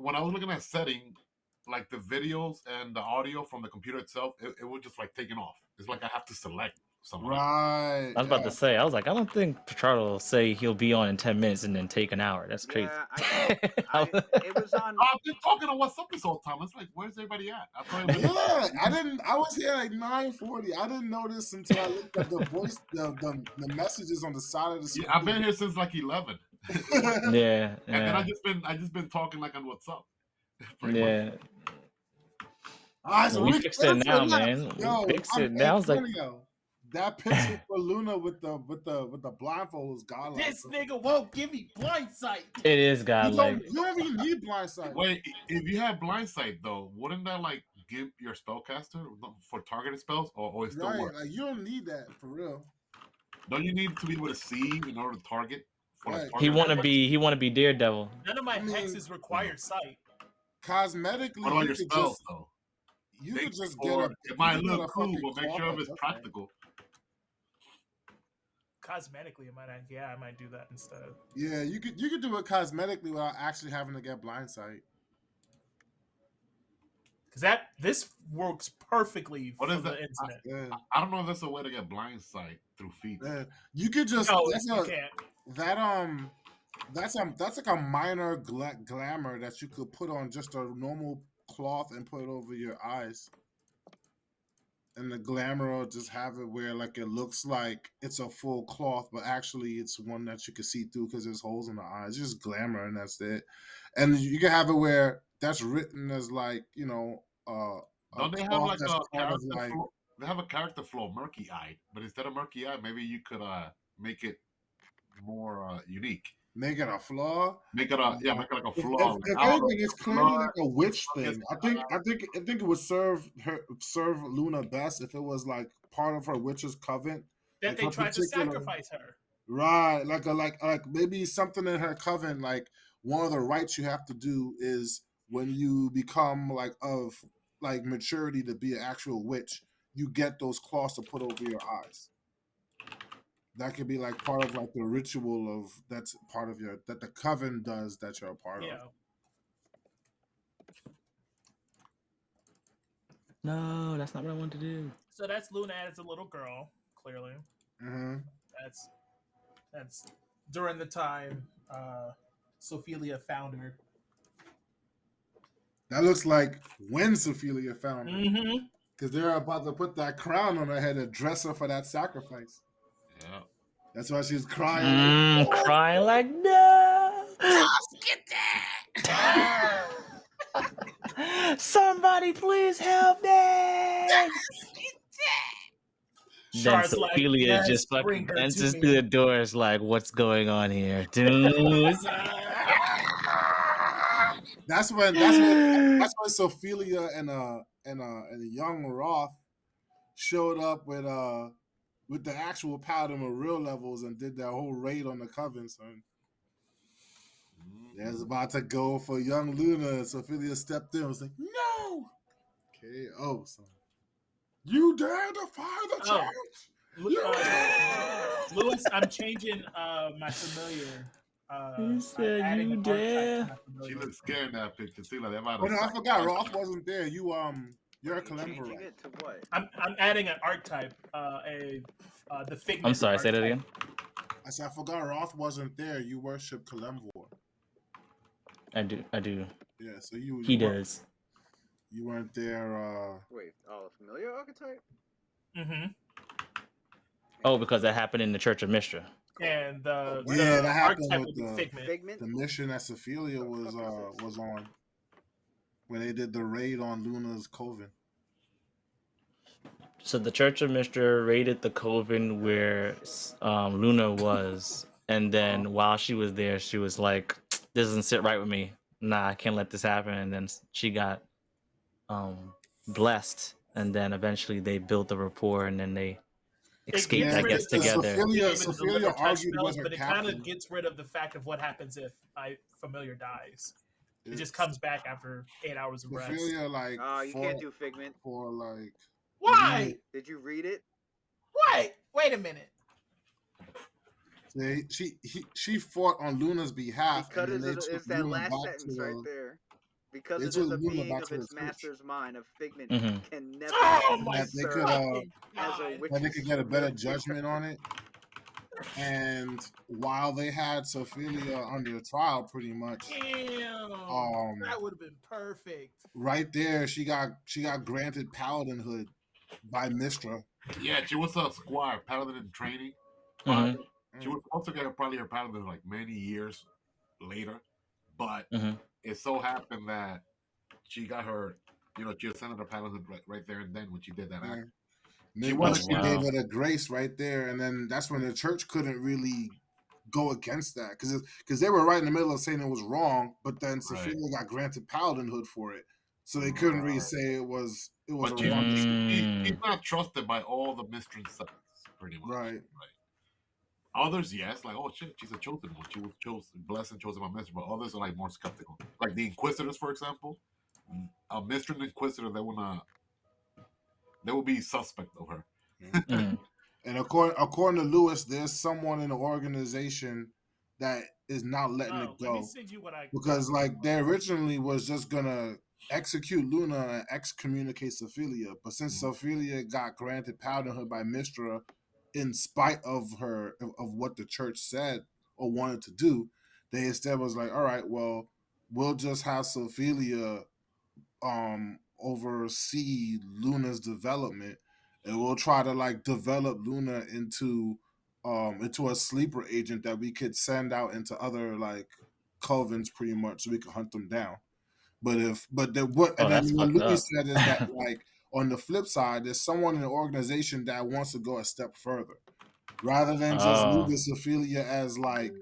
when I was looking at setting, like the videos and the audio from the computer itself, it was just like taking off. It's like I have to select someone. Right. I was about to say, I was like, I don't think Pichardo will say he'll be on in 10 minutes and then take an hour. That's crazy. Yeah, it was on. I've been talking on WhatsApp this whole time. It's like, where's everybody at? I thought it was I was here like 9:40. I didn't notice until I looked at the voice, the messages on the side of the screen. Yeah, I've been here since like 11. Yeah, And then I just been talking like on WhatsApp. yeah. Alright, so we fixed it now, man. Yo, We fixed it now. It's like that picture for Luna with the blindfold was godlike. This nigga won't give me blind sight. it is godlike. You don't even need blind sight. Wait, if you had blind sight though, wouldn't that like give your spellcaster for targeted spells, or it still Right, works? like you don't need that for real. Don't you need to be able to see in order to target? For Right. He want to be Daredevil. None of my hexes require sight. Cosmetically, What about your spells though? You could just it might look cool, but make sure it's practical. Cosmetically, I might do that instead. Yeah, you could do it cosmetically without actually having to get blind sight. Because this works perfectly for is the that? internet. I don't know if that's a way to get blind sight through feet. You could just you can't. That's like a minor glamour that you could put on just a normal cloth and put it over your eyes. And the glamour will just have it where like it looks like it's a full cloth, but actually it's one that you can see through because there's holes in the eyes. It's just glamour and that's it. And you can have it where that's written as like, you know, don't they have like a character flow? They have a character flow, murky eyed, but instead of murky eye, maybe you could make it more unique. Make it a flaw. Make it like a flaw. If anything, it's clearly like a witch thing. I think it would serve Luna best if it was like part of her witch's coven. That like they tried to sacrifice her. Right, like maybe something in her coven. Like one of the rites you have to do is when you become like of like maturity to be an actual witch, you get those claws to put over your eyes. That could be like part of like the ritual of that's part of that the coven does that you're a part of. No, that's not what I want to do. So that's Luna as a little girl, clearly. Mm-hmm. That's during the time Sophelia found her. That looks like when Sophelia found her. Mm-hmm. Because they're about to put that crown on her head and dress her for that sacrifice. Yeah. That's why she's crying. Crying like, no! Get that! Somebody please help me! Then Sophelia just fucking dances through the doors like, what's going on here, dude? That's when Sophelia and a young Roth showed up with the actual paladin of real levels and did that whole raid on the coven, son. They was about to go for young Luna. Sophelia stepped in and was like, no! KO, son. You dare defy the church! Lewis, I'm changing my familiar. He said you dare. She looks scared in that picture too. Like, I forgot Roth wasn't there. You're a Kalemba. Changing it to what? I'm adding an archetype, the Figment. I'm sorry, say that again. I said I forgot Roth wasn't there. You worship Kalemvor. I do. Yeah, so he does. You weren't there. Wait, familiar archetype? Mm-hmm. Oh, because that happened in the Church of Mistra. And that happened with the mission that Sophelia was on when they did the raid on Luna's coven. So the Church of Mistra raided the coven where Luna was, and then while she was there, she was like, "This doesn't sit right with me. Nah, I can't let this happen." And then she got blessed, and then eventually they built a rapport, and then they escaped, I guess, together. Sophia argued with her but it kind of gets rid of the fact of what happens if my familiar dies. It just comes back after 8 hours of rest. Sophia, like, you can't do Figment. For like, why? Did you read it? Wait a minute. She fought on Luna's behalf. Because it's that last sentence right there. Because They it took is a Luna being back of to the its church. master's mind, a figment Mhm. can never Oh my That they could serve fucking as a god! witch. that they could get a better judgment on it. And while they had Sophia under trial, pretty much, Damn, that would have been perfect. right there, she got granted paladinhood by Mistra. Yeah, she was a squire, paladin in training. Mhm. She was supposed to get probably her paladin like many years later, but Mhm. it so happened that she got her, she ascended her paladin right there and then when she did that act. She wanted Mistra gave wow. her the grace right there, and then that's when the church couldn't really go against that because they were right in the middle of saying it was wrong, but then Sophia got granted paladinhood for it, so they couldn't really say it was But a she's wrong decision. she's not trusted by all the mistress sects, pretty much. Right. Others, yes, like, oh shit, she's a chosen one. She was blessed and chosen by Mistress, but others are like more skeptical. Like the Inquisitors, for example, a Mistress Inquisitor, they will be suspect of her. Mhm. And according to Lewis, there's someone in the organization that is not letting it Let me go send you what I because, like, they originally was just gonna execute Luna and excommunicate Sophia, but since Sophia got granted paladinhood by Mistra, in spite of of what the church said or wanted to do, they instead was like, all right, well, we'll just have Sophia oversee Luna's development, and we'll try to like develop Luna into a sleeper agent that we could send out into other like covens pretty much so we can hunt them down. But Oh, and then that's what fucked Louis up. said is that like on the flip side, there's someone in the organization that wants to go a step further. Rather than just Oh, leaving Sophia as like,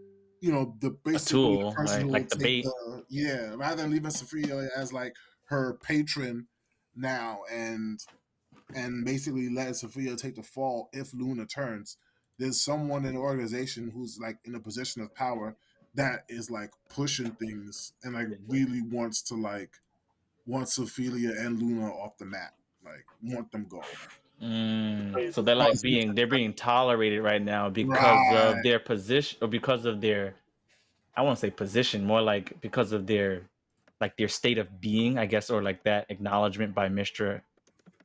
the a basically the tool, person right? who will Like the take bait. rather than leaving Sophia as like her patron now and basically letting Sophia take the fall if Luna turns. There's someone in the organization who's like in a position of power that is like pushing things and like really want Sophia and Luna off the map, like want them gone. So they're like they're being tolerated right now because of Right. their position or because of their, I won't say position, more like because of their state of being, I guess, or like that acknowledgement by Mistra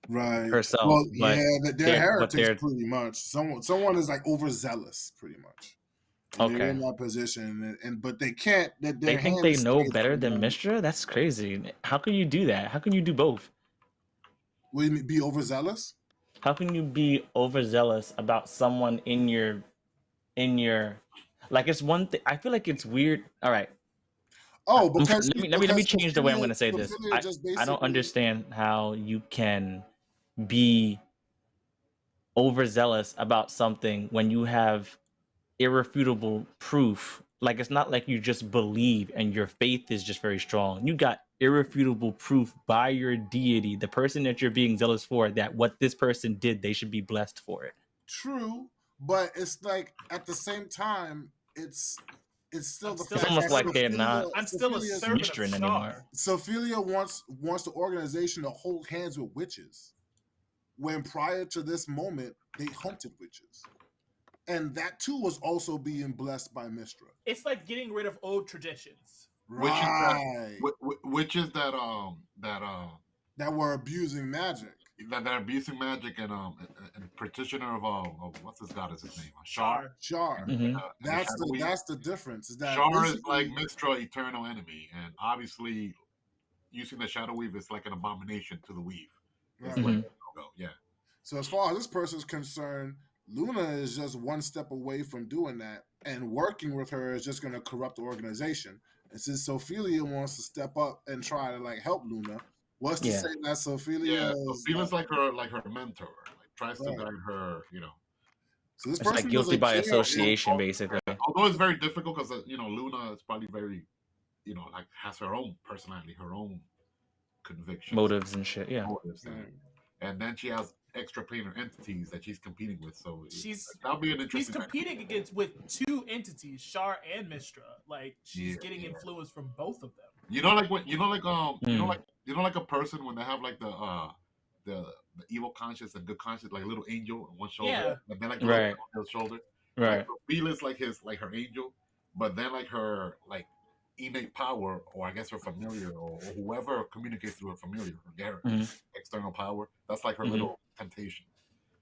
Right. herself. Well, yeah, they're But heretics they're pretty much. Someone is like overzealous pretty much. And they're okay. in that position but they can't that They their think they hands know stay better than undone. Mistra? That's crazy. How can you do that? How can you do both? Will you be overzealous? How can you be overzealous about someone in your like it's one thing. I feel like it's weird. All right. Oh, Let me change the way I'm going to say this. Sophia just I don't basically understand how you can be overzealous about something when you have irrefutable proof. Like it's not like you just believe and your faith is just very strong. You got irrefutable proof by your deity, the person that you're being zealous for, that what this person did, they should be blessed for it. true, but it's like at the same time, it's still the fact almost that like they're not I'm still a servant of Mistrin anymore. Shar. Sophia wants the organization to hold hands with witches, when prior to this moment they hunted witches, and that too was also being blessed by Mistra. It's like getting rid of old traditions. Right. Which is that That were abusing magic. that they're abusing magic and practitioner of what's this goddess's name? Shar. Shar. Mhm. That's the difference. Is that Shar is basically like Mistra, eternal enemy, and obviously using the Shadow Weave is like an abomination to the Weave. It's right. like Mhm. no go, yeah. So as far as this person's concerned, Luna is just one step away from doing that, and working with her is just going to corrupt the organization. And since Sophia wants to step up and try to like help Luna, what's to Yeah. say that Sophia Yeah, so is feels like her mentor, like tries to Right. guide her, So this It's like person guilty doesn't by care. association, basically. Although it's very difficult because Luna is probably very, like has her own personality, her own convictions, Motives and shit. Yeah. motives, and then she has extra planar entities that she's competing with. So She's that'll be an interesting. competing against with two entities, Shar and Mistra. Like she's getting influence from both of them. Like what like a person when they have like the evil conscience and good conscience, like a little angel on one shoulder, and then like the right little shoulder. right Like Felix like her angel, but then like her like innate power, or I guess her familiar, or whoever communicates through her familiar, her Mhm. external power. That's like her Mhm. little temptation.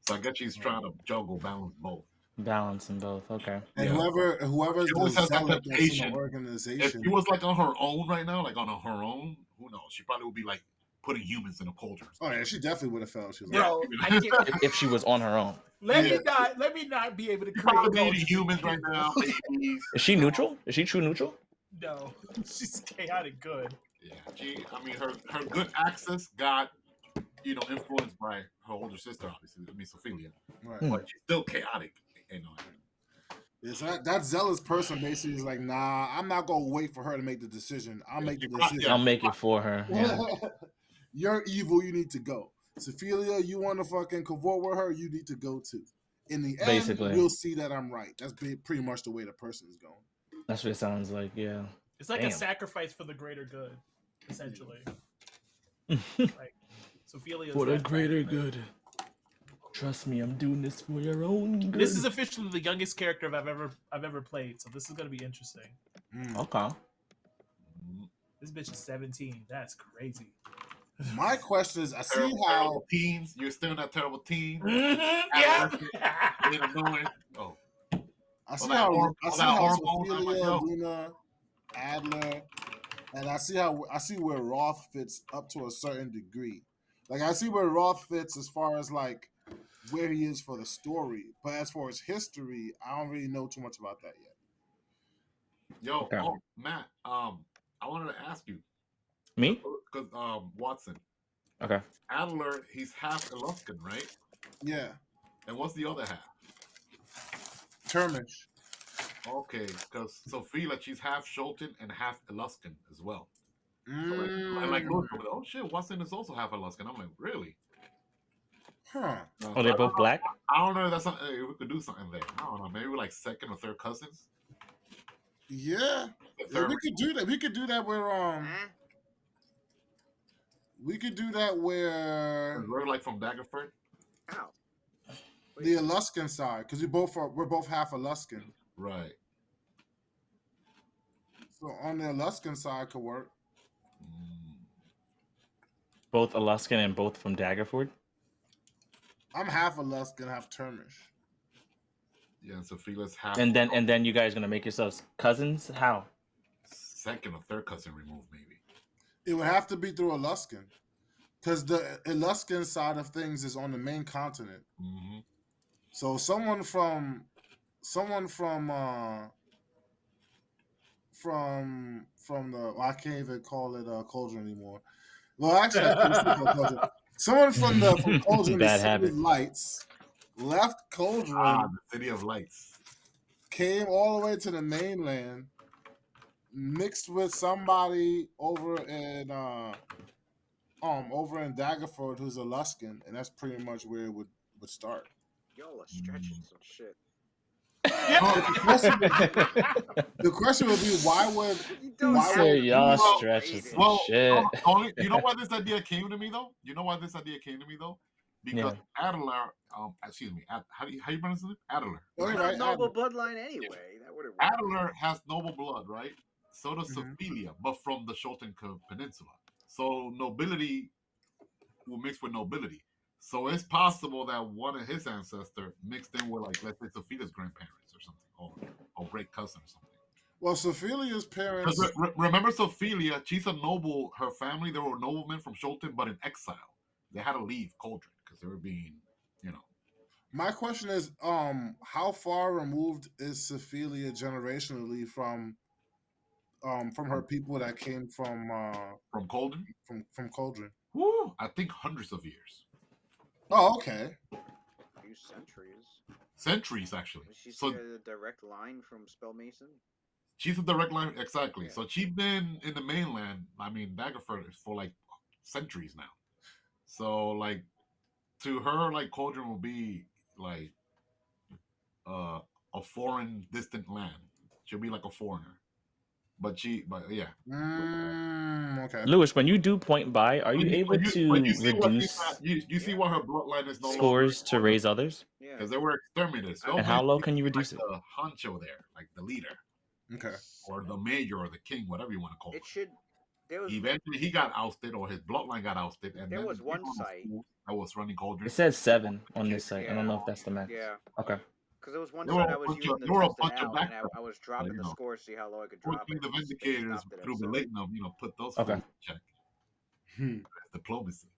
So I guess she's trying to juggle, balance both. Balance in both. Okay. And Yeah. whoever's She the always has that zealot that's in the temptation. If organization. she was like on her own right now, like on her own, who knows? She probably would be like putting humans in a cauldron. Oh yeah, she definitely would have felt. She was Yeah. Bro, I can't. If she was on her own, Let Yeah. me not be able to She's create probably eating cultures humans with right people. now, babies. is she neutral? Is she true neutral? No, she's chaotic good. Yeah, I mean, her good access got influenced by her older sister, obviously. I mean, Sophia, Right. Hmm. but she's still chaotic. It's that zealous person basically is like, nah, I'm not gonna wait for her to make the decision. I'll make the decision. Yeah. I'll make it for her. Yeah. You're evil. You need to go. Sophia, you want to fucking cavort with her? You need to go too. In the end, Basically. we'll see that I'm right. That's pretty much the way the person is going. That's what it sounds like. Yeah. It's like Damn. a sacrifice for the greater good, essentially. Like Sophia. For the greater good. Trust me, I'm doing this for your own good. This is officially the youngest character I've ever played, so this is gonna be interesting. Okay. This bitch is 17. That's crazy. My question is, I see Terrible, how terrible teens. You're still that terrible teen. Yeah. Being annoying. Oh, I see that how hormone, Sophia, I'm like, yo. Luna, Adler, and I see where Roth fits up to a certain degree. Like I see where Roth fits as far as like where he is for the story, but as far as history, I don't really know too much about that yet. Yo, Okay. Matt. I wanted to ask you. Me? Because Watson. Okay. Adler, he's half Eluskan, right? Yeah, And what's the other half? Termish. Okay, because Sophia, she's half Shulton and half Eluskan as well. So Mm. like, oh shit, Watson is also half Eluskan. I'm like, really? Huh. Oh, they're both black? I don't know if that's something, we could do something there. I don't know. Maybe we're like second or third cousins. Yeah. Yeah, we could do that. We could do that where we could do that where We're like from Daggerford. How? the Eluskan side, because we're both half Eluskan. Right. So on the Eluskan side could work. Both Alaskan and both from Daggerford? I'm half Eluskan, half Termish. Yeah, and Sophia's half. And then you guys gonna make yourselves cousins? How? Second or third cousin removed, maybe. It would have to be through Eluskan, because the Eluskan side of things is on the main continent. Mm-hmm. So someone from the I can't even call it Cauldron anymore. Well, actually, I can't say Cauldron. Someone from Cauldron, the Bad City habit. of Lights, left Cauldron, The City of Lights. came all the way to the mainland, mixed with somebody over in Daggerford who's a Luskin, and that's pretty much where it would start. Y'all are stretching some shit. The question would be, why would You don't Why have Say to y'all be stretching rated. some Well, shit. you know why this idea came to me though? Because Adler, excuse me, how you pronounce it? Adler. Oh, It's you're not right, noble Adler. bloodline anyway. That would have Adler has noble blood, right? So does Mhm. Sophia, but from the Shulton Peninsula. So nobility will mix with nobility. So it's possible that one of his ancestors mixed in with, like, let's say, Sophia's grandparents or something, or great cousin or something. Well, Sophia's parents. Because remember, Sophia, she's a noble. Her family, they were noblemen from Shulton, but in exile. They had to leave Cauldron because they were being, My question is, how far removed is Sophia generationally from her people that came from Cauldron. from Cauldron? Woo, I think hundreds of years, Oh, okay. a few centuries. centuries actually. Was she So a direct line from Spellmason? she's a direct line, exactly. Yeah. So she's been in the mainland. I mean, Daggerford for like centuries now. So like, to her, like Cauldron will be like a foreign, distant land. She'll be like a foreigner. But yeah. Okay. Lewis, when you do point by, are you When able to when you see what reduce you see what her bloodline is no scores to raise others? Yeah. because they were exterminators. And how low can you reduce it? The honcho there, like the leader. Okay. or the mayor or the king, whatever you want to call It him. should. There was Eventually, he got ousted, or his bloodline got ousted, and there then was the one people in the site. school that was running It Cauldron. says 7 on this kids, site. I Yeah, don't know if that's the max. yeah. Okay. Because there was one There were site a I was bunch using of to there were a test it bunch of out, and I background. was dropping You the know, score to see how low I could drop it. Fortunately, the They Vindicators stopped it at through 7. relating them, put those Okay. fools in check. Hmm. Diplomacy.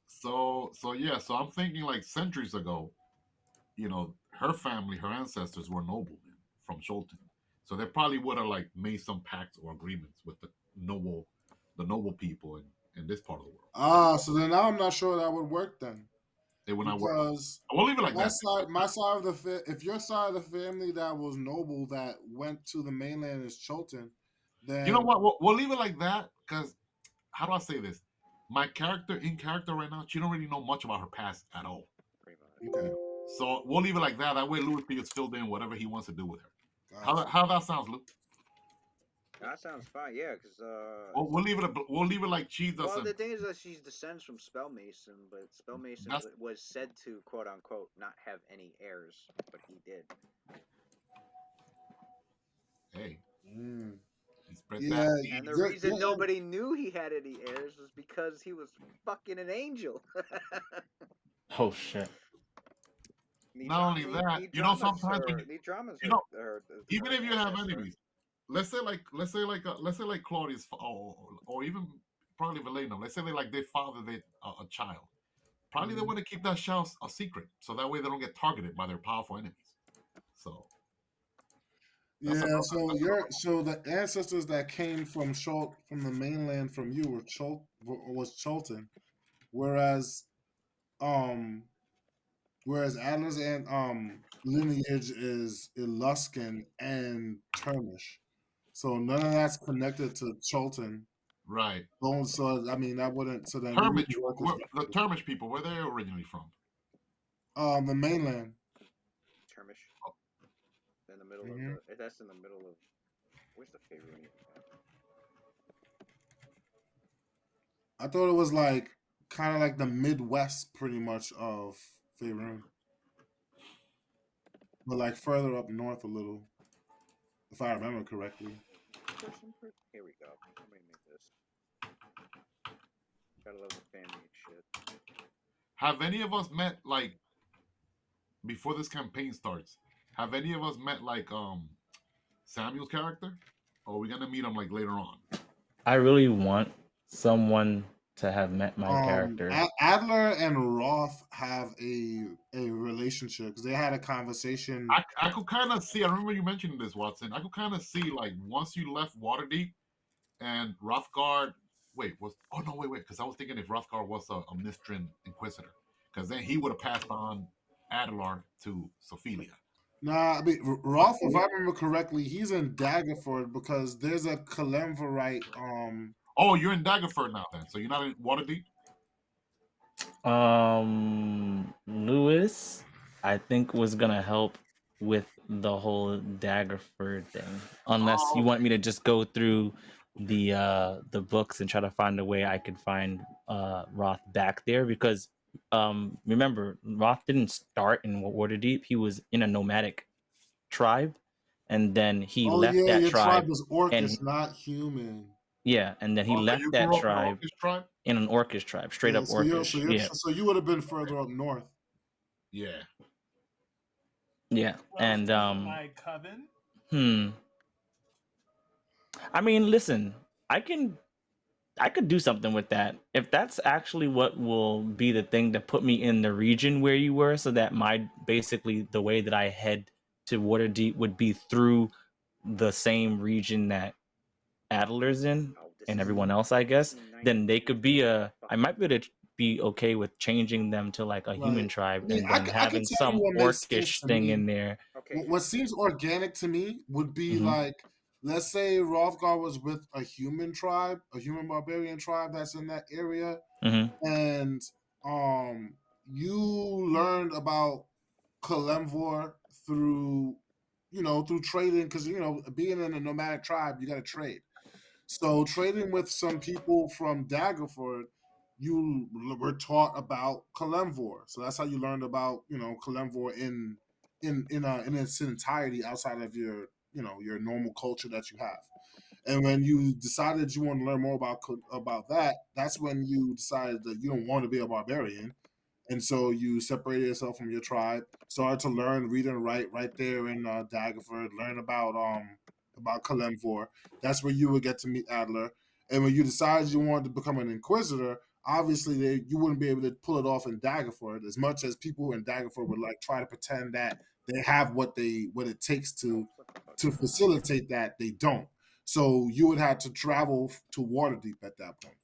So yeah, so I'm thinking like centuries ago, her family, her ancestors were noblemen from Sholton. So they probably would have like made some pacts or agreements with the noble people in this part of the world. So then now I'm not sure that would work then, They would not work. because We'll leave it like that. my side of if your side of the family that was noble that went to the mainland is Chilton, then You know what? We'll leave it like that because how do I say this? My character in character right now, she don't really know much about her past at all. Pretty much. Okay. So we'll leave it like that. That way, Louis gets filled in whatever he wants to do with her. Gotcha. How that sounds, Lou? That sounds fine. Yeah, because We'll leave it. We'll leave it like she well, doesn't. the thing is that she descends from Spellmason, but Spellmason That's- was said to quote unquote not have any heirs, but he did. Hey, Mm. he spread Yeah, that seed. And the You're- reason you're- nobody knew he had any heirs was because he was fucking an angel. Oh shit. Not only that, sometimes when the dramas you know, are even if you have ancestor. enemies, let's say like Claudius or even probably Valena. Let's say they fathered a child. Probably they want to keep that child a secret, so that way they don't get targeted by their powerful enemies. So that's Yeah, another- so the ancestors that came from from the mainland from you was Cholton, whereas Adler's and lineage is Eluskin and Termish. So none of that's connected to Cholton. right. So I mean that wouldn't. So then you Termish, wouldn't work as the Termish people, where they originally from? the mainland. Termish. In the middle Mhm. of the. That's in the middle of. Where's the favorite? I thought it was like kind of like the Midwest, pretty much of Faerun, but like further up north a little, if I remember correctly. Here we go. Let me make this. Gotta love the family and shit. Have any of us met like before this campaign starts? Have any of us met like Samuel's character? Or are we gonna meet him like later on? I really want someone to have met my character. Adler and Roth have a relationship because they had a conversation. I could kind of see. I remember you mentioning this, Watson. I could kind of see like once you left Waterdeep and Rothgard. Wait, because I was thinking if Rothgard was a Mistran Inquisitor, because then he would have passed on Adelar to Sophelia. Nah, I mean Roth, if I remember correctly, he's in Daggerford because there's a Kalemverite. Oh, you're in Daggerford now, then. So you're not in Waterdeep. Lewis, I think was gonna help with the whole Daggerford thing, unless you want me to just go through the books and try to find a way I could find Roth back there, because remember, Roth didn't start in Waterdeep. He was in a nomadic tribe, and then he left that your tribe was Orcish, and not human. yeah, and then he So left you that grew up in an tribe Orcish tribe? in an Orcish tribe, straight up Orcish. Yeah, So you would have been further up north. Yeah. yeah, and my coven. I mean, listen, I could do something with that. If that's actually what will be the thing to put me in the region where you were, so that basically the way that I head to Waterdeep would be through the same region that Adler's in and everyone else, I guess, then they could be I might be able to be okay with changing them to like a human tribe, I mean, and then I having could tell you some what makes sense orcish to thing me. in there. Okay. What seems organic to me would be Mhm. like, let's say Rothgar was with a human tribe, a human barbarian tribe that's in that area, and you learned about Kalemvor through trading, because being in a nomadic tribe, you got to trade. So trading with some people from Daggerford, you were taught about Kalemvor. So that's how you learned about Kalemvor in its entirety outside of your your normal culture that you have. And when you decided you want to learn more about that, that's when you decided that you don't want to be a barbarian, and so you separated yourself from your tribe, started to learn, read and write right there in Daggerford, learn about Kalemvor. That's where you would get to meet Adler. And when you decided you wanted to become an inquisitor, obviously you wouldn't be able to pull it off in Daggerford as much as people in Daggerford would like try to pretend that they have what it takes to facilitate that. They don't. So you would have to travel to Waterdeep at that point.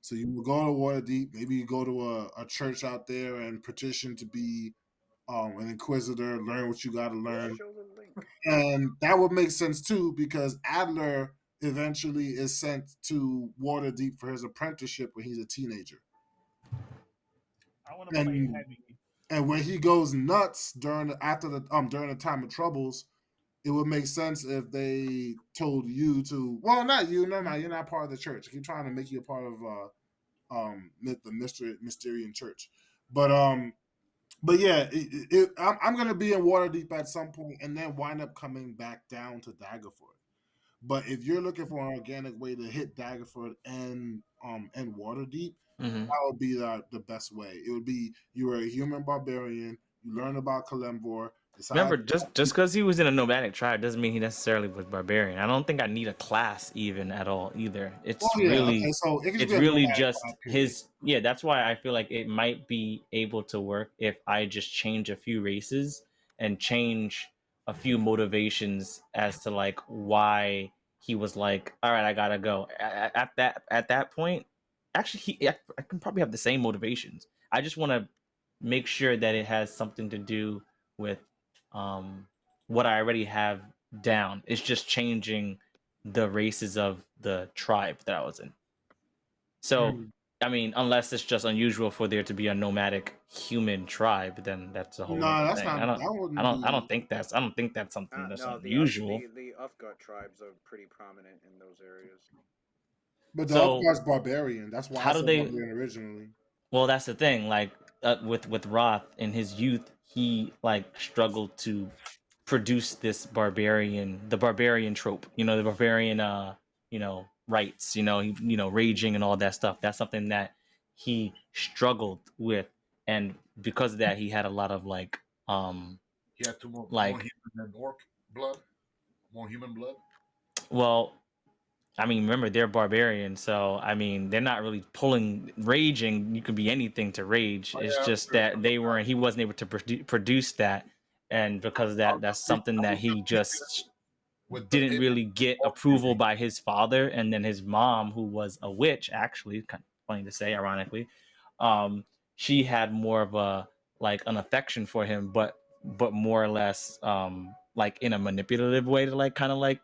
So you would go to Waterdeep, maybe you go to a church out there and petition to be an inquisitor, learn what you got to learn. Show the link. And that would make sense too, because Adler eventually is sent to Waterdeep for his apprenticeship when he's a teenager. I want to play heavy. And when he goes nuts during the time of troubles, it would make sense if they told you to. Well, not you. No, you're not part of the church. I keep trying to make you a part of the Mysterian Church, but yeah, I'm gonna be in Waterdeep at some point, and then wind up coming back down to Daggerford. But if you're looking for an organic way to hit Daggerford and Waterdeep, that would be the best way. It would be you were a human barbarian, you learn about Kalemvor. Remember, just because he was in a nomadic tribe doesn't mean he necessarily was barbarian. I don't think I need a class even at all either. It's really, so it's really just his. Yeah, that's why I feel like it might be able to work if I just change a few races and change a few motivations as to like why he was like, all right, I gotta go. At that point, actually, I can probably have the same motivations. I just want to make sure that it has something to do with what I already have down. It's just changing the races of the tribe that I was in. So, I mean, unless it's just unusual for there to be a nomadic human tribe, then that's a whole other thing. I don't think that's something that's unusual. The Ufgut tribes are pretty prominent in those areas. But the Ufgut's barbarian. That's why I said barbarian originally. Well, that's the thing. Like with Roth in his youth, he like struggled to produce the barbarian trope. You know, the barbarian rights. Raging and all that stuff. That's something that he struggled with, and because of that, he had a lot of like he had more human than orc blood, more human blood. Well, I mean, remember they're barbarians, so I mean they're not really pulling raging. You could be anything to rage. It's just that he wasn't able to produce that, and because of that, that's something that he just didn't really get approval by his father, and then his mom, who was a witch, actually, kind of funny to say, ironically, she had more of a like an affection for him, but more or less like in a manipulative way to like kind of like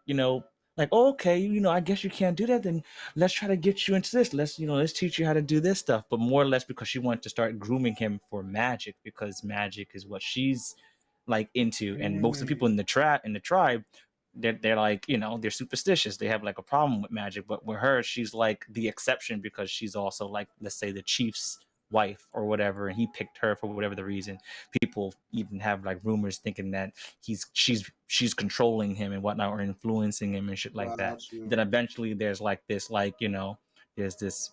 like, oh, okay, I guess you can't do that, then let's try to get you into this. Let's teach you how to do this stuff. But more or less because she wanted to start grooming him for magic, because magic is what she's like into. And most of the people in the tribe, they're like, they're superstitious. They have like a problem with magic. But with her, she's like the exception because she's also like, let's say, the chief's wife or whatever, and he picked her for whatever the reason. People even have like rumors thinking that she's controlling him and whatnot, or influencing him and shit like that. Then eventually there's like this there's this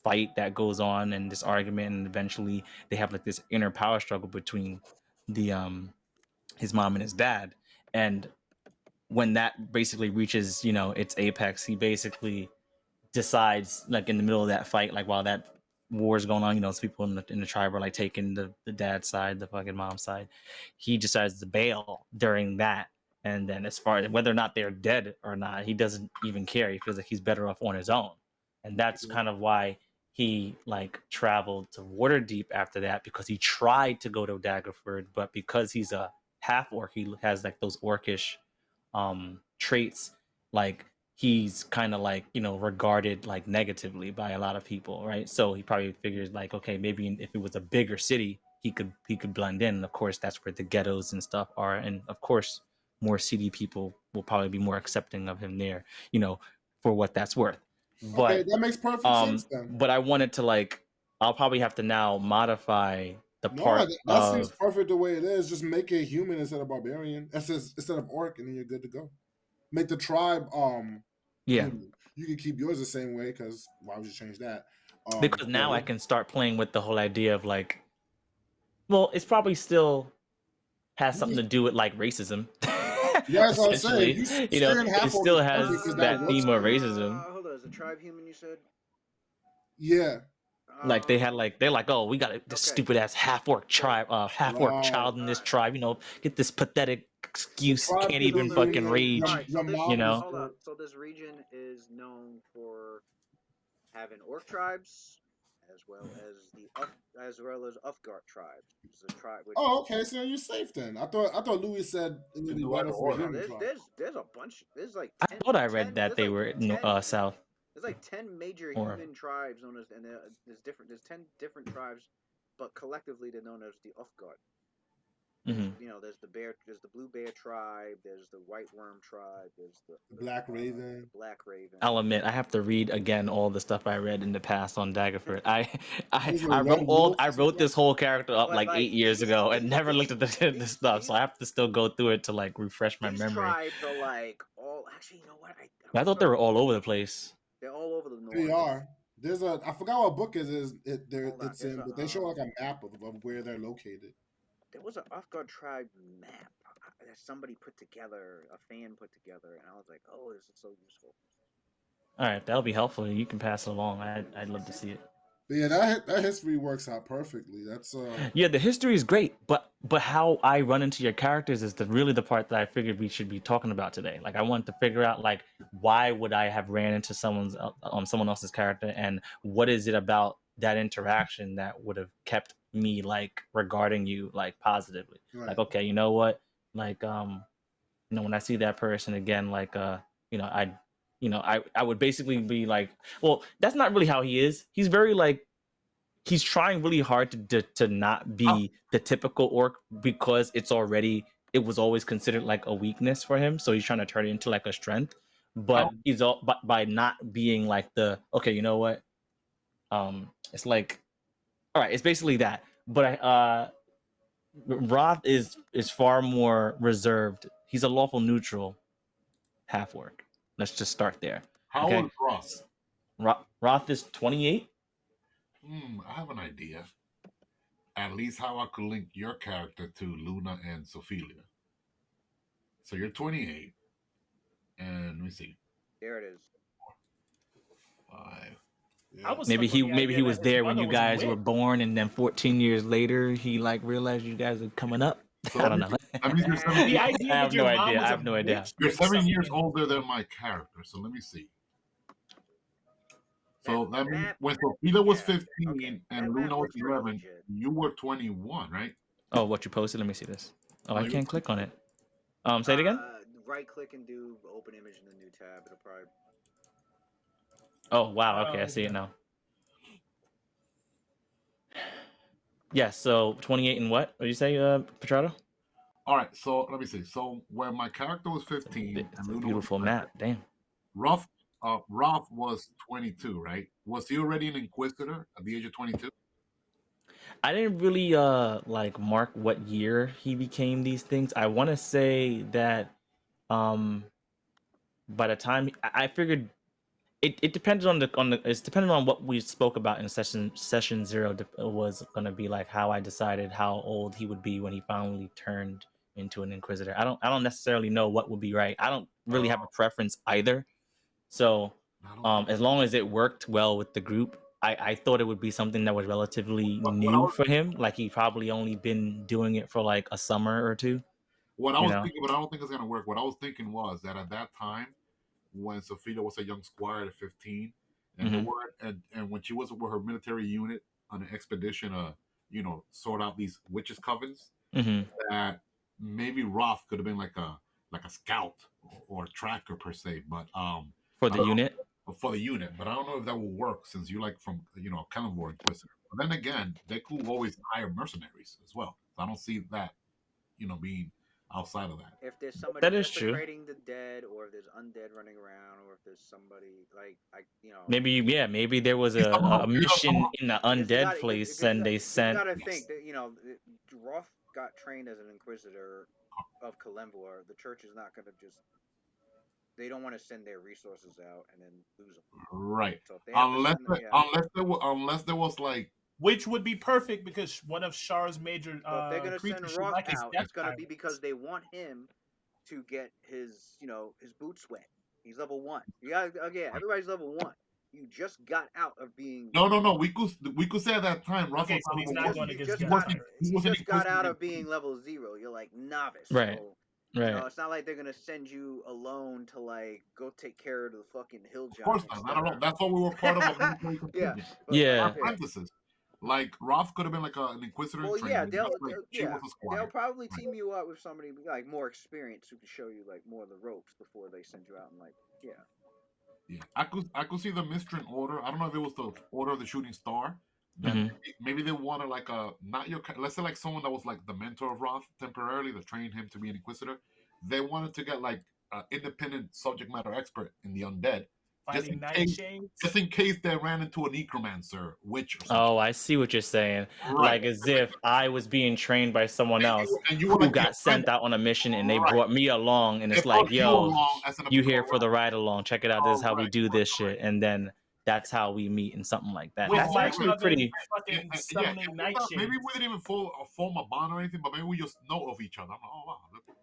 fight that goes on and this argument, and eventually they have like this inner power struggle between the his mom and his dad. And when that basically reaches its apex, he basically decides, like in the middle of that fight, like while that war is going on, people in the tribe are like taking the dad's side, the fucking mom's side. He decides to bail during that, and then as far as whether or not they're dead or not, he doesn't even care. He feels like he's better off on his own, and that's kind of why he like traveled to Waterdeep after that, because he tried to go to Daggerford, but because he's a half orc, he has like those orcish traits. Like he's kind of like regarded like negatively by a lot of people, right? So he probably figures like, okay, maybe if it was a bigger city, he could blend in. And of course, that's where the ghettos and stuff are, and of course, more city people will probably be more accepting of him there, for what that's worth. Okay, but that makes perfect sense then. but I wanted to like, I'll probably have to now modify the No, part that seems of perfect the way it is. Just make it human instead of barbarian. Instead of orc, and then you're good to go. Make the tribe yeah, human. You can keep yours the same way because why would you change that? because now I can start playing with the whole idea of like, well, it's probably still has something to do with like racism. Yeah, that's what I'm saying. Essentially, You you know, saying it half orc still is has perfect because that that works theme of for you. racism. Hold on, is the tribe human? You said. Yeah. Like they had like they're like, oh, we got this Okay. stupid ass half orc tribe, half orc child in this tribe. You know, get this pathetic excuse, tribe can't could even be fucking meaning rage. All right, so this, You know, hold up. So this region is known for having orc tribes, as well as Uthgardt tribes. It's a tribe which. Oh, okay. So you're safe then. I thought Louis said it would be do better either for a or. No, human tribe. there's a bunch. There's like I 10. thought I read 10 that there's they like were 10 south. There's like 10 major Or- human tribes known as, and there's 10 different tribes, but collectively they're known as the Uthgardt. Mhm. You know, there's the blue bear tribe, there's the white worm tribe, there's the Black Raven. the black raven. I'll admit I have to read again all the stuff I read in the past on Daggerford. There's a I lone wrote all wolf I or something wrote this whole character up But, like 8 years ago and never these- looked at the these- stuff, so I have to still go through it to like refresh my These memory. tribes are like all. Actually, you know what? I thought they were all over the place. They're all over the north. They are. There's I forgot what book it is. Hold on, It's in, but they show like a map of where they're located. There was an Uthgardt tribe map that somebody put together, a fan put together, and I was like, "Oh, this is so useful." All right, that'll be helpful. You can pass it along. I'd love to see it. But yeah, that history works out perfectly. That's Yeah, the history is great, but how I run into your characters is really the part that I figured we should be talking about today. Like I wanted to figure out like why would I have ran into someone else's character, and what is it about that interaction that would have kept me like regarding you like positively. right. Like, okay, you know what? Like you know, when I see that person again, like you know, I would basically be like, well, that's not really how he is. He's very like he's trying really hard to not be the typical orc because it was always considered like a weakness for him, so he's trying to turn it into like a strength, but he's all but by not being like the okay, you know what, it's like all right, it's basically that, but Roth is far more reserved. He's a lawful neutral half orc. Let's just start there. How Okay. old is Ross? Roth is 28. I have an idea. At least how I could link your character to Luna and Sophelia. So you're 28, and let me see, There it is. 5. I was Maybe stuck with the he idea was that his there when mother you was a guys were witch. born, and then 14 years later he like realized you guys are coming up. So I don't know. that means you're The 7 years. idea I that have your no mom idea. was I a have no idea. witch You're makes 7 years something- older than my character. So let me see. So That that means map- when Sophia was yeah, 15 okay. and That map Luna was looks pretty 11, legit. you were 21, right? Oh, what you posted? Let me see this. Oh, I No, can't click on it. Say it again. Right click and do open image in the new tab. It'll probably. Oh wow. Okay, I see it now. Yes. So 28 and what? What did you say, Petrado? All right. So let me see. So when my character was 15, It's and a Luna beautiful was map. Damn. Roth was 22, right? Was he already an Inquisitor at the age of 22? I didn't really like mark what year he became these things. I want to say that by the time I figured it depended on the it's depending on what we spoke about in session 0 was going to be like how I decided how old he would be when he finally turned into an Inquisitor. I don't necessarily know what would be right. I don't really have a preference either. So as long as it worked well with the group, I thought it would be something that was relatively new for him. Like he probably only been doing it for like a summer or two. What I was thinking, but I don't think it's gonna work. What I was thinking was that at that time, when Sophia was a young squire at 15, and they were and when she was with her military unit on an expedition sort out these witches' covens, that maybe Roth could have been like a scout or a tracker per se, but for the unit. For the unit, but I don't know if that will work since you're like from Carnivore Inquisitor. But then again, they could always hire mercenaries as well. So I don't see that being outside of that. If there's somebody That is true. desecrating the dead, or if there's undead running around, or if there's somebody like Maybe there was a mission in the because you undead got place, because and they you sent. got to Yes. think that Roth got trained as an inquisitor of Kalimdor. The church is not going to just they don't want to send their resources out and then lose them. Right. So if they have to send them, yeah. Unless there was like Which would be perfect because one of Char's major So if they're gonna send creatures she Roth like is out, death it's gonna be tyrants. because they want him to get his his boots wet. He's level 1. You got again. Everybody's level 1. You just got out of being. no. We could say at that time, Russell. Okay, so he's You not just going you against just death got tyrants. He you was an just got out inquisitor. of being level 0. You're like novice. Right. So Right. it's not like they're gonna send you alone to like go take care of the fucking hill Of giant. course not. I don't know. That's what we were part of. Yeah, but Yeah. Our apprentices. Like Roth could have been like an inquisitor in Well, training. yeah, Just like she was a they'll squire. probably team you up with somebody like more experienced who can show you like more of the ropes before they send you out and like Yeah, I could see the Mistran order. I don't know if it was the Order of the Shooting Star. That Mhm. maybe they wanted like a not your let's say like someone that was like the mentor of Roth temporarily to train him to be an inquisitor. They wanted to get like an independent subject matter expert in the undead, Finding nightshades. just in case they ran into a necromancer, witch, or something. Oh, I see what you're saying. Right. Like as if I was being trained by someone else And you were who like got sent out on a mission, and they Right. brought me along, and They it's brought like, you yo, along as an you here observer. for the ride along? Check it out. This is how we Correct. do this shit, and then that's how we meet and something like that. With That's like actually other pretty. fucking summoning nightshades. Maybe we didn't even form a bond or anything, but maybe we just know of each other. I'm like, oh wow,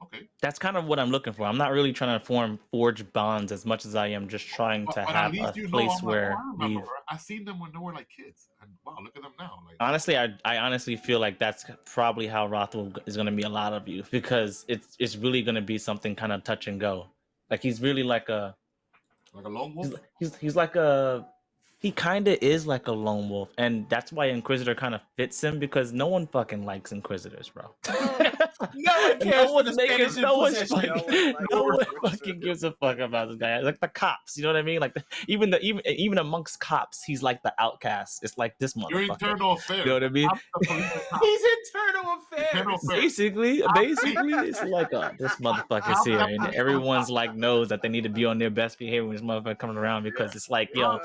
okay. That's kind of what I'm looking for. I'm not really trying to forge bonds as much as I am just trying to But at have a least you know, place I'm like, where I remember her. I seen them when they were like kids, and wow, look at them now. Like honestly, I honestly feel like that's probably how Rothwell is going to be a lot of you, because it's really going to be something kind of touch and go. Like he's really like a lone wolf. he's like a he kind of is like a lone wolf, and that's why Inquisitor kind of fits him, because no one fucking likes Inquisitors, bro. No one cares for the Spanish no one's Inquisition. no one fucking gives a fuck about this guy. Like the cops, you know what I mean? Like even amongst cops, he's like the outcast. It's like this Your motherfucker. internal affair. You know what I mean? He's internal affairs. Basically, it's like this motherfucker's here, and everyone's like knows that they need to be on their best behavior when this motherfucker coming around, because it's like, yo,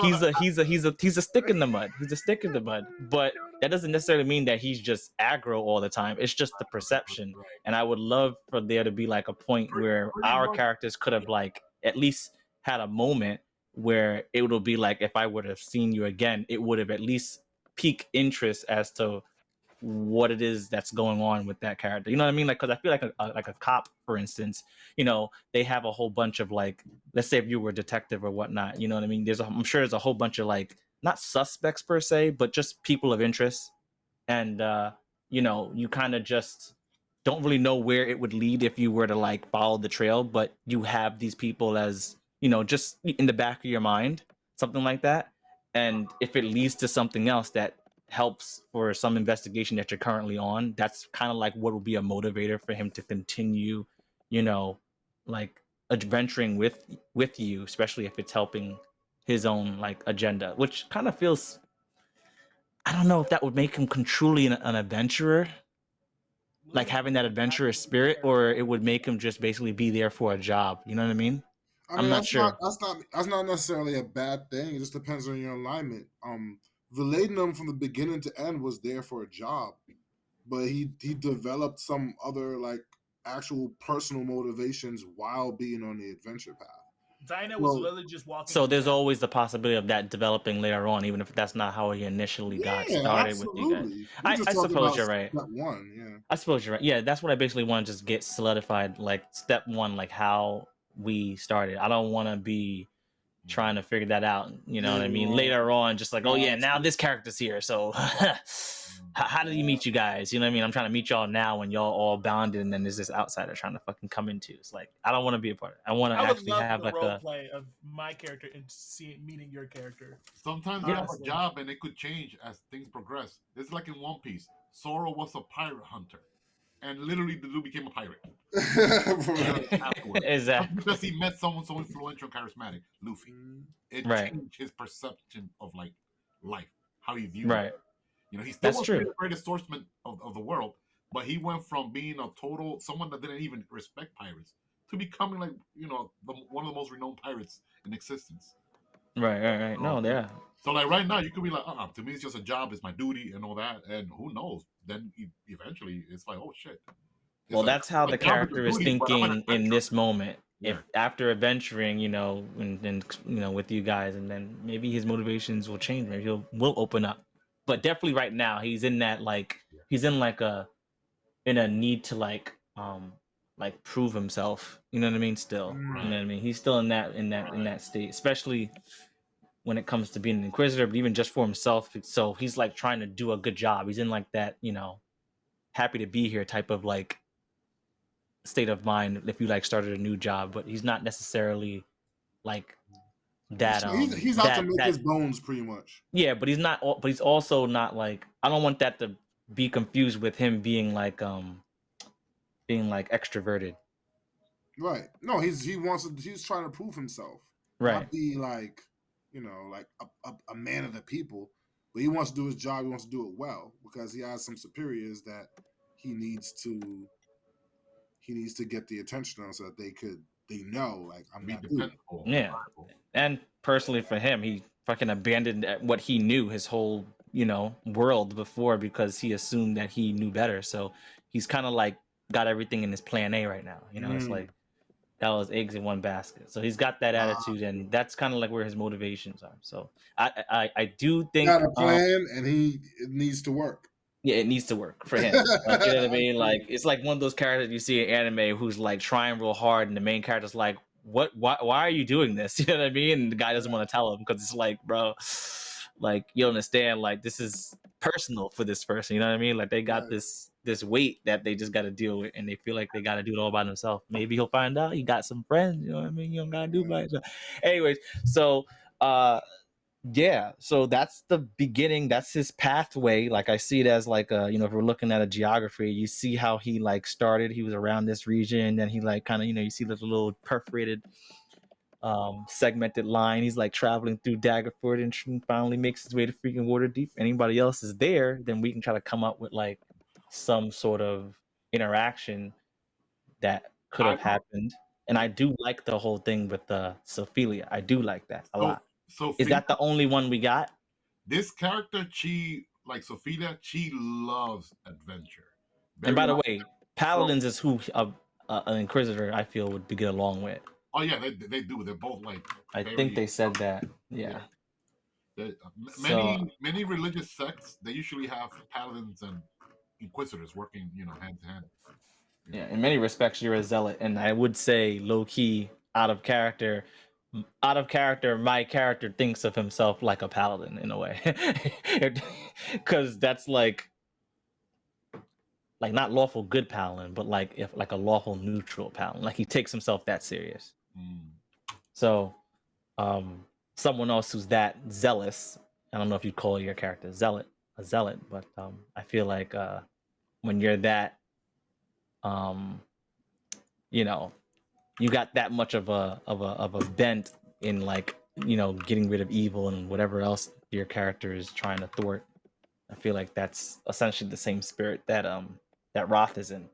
he's a stick in the mud. He's a stick in the mud. But that doesn't necessarily mean that he's just aggro all the time. It's just the perception. And I would love for there to be like a point where our characters could have like at least had a moment where it would be like, if I would have seen you again, it would have at least piqued interest as to what it is that's going on with that character. You know what I mean? Like, because I feel like a cop, for instance, you know, they have a whole bunch of like, let's say if you were a detective or whatnot, you know what I mean? I'm sure there's a whole bunch of like, not suspects per se, but just people of interest. And, you know, you kind of just don't really know where it would lead if you were to like follow the trail, but you have these people as, you know, just in the back of your mind, something like that. And if it leads to something else that helps for some investigation that you're currently on, that's kind of like what will be a motivator for him to continue, you know, like adventuring with you, especially if it's helping his own like agenda, which kind of feels, I don't know if that would make him truly an adventurer, like having that adventurous spirit, or it would make him just basically be there for a job. You know what I mean? I'm not sure. That's not necessarily a bad thing. It just depends on your alignment. Villadinum from the beginning to end was there for a job, but he developed some other like actual personal motivations while being on the adventure path. Dinah was literally just walking. So there's always the possibility of that developing later on, even if that's not how he initially got started absolutely. with you guys. I suppose you're right. Step one, yeah. I suppose you're right. Yeah, that's what I basically want to just get solidified, like step one, like how we started. I don't want to be trying to figure that out. You know what I mean? Later on, just like, oh yeah, now this character's here. So how did he meet you guys? You know what I mean? I'm trying to meet y'all now when y'all all bounded, and then there's this outsider trying to fucking come into. It's like, I don't want to be a part of it. I want to actually have like role play of my character and meeting your character. Sometimes you have a job and it could change as things progress. It's like in One Piece. Zoro was a pirate hunter, and literally the dude became a pirate. Exactly. Because he met someone so influential and charismatic, Luffy. It changed his perception of like life, how he viewed it. You know, he still was the greatest swordsman of the world, but he went from being a total someone that didn't even respect pirates to becoming like one of the most renowned pirates in existence. Right. No, yeah. So like right now, you could be like, to me, it's just a job, it's my duty, and all that, and who knows? Then eventually, it's like, oh shit. Well, that's how the character is thinking in this moment. Yeah. If after adventuring, and with you guys, and then maybe his motivations will change. Maybe will open up. But definitely right now, he's in that he's in a need to prove himself. You know what I mean? Still, Right. you know what I mean? He's still in that state, especially when it comes to being an inquisitor, but even just for himself. So he's like trying to do a good job. He's in like that, happy to be here type of state of mind if you started a new job, but he's not necessarily like that. He's out to make his bones, pretty much. Yeah, but he's not. But he's also not like. I don't want that to be confused with him being extroverted. Right. No, he's trying to prove himself. Right. Not be like a man of the people, but he wants to do his job. He wants to do it well because he has some superiors that he needs to get the attention on so that they know like I'm not dependable. Yeah. And personally for him, he fucking abandoned what he knew his whole, world before because he assumed that he knew better. So he's kind of got everything in his plan A right now. It's like that was eggs in one basket. So he's got that attitude, and that's kind of where his motivations are. So I do think got a plan, and it needs to work. Yeah, it needs to work for him. Like, you know what I mean? Like, it's like one of those characters you see in anime who's trying real hard, and the main character's like, "What? Why are you doing this?" You know what I mean? And the guy doesn't want to tell him because it's like, bro, you don't understand. Like, this is personal for this person. You know what I mean? Like, they got this weight that they just got to deal with, and they feel like they got to do it all by themselves. Maybe he'll find out he got some friends. You know what I mean? You don't got to do it by yourself. Anyways, so yeah, so that's the beginning. That's his pathway. Like, I see it as if we're looking at a geography, you see how he started. He was around this region, then he kind of you see the little perforated segmented line. He's traveling through Daggerford and finally makes his way to freaking Waterdeep. Anybody else is there, then we can try to come up with some sort of interaction that could have happened. And I do like the whole thing with Sophelia. I do like that a lot. Is that the only one we got? This character, Sophia, she loves adventure. And by the way, Paladins is who an Inquisitor I feel would be get along with. Oh yeah, they do. They're both I think they said that. Yeah. Many religious sects, they usually have Paladins and Inquisitors working, hand to hand. Yeah, in many respects, you're a zealot, and I would say low key out of character. My character thinks of himself like a paladin in a way, because that's not lawful good paladin, but if a lawful neutral paladin. Like, he takes himself that serious. So, someone else who's that zealous, I don't know if you'd call your character a zealot, but I feel like when you're that, you got that much of a bent in getting rid of evil and whatever else your character is trying to thwart. I feel like that's essentially the same spirit that Roth is in.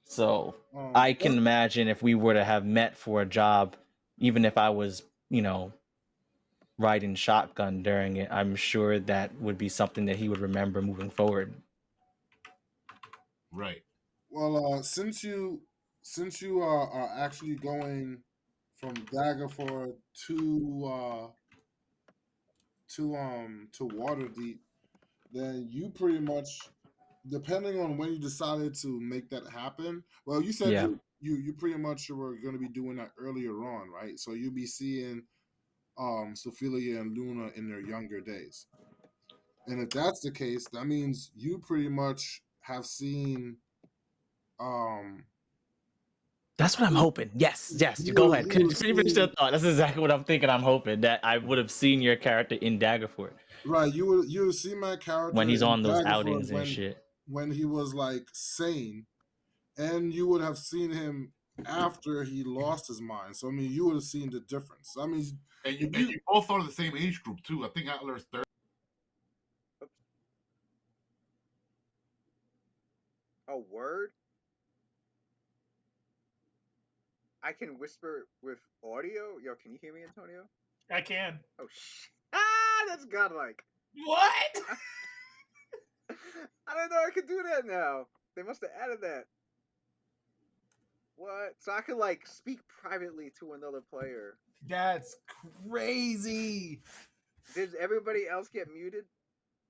So I can imagine if we were to have met for a job, even if I was, riding shotgun during it, I'm sure that would be something that he would remember moving forward. Right. Well, since you are actually going from Daggerford to Waterdeep, then you pretty much, depending on when you decided to make that happen. Well, you said you pretty much were going to be doing that earlier on, right? So you'll be seeing Sophelia and Luna in their younger days. And if that's the case, that means you pretty much have seen that's what I'm hoping. Yes. You go ahead. Can you finish your thought? That's exactly what I'm thinking. I'm hoping that I would have seen your character in Daggerford. Right. You would see my character when he's on those Daggerford outings and shit. When he was sane, and you would have seen him after he lost his mind. So I mean, you would have seen the difference. I mean, and you both are the same age group too. I think Atler's 30. a word, I can whisper with audio. Yo, can you hear me, Antonio? I can. Oh shit! Ah, that's godlike. What? I didn't know I could do that now. They must have added that. What? So I could like speak privately to another player. That's crazy. Did everybody else get muted?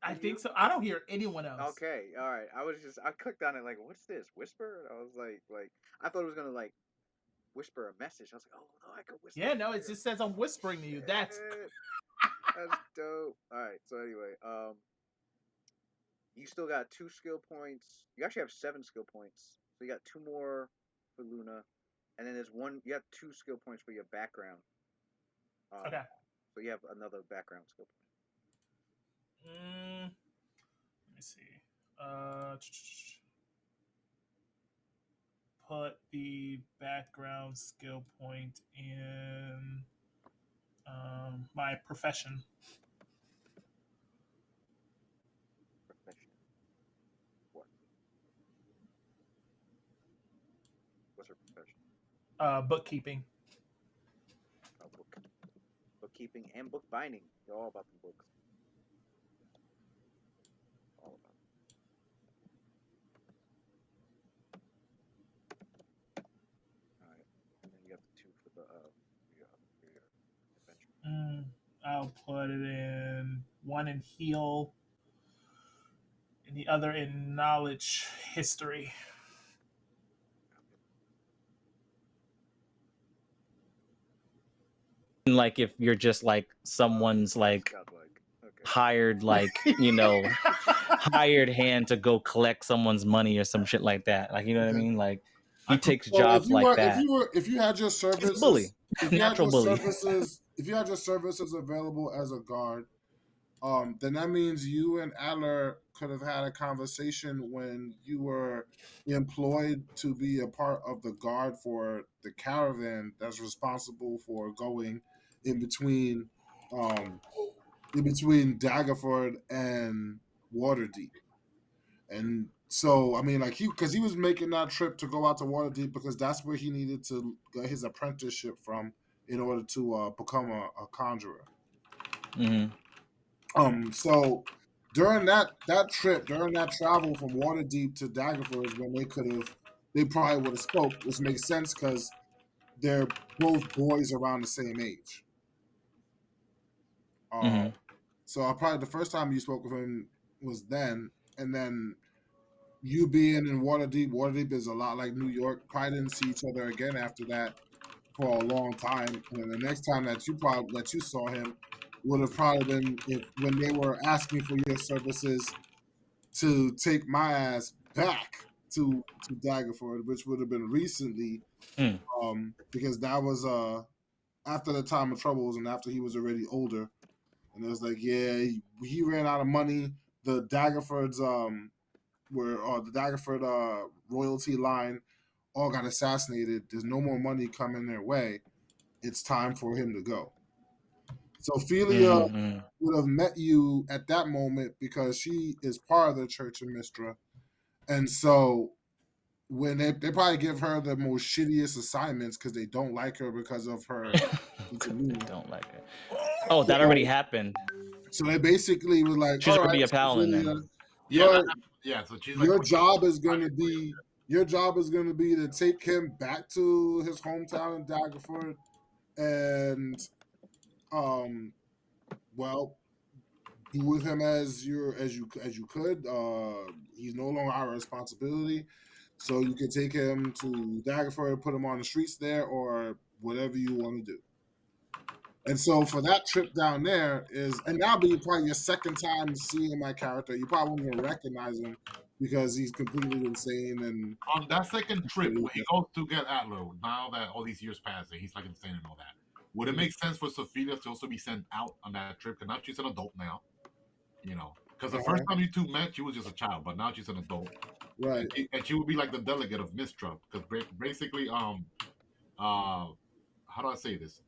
I You? think so. I don't hear anyone else. Okay, all right. I clicked on it like, what's this? Whisper? And I was like, I thought it was gonna like whisper a message. I was like, oh no, I could whisper. Yeah, no, it just says I'm whispering to you. That's That's dope. All right. So anyway, you still got 2 skill points. You actually have 7 skill points. So you got 2 more for Luna, and then there's one. You have 2 skill points for your background. okay. So you have another background skill point. Let me see. Put the background skill point in my profession. Profession. What? What's her profession? Bookkeeping. Oh, bookkeeping and book binding. They're all about the books. All about. All right. And then you got the 2 for the your adventure. I'll put it in one in heal, and the other in knowledge history. Like if you're just like someone's like hired, like hired hand to go collect someone's money or some shit like that. Like, you know what I mean? Like he takes jobs like that. If you had your services, bully. if you had Natural your bully. if you had your services available as a guard, then that means you and Adler could have had a conversation when you were employed to be a part of the guard for the caravan that's responsible for going in between Daggerford and Waterdeep. And so, I mean, like because he was making that trip to go out to Waterdeep because that's where he needed to get his apprenticeship from in order to become a conjurer. Mm-hmm. So during that trip, during that travel from Waterdeep to Daggerford is when they probably would have spoke, which makes sense because they're both boys around the same age. Mm-hmm. So probably the first time you spoke with him was then, and then you being in Waterdeep is a lot like New York. Probably didn't see each other again after that for a long time. And then the next time that you saw him would have probably been when they were asking for your services to take my ass back to Daggerford, which would have been recently, because that was after the time of troubles and after he was already older. And it was like, yeah, he ran out of money. The Daggerford's the Daggerford royalty line all got assassinated. There's no more money coming their way. It's time for him to go. So Ophelia would have met you at that moment because she is part of the Church of Mystra. And so when they probably give her the most shittiest assignments because they don't like her because of her don't like her. Oh, that already happened. So they basically was like, she's all already right, a paladin then. So she's like, your job is going to be to take him back to his hometown in Daggerford and be with him as you could. He's no longer our responsibility, so you can take him to Daggerford, put him on the streets there, or whatever you want to do. And so for that trip down there and that'll be probably your second time seeing my character. You probably won't even recognize him because he's completely insane. And on that second trip, when he goes to get Adler, now that all these years pass and he's like insane and all that, would it make sense for Sophia to also be sent out on that trip? Because now she's an adult now, because the first time you two met, she was just a child, but now she's an adult, right? And she would be like the delegate of Mystra, because basically, how do I say this?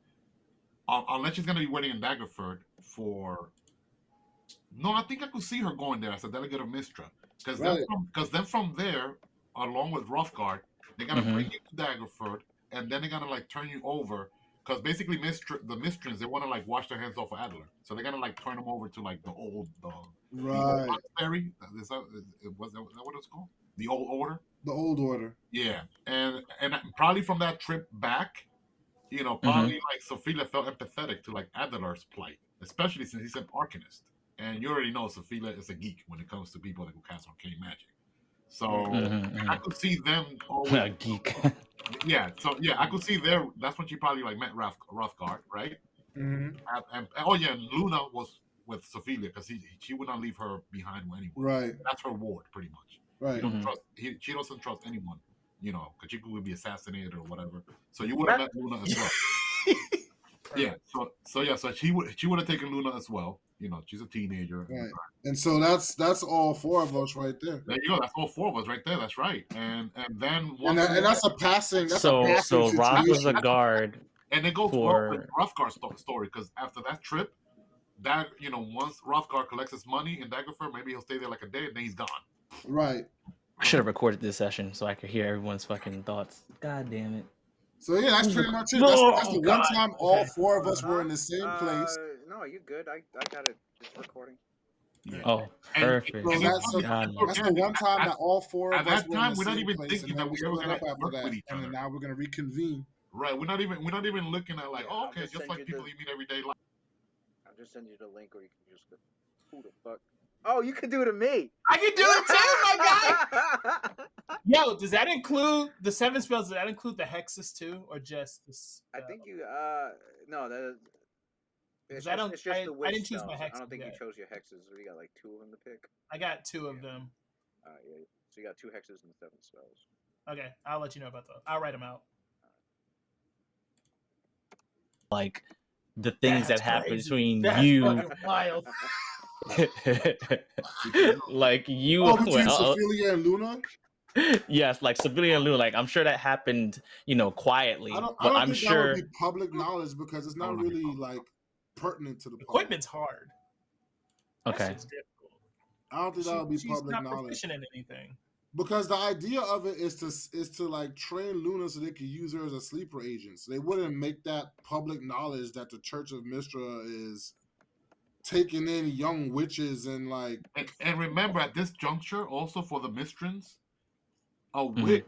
Unless she's gonna be waiting in Daggerford for. No, I think I could see her going there as a delegate of Mystra, because then from there, along with Roughguard, they're gonna bring you to Daggerford, and then they're gonna like turn you over. Because basically, the Mistrins, they want to like wash their hands off of Adler, so they're gonna like turn them over to like the old Right. monastery. Was that what it's called? The old order. The old order. Yeah, and probably from that trip back, probably like Sophia felt empathetic to like Adler's plight, especially since he's an arcanist, and you already know Sophia is a geek when it comes to people that can cast arcane magic. So I could see them always A geek. Yeah, I could see that's when she probably like met Rothgard, right? Mm-hmm. And Luna was with Sophia because she would not leave her behind with anyone. Right. That's her ward, pretty much. Right. She doesn't trust anyone, because she could be assassinated or whatever. So you would have met Luna as well. Yeah. So she would have taken Luna as well. She's a teenager. Right. And so that's all four of us right there. There you go. That's all four of us right there. That's right. And then and that's a passing. That's so a passing Roth was a situation. guard. And it goes well with Rothgard's story because after that trip, once Rothgard collects his money in Daggerford, maybe he'll stay there like a day and then he's gone. Right. I should have recorded this session so I could hear everyone's fucking thoughts. God damn it. So yeah, that's pretty much it. That's the one time all four of us were in the same place. No, you good. I got it. It's recording. Yeah. Oh, perfect. So that's the one time that all four of us were in the we're not same even place, thinking and then that we we ever split gonna up after work that, with each and other. then now we're gonna reconvene. Right. We're not even looking at like, Yeah, okay, just like people you meet every day. I'll just send you the link, or you can just go. Who the fuck? Oh, you can do it to me. I can do it too, my guy. Yo, does that include the 7 spells? Does that include the hexes too, or just the spell? I think you. No, that. It's I just the witch I didn't choose my spells. hexes. I don't think yet. you chose your hexes. So you got like 2 of them to pick. I got 2 of them. Yeah. So you got 2 hexes and 7 spells. Okay, I'll let you know about those. I'll write them out. Like the things That's that happen crazy. between That's you. fucking wild. Like you. Between Sophia and Luna. Yes, like Sophia and Luna. Like I'm sure that happened, quietly. I don't I'm think sure that would be public knowledge because it's not really like pertinent to the public. Equipment's hard. Okay. That shit's difficult. I don't think that would be She's public not knowledge. proficient in anything. Because the idea of it is to like train Luna so they could use her as a sleeper agent. So they wouldn't make that public knowledge that the Church of Mystra is taking in young witches and like. And remember, at this juncture, also for the Mistrins, a witch,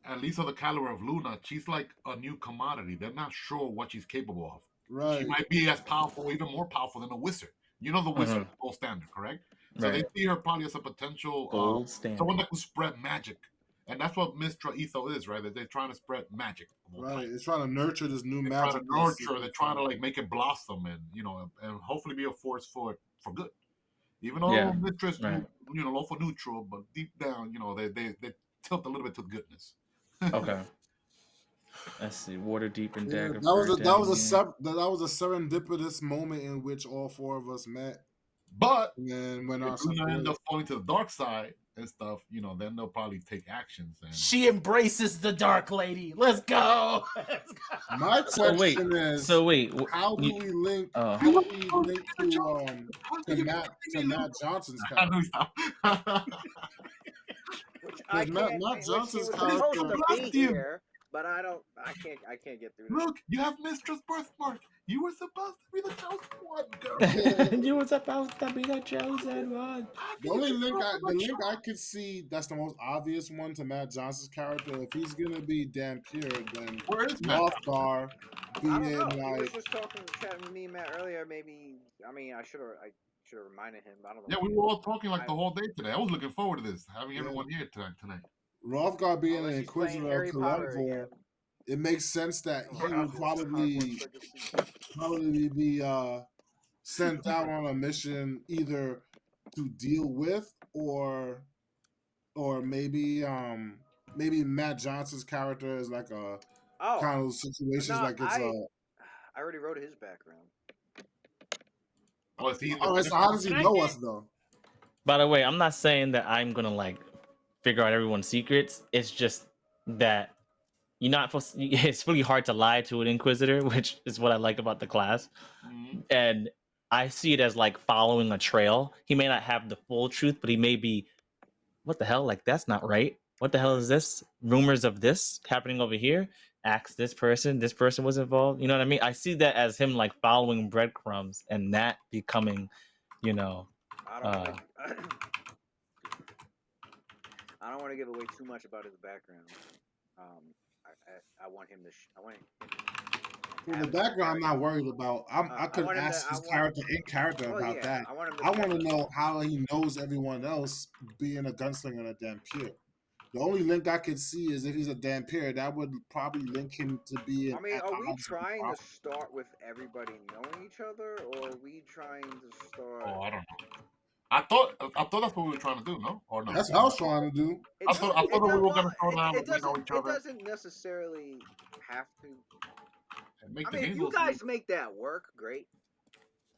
at least of the caliber of Luna, she's like a new commodity. They're not sure what she's capable of. Right. She might be as powerful, even more powerful than a wizard. The wizard gold standard, correct? So they see her probably as a potential gold standard, someone that could spread magic, and that's what Mistra Etho is, right? That they're trying to spread magic. Right, they're trying to nurture this new they're magic. They're trying to like make it blossom, and and hopefully be a force for good. Even though Mistra is lawful neutral, but deep down, they tilt a little bit to goodness. Okay. Let's see. Water deep and dagger. That was a serendipitous moment in which all four of us met. But then when if Luna end up falling to the dark side and stuff, then they'll probably take actions. And she embraces the Dark Lady. Let's go. My question is, how do we link? How do we link to Matt Johnson's character? Matt Johnson's character be here, but I can't get through this. Look, you have Mistress Birthmark. You were supposed to be the chosen one, girl. You were supposed to be the chosen one. The only link I could see that's the most obvious one to Matt Johnson's character. If he's gonna be Dan Pure, then Rothgar being like. He was just chatting with me and Matt earlier. Maybe I should have reminded him. I don't know. Yeah, we were all talking like the whole day today. I was looking forward to this, having everyone here tonight. Rothgar being an Inquisitor of Kalemvor, it makes sense that he would probably be sent out on a mission either to deal with or maybe Matt Johnson's character is like a kind of situations I already wrote his background. So how does he know us though? By the way, I'm not saying that I'm gonna like figure out everyone's secrets. It's just that you're not supposed to, it's really hard to lie to an Inquisitor, which is what I like about the class. And I see it as like following a trail. He may not have the full truth, but he may be, what the hell? Like, that's not right. what the hell is this? Rumors of this happening over here. Ask this person. This person was involved. You know what I mean? I see that as him like following breadcrumbs and that becoming, you know, I don't want to. I don't want to give away too much about his background. I want him to. I want him. Well, the background I'm not worried about. I could want him ask to. his character in character Well, about yeah, that. I want him to. I want to know how he knows everyone else being a gunslinger and a Dampier. The only link I could see is if he's a Dampier, that would probably link him to be I mean, at are we odds with the trying to Prophet. start with everybody knowing each other, or are we trying to start? Oh, I don't know. I thought that's what we were trying to do, no? Or no? That's what I was trying to do. I thought that we were gonna throw down. It We know doesn't. each It other doesn't necessarily have to. and make I the mean, if game you go guys smooth. make that work, great.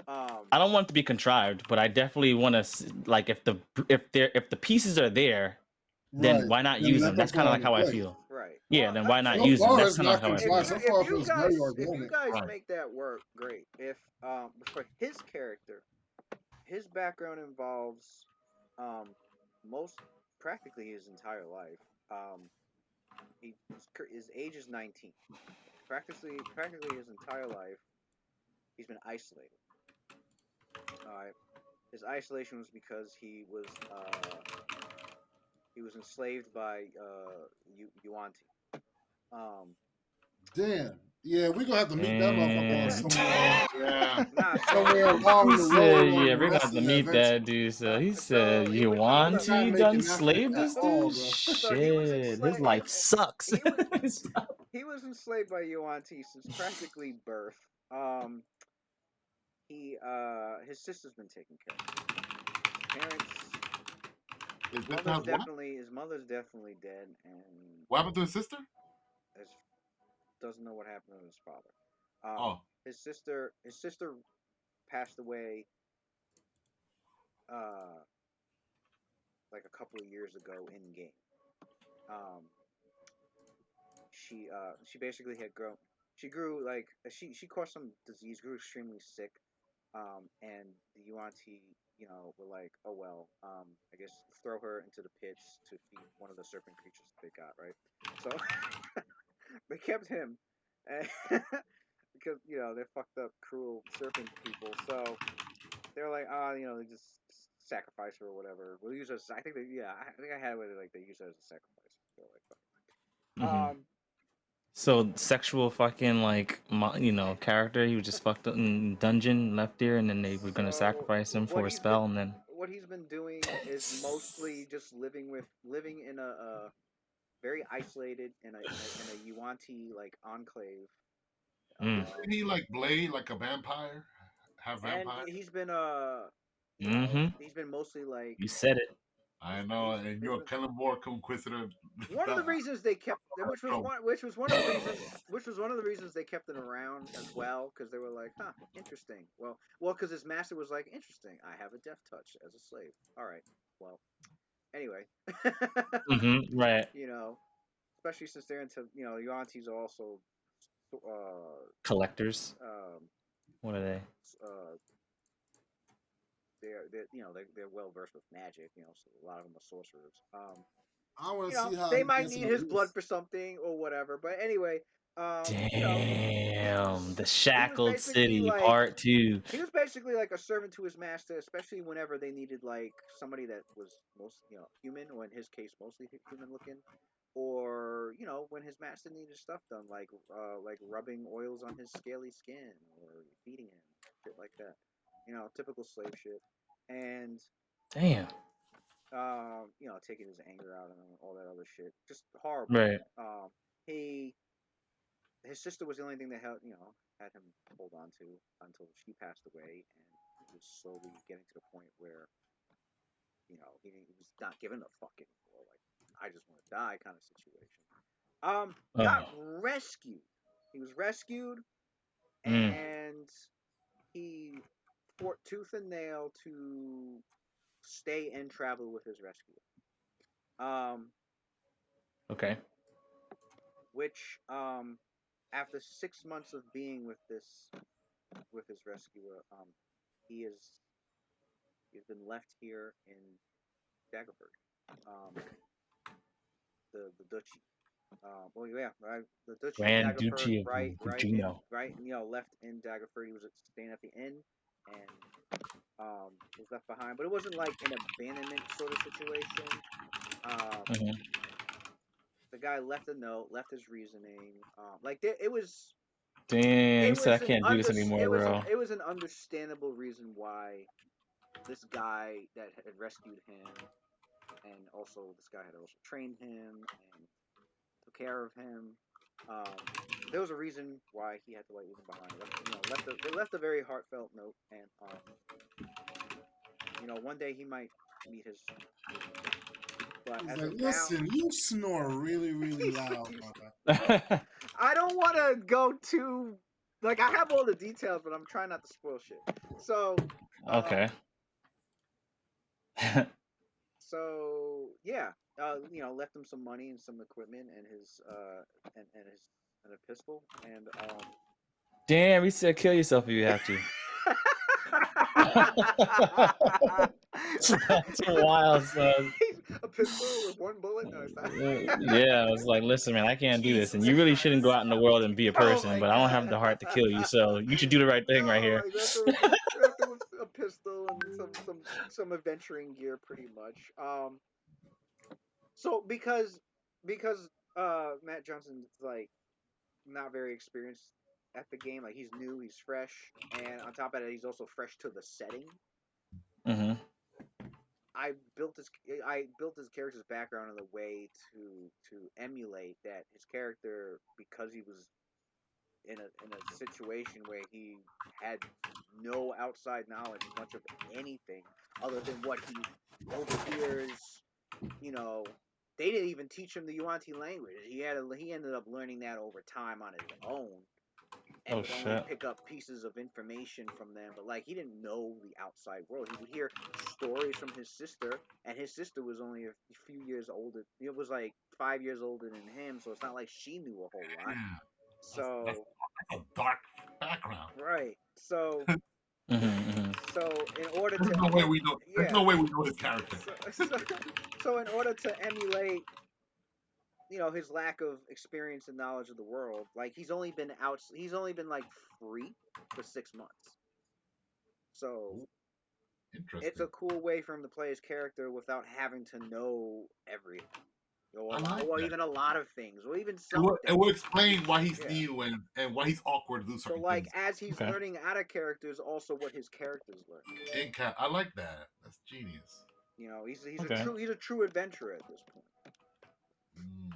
I don't want it to be contrived, but I definitely want to like if the pieces are there, then Right. why not Then use let them? them That's kind of come like into how I play. feel. Right. Yeah, Well, then why not So use them? far, That's it's kind of not like how I contrived. feel. So far, it feels very if organic. you guys Right. make that work, great. If for his character, his background involves most practically his entire life. His age is 19. Practically his entire life, he's been isolated. All right. His isolation was because he was enslaved by Yuanti. Um, Damn. Yeah, we're gonna have to meet that motherfucker And somewhere, Yeah. nah, somewhere so along he the said, road "Yeah, on we're the gonna rest have to of the meet adventure. that dude." So he so said, he "You was want He's not to done making that slave at this all, dude? bro. so he was Shit, his enslaved. life sucks." He was he was enslaved by Yuanti since practically birth. Um, his sister's been taking care of him. His parents, his mother's definitely dead, and What happened to his sister? his doesn't know what happened to his father. Oh, His sister passed away uh like a couple of years ago in game. Um, she basically had grown. She grew like she caught some disease, grew extremely sick. And the Yuanti, were like, oh well, I guess throw her into the pits to feed one of the serpent creatures that they got, right? So they kept him, and because they're fucked up, cruel serpent people. So they're like, they just sacrifice her or whatever. We'll use her. I think I had it like they use her as a sacrifice. So like, Hmm. um, So sexual fucking like character. He was just fucked up in dungeon, left there, and then they were gonna so sacrifice him what for a he's been spell, and then. what he's been doing is mostly just living in a very isolated in a Yuanti like enclave. Mm. didn't he like blade like a vampire? Have And vampire? he's been Mm-hmm. he's been mostly like You said it. I know, and he's you're a been Kellenborg Conquisitor. one of the reasons they kept Trouble. which was one of the reasons they kept him around as well, because they were like, huh, interesting. Well, because his master was like, interesting, I have a death touch as a slave. All right, well, anyway. Mm-hmm. Right. Especially since they're into Yuantis are also Collectors. um What are they? uh they're well versed with magic, so a lot of them are sorcerers. I want to see how They he might gets need in the his blood loose. for something or whatever. But anyway, Damn, the he was Shackled basically City like Part 2. he was basically like a servant to his master, especially whenever they needed like somebody that was most human, or in his case mostly human looking, or when his master needed stuff done, like rubbing oils on his scaly skin or feeding him, shit like that. Typical slave shit. And Damn. taking his anger out and all that other shit. Just horrible. Right. He his sister was the only thing that had him hold on to until she passed away, and he was slowly getting to the point where he was not giving a fuck anymore. Like, I just want to die kind of situation. Got rescued. He was rescued, Mm. and he fought tooth and nail to stay and travel with his rescuer. Okay. Which after 6 months of being with his rescuer, he is he's been left here in Dagobert. the duchy. Well, yeah, right. The Duchy of Grand Daggerford, Duchy of in Gugino. right, left in Daggerford. He was staying at the inn, and was left behind. But it wasn't like an abandonment sort of situation. Um, Mhm. the guy left a note, left his reasoning. Like it was, Damn, he it said I was an can't do this anymore, bro. it was an understandable reason why this guy that had rescued him, and also this guy had also trained him and took care of him. Um, there was a reason why he had to leave him behind. They left a very heartfelt note, and one day he might meet his fate. But He's as like, of now, listen, you snore really, really loud, brother. I don't want to go too like I have all the details, but I'm trying not to spoil shit. So, Okay. so yeah, left him some money and some equipment and his and a pistol and Damn, he said kill yourself if you have to. That's wild, son. a pistol with one bullet. No, it's not. Yeah, I was like, listen, man, I can't do this, and you Jesus really shouldn't go Christ. out in the world and be a Oh person, my but I don't have God. the heart to kill you, so you should do the right thing right No, here. like left him with a pistol and some adventuring gear, pretty much. So because Matt Johnson's like not very experienced at the game, like he's new, he's fresh, and on top of that, he's also fresh to the setting. Mm-hmm. I built his character's background in a way to emulate that his character, because he was in a situation where he had no outside knowledge much of anything other than what he overhears. You know, they didn't even teach him the Yuan-Ti language. He ended up learning that over time on his own, and Oh would only shit. pick up pieces of information from them. But like he didn't know the outside world. He would hear stories from his sister, and his sister was only a few years older. It was like 5 years older than him, so it's not like she knew a whole lot. Yeah, So that's a dark background. right, so Mm-hmm. so in order There's to no way we know. There's yeah, no way we know his character. so in order to emulate his lack of experience and knowledge of the world, like he's only been like free for 6 months, so Ooh, it's a interesting. cool way for him to play his character without having to know everything, I like or that. even a lot of things, or even It some will, it things. will explain why he's Yeah, new and why he's awkward to do so certain like things. as he's Okay. learning out of characters, also what his characters learn. I like that. That's genius. Okay. He's a true adventurer at this point. Mm.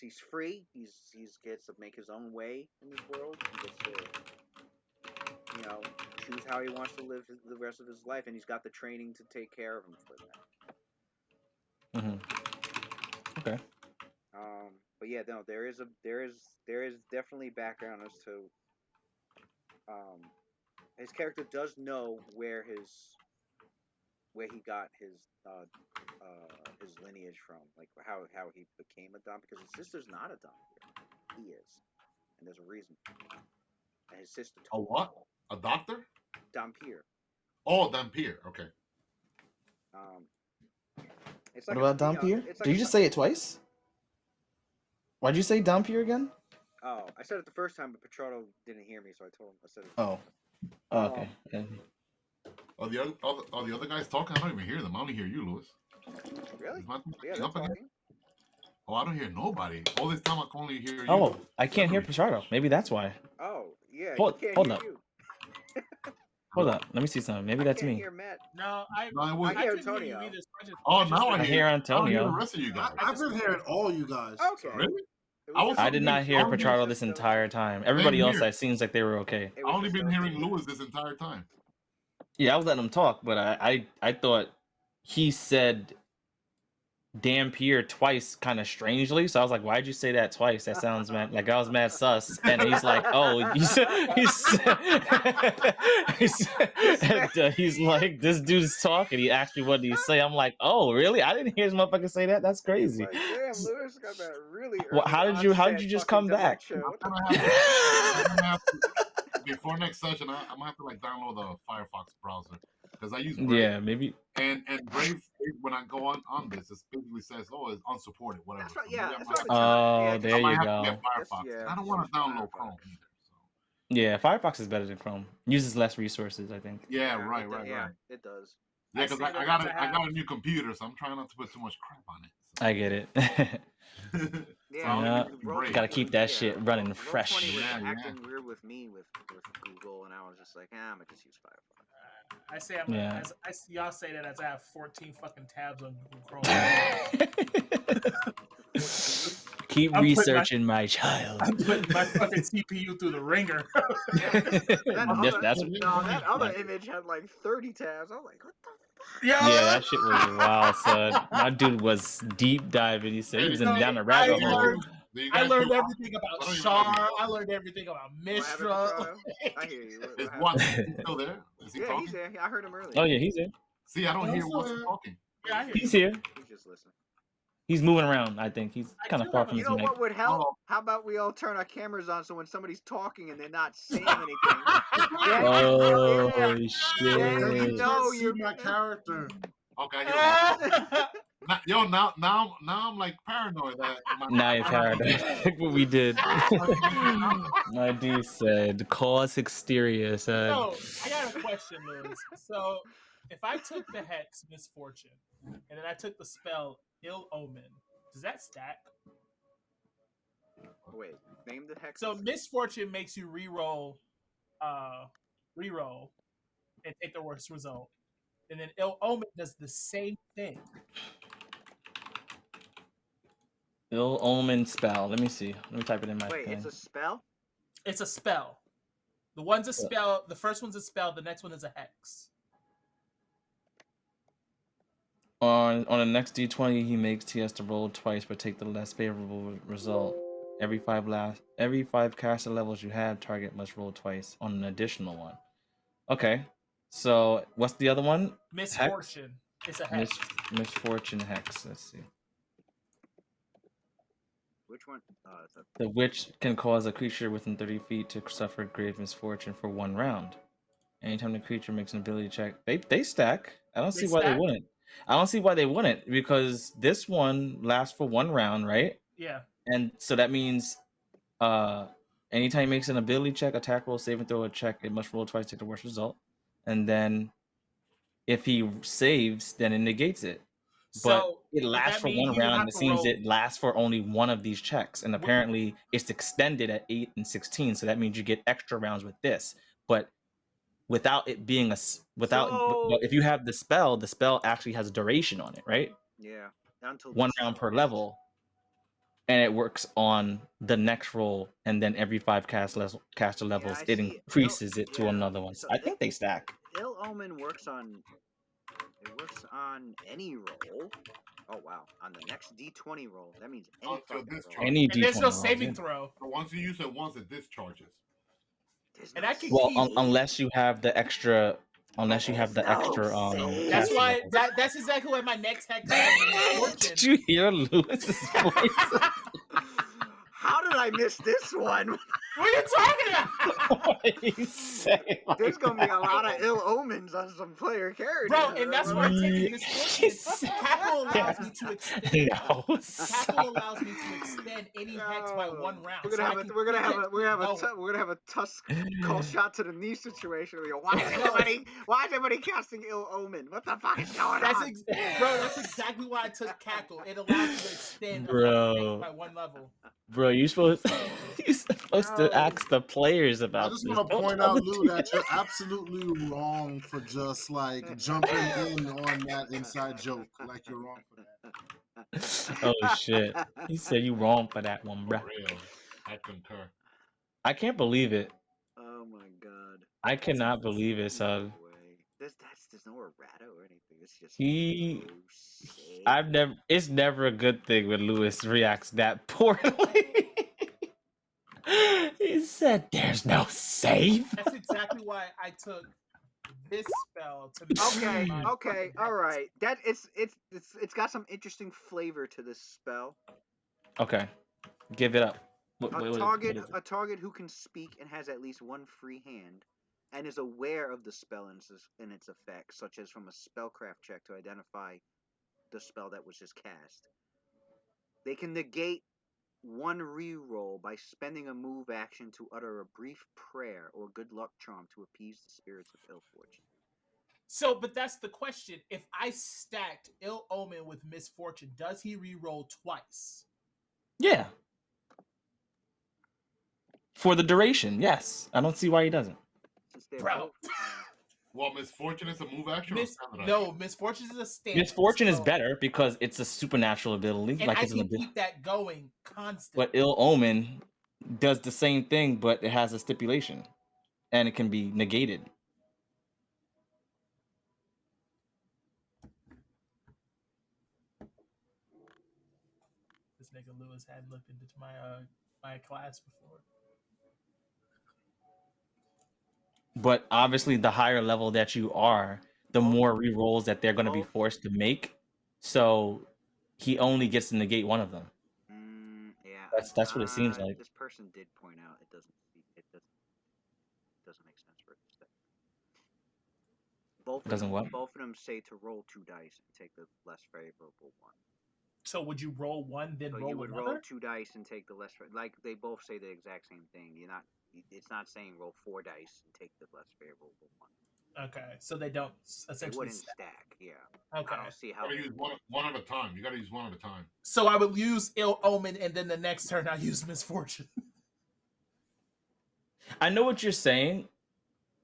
He's free. He's gets to make his own way in this world. He gets to choose how he wants to live the rest of his life, and he's got the training to take care of him for that. Mm-hmm. Okay. But yeah, no, there is definitely background as to his character does know where he got his lineage from, like how he became a Dom, because his sister's not a Dom here. He is, and there's a reason. And his sister A told him what? A doctor? Dampier. Oh, Dampier. Okay. Um, it's What like about Dampier? it's like Did you just say it twice? Why'd you say Dampier again? Oh, I said it the first time, but Petrardo didn't hear me, so I told him. I said it. Oh. Oh, okay. Are the other guys talking? I don't even hear them. I only hear you, Louis. Really? Is my thing Yeah, they're up again? talking. Oh, I don't hear nobody. All this time I can only hear you. Oh, I can't hear Pichardo. Maybe that's why. Oh, yeah, Hold- he can't hold hear up. you. Hold up. Let me see something. Maybe I that's can't me. hear Matt. No, No, it was. I hear couldn't hear you Antonio. either. So Oh, just now I I went- hear I don't hear Antonio. the rest of you guys. I've been hearing all you guys. Okay. Really? It I was I did not hear only hearing- Pichardo this entire time. Everybody Same else, here. it seems like they were okay. It I was only just been us hearing two. Louis this entire time. Yeah, I was letting him talk, but I thought he said Dampier twice kind of strangely. So I was like, why'd you say that twice? That sounds mad, like I was mad sus. And he's like, oh, he's like, this dude's talking. He asked me what did he say. I'm like, oh, really? I didn't hear this motherfucker say that. That's crazy. Like, damn, Lewis got that really Well, early how did you just come back? What the I'm gonna have to, before next session, I'm gonna have to like download the Firefox browser. because I use Brave. Yeah, maybe. And Brave, when I go on this, it basically says, "Oh, it's unsupported, whatever." That's what. So Yeah, maybe that's what I've been trying. Yeah, Oh, there I might you have to get go. Firefox. yeah, I don't yeah, want to download Firefox. Chrome either. So. Yeah, Firefox is better than Chrome. Uses less resources, I think. Yeah, Yeah, right, it, right, yeah, right. it does. Yeah, I because say I that got as a, I I got have. a new computer, so I'm trying not to put too much crap on it. So. I get it. So Yeah, I'll Yeah, use roll Brave. gotta keep that yeah, shit running roll fresh. 20 was Yeah, yeah. acting weird with me with Google, and I was just like, I'm gonna just use Firefox. I say Yeah. y'all say that as I have 14 fucking tabs on Google Chrome. Keep I'm putting researching, my child. I'm putting my fucking CPU through the ringer. That other image had like 30 tabs. I was like, what the fuck? Yeah, that shit was wild, son. My dude was deep diving. He said he was in down the rabbit hole. I learned everything about What are you Char. learning? I learned everything about What happened to Mistra. Shadow? I hear you. Is What happened? Watson still there? Is he Yeah, talking? he's there. I heard him earlier. Oh yeah, he's here. See, I don't Yeah, hear he's still Watson there. talking. Yeah, I hear He's you. here. He's just listening. He's moving around. I think he's I kind of do far have from You his know mic. what would help? Oh. How about we all turn our cameras on so when somebody's talking and they're not saying anything, Oh yeah, shit! You can't see you're my character. Okay, I hear him. Yo, now I'm like paranoid that. Now you're paranoid. Look what we did. My dude said, "Cause exterior." Son. So I got a question, Lewis. So if I took the hex misfortune and then I took the spell ill omen, does that stack? Wait, name the hex. So misfortune makes you reroll and take the worst result. And then ill omen does the same thing. Ill omen spell. Let me see. Let me type it in my Wait, pen. it's a spell? It's a spell. The one's a spell, the first one's a spell, the next one is a hex. On the next d20, he has to roll twice, but take the less favorable result. Every five caster levels you have, target must roll twice on an additional one. Okay, so what's the other one? Misfortune. It's a hex. Misfortune hex. Let's see. Which one? The witch can cause a creature within 30 feet to suffer grave misfortune for 1 round. Anytime the creature makes an ability check, they stack. I don't see why they wouldn't. I don't see why they wouldn't, because this one lasts for 1 round, right? Yeah. And so that means anytime he makes an ability check, attack roll, save and throw a check, it must roll twice to take the worst result. And then if he saves, then it negates it. But it lasts for 1 round, and it seems it lasts for only one of these checks. And apparently it's extended at 8 and 16, so that means you get extra rounds with this. But without it being if you have the spell actually has a duration on it, right? Yeah. Until 1 round per level. And it works on the next roll, and then every 5 caster levels, it increases it to another one. So I think they stack. Ill Omen works on any roll. Oh wow! On the next D20 roll, that means any fucking roll. Any D20 and there's no saving roll. throw. So once you use it once, it discharges. And I can unless you have the extra. Unless you have the extra that's why that's exactly why my next hex is Did you hear Lewis's voice? How did I miss this one? What are you talking about? What did he say? There's gonna be a lot of ill omens on some player characters. Bro, and that's why I'm taking misfortune. Cackle allows me to extend. Cackle allows me to extend any hex by 1 round. We're gonna have a tusk call shot to the knee situation. Why is everybody casting ill omen? What the fuck is going on? Bro, that's exactly why I took Cackle. It allows you to extend a hex by 1 level. Bro, you're supposed to ask the players about I just want to point out, Lou, that you're absolutely wrong for just like jumping in on that inside joke. Like you're wrong for that. Oh shit! He said you wrong for that one, bro. For real. I concur. I can't believe it. Oh my god! I cannot believe it, son. There's no errata or anything. It's just It's never a good thing when Lewis reacts that poorly. He said, "There's no save." That's exactly why I took this spell to. Okay, all right. That it's got some interesting flavor to this spell. Okay, give it up. A target who can speak and has at least 1 free hand and is aware of the spell and its effects, such as from a spellcraft check to identify the spell that was just cast. They can negate one reroll by spending a move action to utter a brief prayer or good luck charm to appease the spirits of ill fortune. So, but that's the question. If I stacked Ill Omen with Misfortune, does he re-roll twice? Yeah. For the duration, yes. I don't see why he doesn't. Since they're Bro. both, Well, misfortune is a move action or standard action? No, Misfortune is a standard. Misfortune is so- better because it's a supernatural ability. And like I it's an can ability. keep that going constantly. But Ill Omen does the same thing, but it has a stipulation, and it can be negated. This nigga Lewis hadn't looked into my class before. But obviously, the higher level that you are, the more rerolls that they're going to be forced to make. So he only gets to negate one of them. Yeah, That's what it seems like. This person did point out it doesn't make sense for it to stay. Both of them say to roll 2 dice and take the less favorable one. So would you roll one, then roll you would another? roll 2 dice and take the less like they both say the exact same thing. It's not saying roll 4 dice and take the less favorable one. Okay, so they don't essentially. They wouldn't stack. Yeah. Okay. I don't see how. You gotta use one at a time. You gotta use one at a time. So I would use Ill Omen, and then the next turn I use Misfortune. I know what you're saying.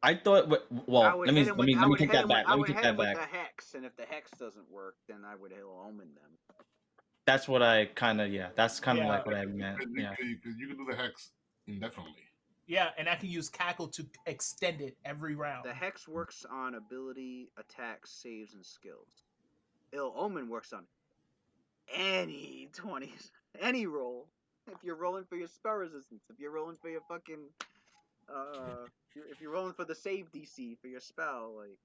I thought. Well, let me take that back. Let me take that back. With the hex, and if the hex doesn't work, then I would Ill Omen them. That's what I kind of That's kind of like what I meant. You can do the hex indefinitely. Yeah, and I can use Cackle to extend it every round. The hex works on ability, attacks, saves, and skills. Ill Omen works on any 20s, any roll. If you're rolling for your spell resistance, if you're rolling for your fucking, if you're rolling for the save DC for your spell, like,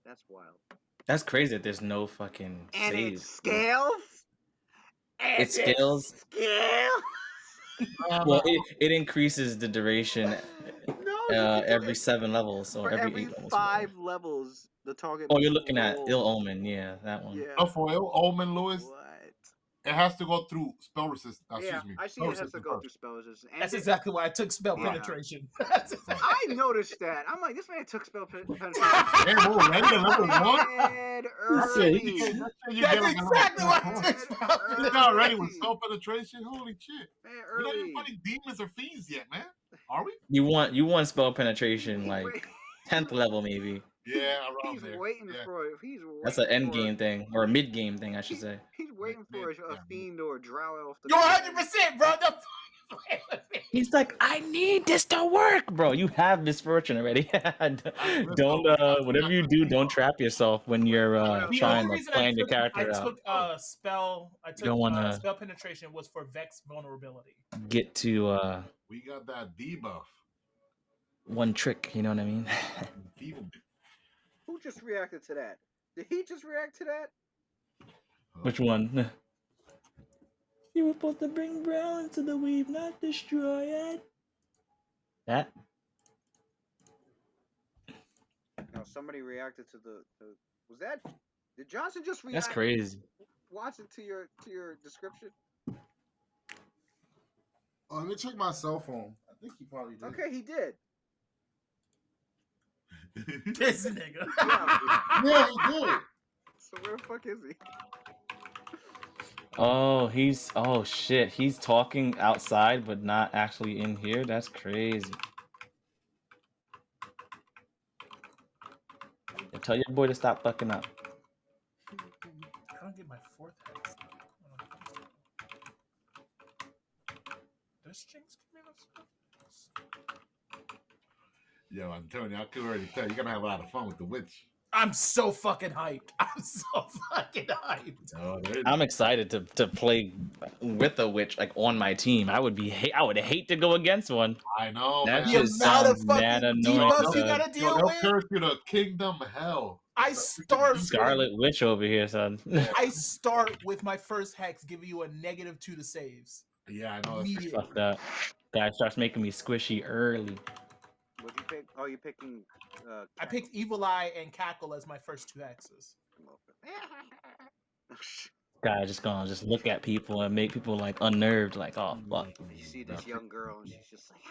that's wild. That's crazy that there's no fucking and saves. It scales. It scales. Well, it increases the duration every 7 levels or every 8 levels. 5 levels, the target. Oh, you're looking at Ill Omen, yeah, that one. Yeah. Oh, for Ill Omen, Lewis. What? It has to go through spell resistance. Yeah, I see it has to go through spell resistance. That's exactly why I took spell penetration. I noticed that. I'm like, this man took spell penetration. Damn, we're ready to level 1? Early. That's exactly why I took spell penetration. He's not ready with spell penetration. Holy shit. Man, we're not even fighting demons or fiends yet, man. Are we? You want spell penetration like 10th level maybe. Yeah, around there. He's waiting for it. That's an end game thing, or a mid game thing, I should say. He's waiting for a fiend or a drow off the. You're 100%, bro. He's like, I need this to work, bro. You have misfortune already. Don't whatever you do, don't trap yourself when you're trying to plan your character out. I took spell penetration was for Vex vulnerability. Get to we got that debuff. One trick, you know what I mean? Who just reacted to that? Did he just react to that? Which one? You were supposed to bring Brown into the weave, not destroy it. That? No, somebody reacted to the. Was that? Did Johnson just react? That's crazy. Watch it to your description. Oh, let me check my cell phone. I think he probably did. Okay, he did. This nigga. Yeah, he did. So where the fuck is he? Oh shit. He's talking outside but not actually in here. That's crazy. Yeah, tell your boy to stop fucking up. I don't get my 4th hex. Does Jinx give me the Yo, I'm telling you, I can already tell you're gonna have a lot of fun with the witch. I'm so fucking hyped. I'm excited to play with a witch like on my team. I would hate to go against one. I know. That just sounds mad annoying. You gotta deal they'll with. curse you to kingdom hell. I start Scarlet Witch over here, son. I start with my first hex giving you a -2 to saves. Yeah, I know. Fuck that. Guy starts making me squishy early. What'd you pick, Oh, you're picking. I picked Evil Eye and Cackle as my first 2 X's. Guy just gonna just look at people and make people like unnerved, like, oh fuck. You see this young girl, and she's just like.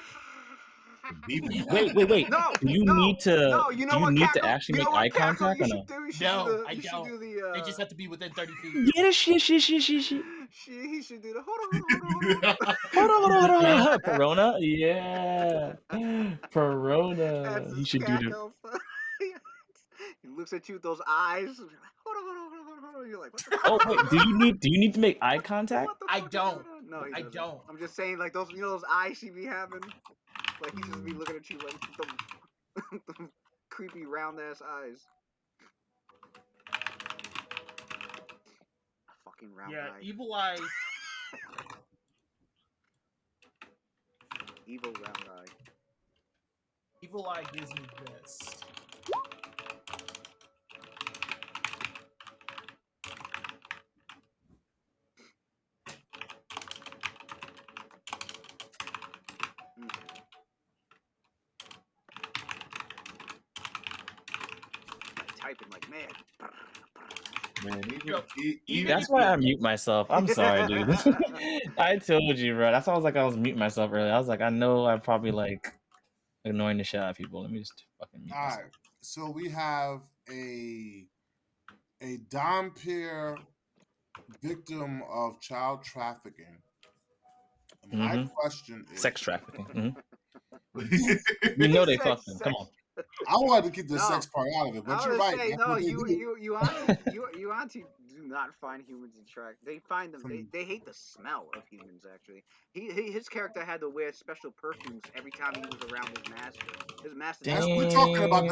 Wait. No, Do you no, need to? no. You know do you what, need Cackle? to actually You know make what, eye Cackle? contact You or should no? do. You should No, do the. I You should don't. do the. They just have to be within 30 feet. Yeah, shit. He should do the. Hold Hold on. Perona? Yeah. Perona. That's He his should do the. Cackle. He looks at you with those eyes. Hold on. You're like, what the fuck? Oh wait, do you need to make eye contact? What the I fuck is don't. going on? No, he I doesn't. don't. I'm just saying, like those, those eyes she be having. Like he just be looking at you like the creepy round ass eyes. A fucking round eye. Evil Eye. Evil round eye. Evil Eye gives me this. Typing like man. Man, Even That's why I mute myself. I'm sorry, dude. I told you, bro. That's why I was muting myself earlier. I was like, I know I'm probably like annoying the shit out of people. Let me just fucking mute All myself. right. So we have a Dom Pierre victim of child trafficking. My question is Sex trafficking. We know they fucked them. Come on. I wanted to keep the No. sex part out of it, but I you're was right. say That's no. what they do. You auntie do not find humans attractive. They find them. They hate the smell of humans. Actually, his character had to wear special perfumes every time he was around his master. His master. We're talking about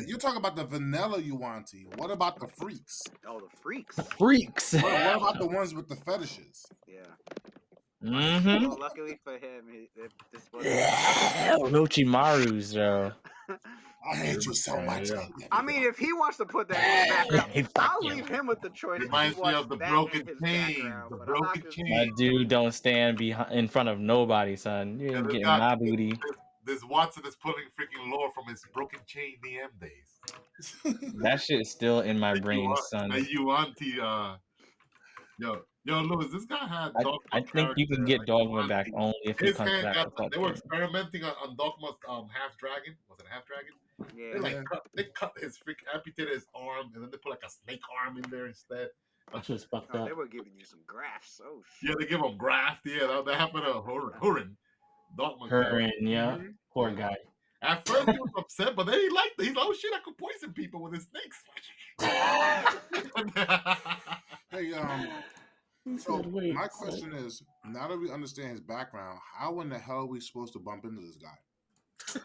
you're talking about the vanilla Yuanti. What about the freaks? Oh, the freaks. The freaks. What about the ones with the fetishes? Yeah. Mm-hmm. Well, luckily for him, this was. Orochimaru's though. I hate you so much. I mean, if he wants to put that in the background, I'll leave him with the choice. Reminds me of the broken chain. The broken chain. My dude don't stand in front of nobody, son. You ain't getting my booty. This Watson is pulling freaking lore from his broken chain DM days. That shit is still in my brain, son. You auntie, Yo, Louis, this guy had Dogma. I think you can get Dogma back only if he comes back. They were experimenting on Dogma's half dragon. Was it a half dragon? Yeah. They cut his amputated his arm, and then they put like a snake arm in there instead. That's just fucked up. They were giving you some grafts. Oh shit. Yeah, they give him graft. Yeah, that happened to Hurin. Dogma. Hurin, yeah. Mm-hmm. Poor guy. At first he was upset, but then he liked it. He's like, oh shit, I could poison people with his snakes. Hey, so my question is, now that we understand his background, how in the hell are we supposed to bump into this guy?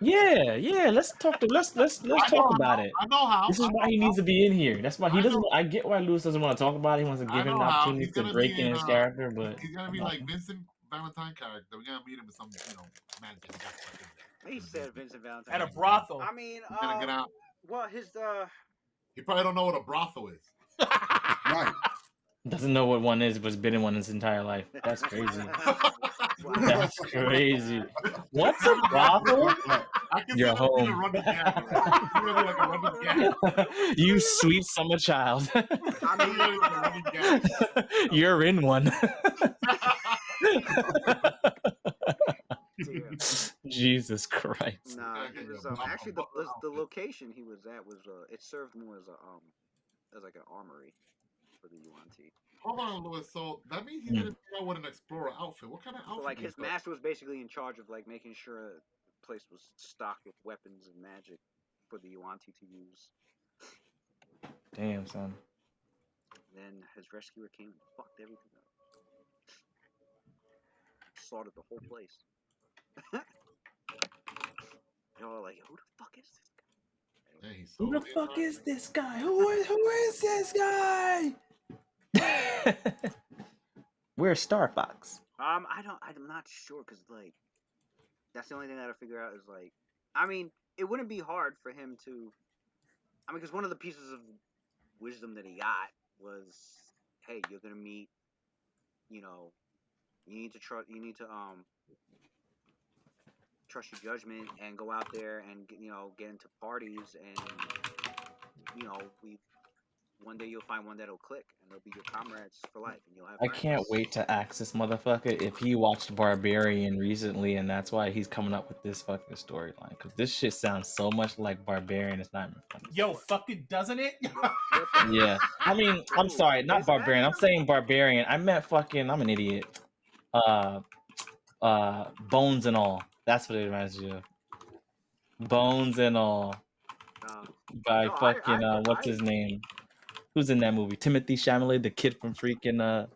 Yeah. Let's talk about it. I know how. This is why he needs to be in here. That's why he doesn't. I get why Lewis doesn't want to talk about it. He wants to give him the opportunity to break in his character, but he's gonna be like Vincent Valentine character. We're gonna meet him with some, magic. He said Vincent Valentine at a brothel. I mean, gonna get out. Well, his He probably don't know what a brothel is. Right. Doesn't know what one is, but's been in one his entire life. That's crazy. That's crazy. What's a brothel? Your home. You sweet summer child. You're in one. Jesus Christ. Nah, it was, actually the location he was at was it served more as like an armory for the Yuan-Ti. Hold on, Louis. So that means he didn't go with an explorer outfit. What kind of outfit? So, like his master was basically in charge of like making sure the place was stocked with weapons and magic for the Yuan-Ti to use. Damn, son. Then his rescuer came and fucked everything up. Slaughtered the whole place. Y'all like, who the fuck is this guy? Hey, who the fuck is this guy? Who is this guy? Where's Star Fox? I'm not sure, because like that's the only thing I gotta figure out is like, I mean, it wouldn't be hard for him to, I mean, because one of the pieces of wisdom that he got was, hey, you're gonna meet, you need to trust your judgment and go out there and get into parties and one day you'll find one that'll click and they'll be your comrades for life and you'll have I friends. can't wait to ask this motherfucker if he watched Barbarian recently, and that's why he's coming up with this fucking storyline. Because this shit sounds so much like Barbarian. It's not even funny. Yo, fucking doesn't it? Yeah, I mean, I'm sorry, not Is that Barbarian. I'm him? saying Barbarian. I meant fucking. I'm an idiot. Bones and All. That's what it reminds you of. Bones and All by No, fucking what's his name? Who's in that movie? Timothy Chalamet, the kid from freaking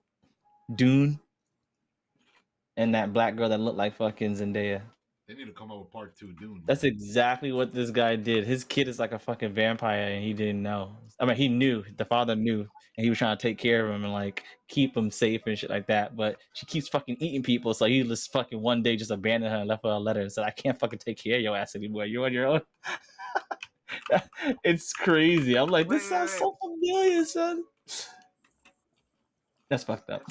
Dune, and that black girl that looked like fucking Zendaya. They need to come up with part 2 Dune. That's exactly what this guy did. His kid is like a fucking vampire, and he didn't know. I mean, he knew. The father knew, and he was trying to take care of him and like keep him safe and shit like that. But she keeps fucking eating people, so he just fucking one day just abandoned her and left her a letter and said, "I can't fucking take care of your ass anymore. You're on your own." It's crazy. I'm like, this sounds so familiar, son. That's fucked up.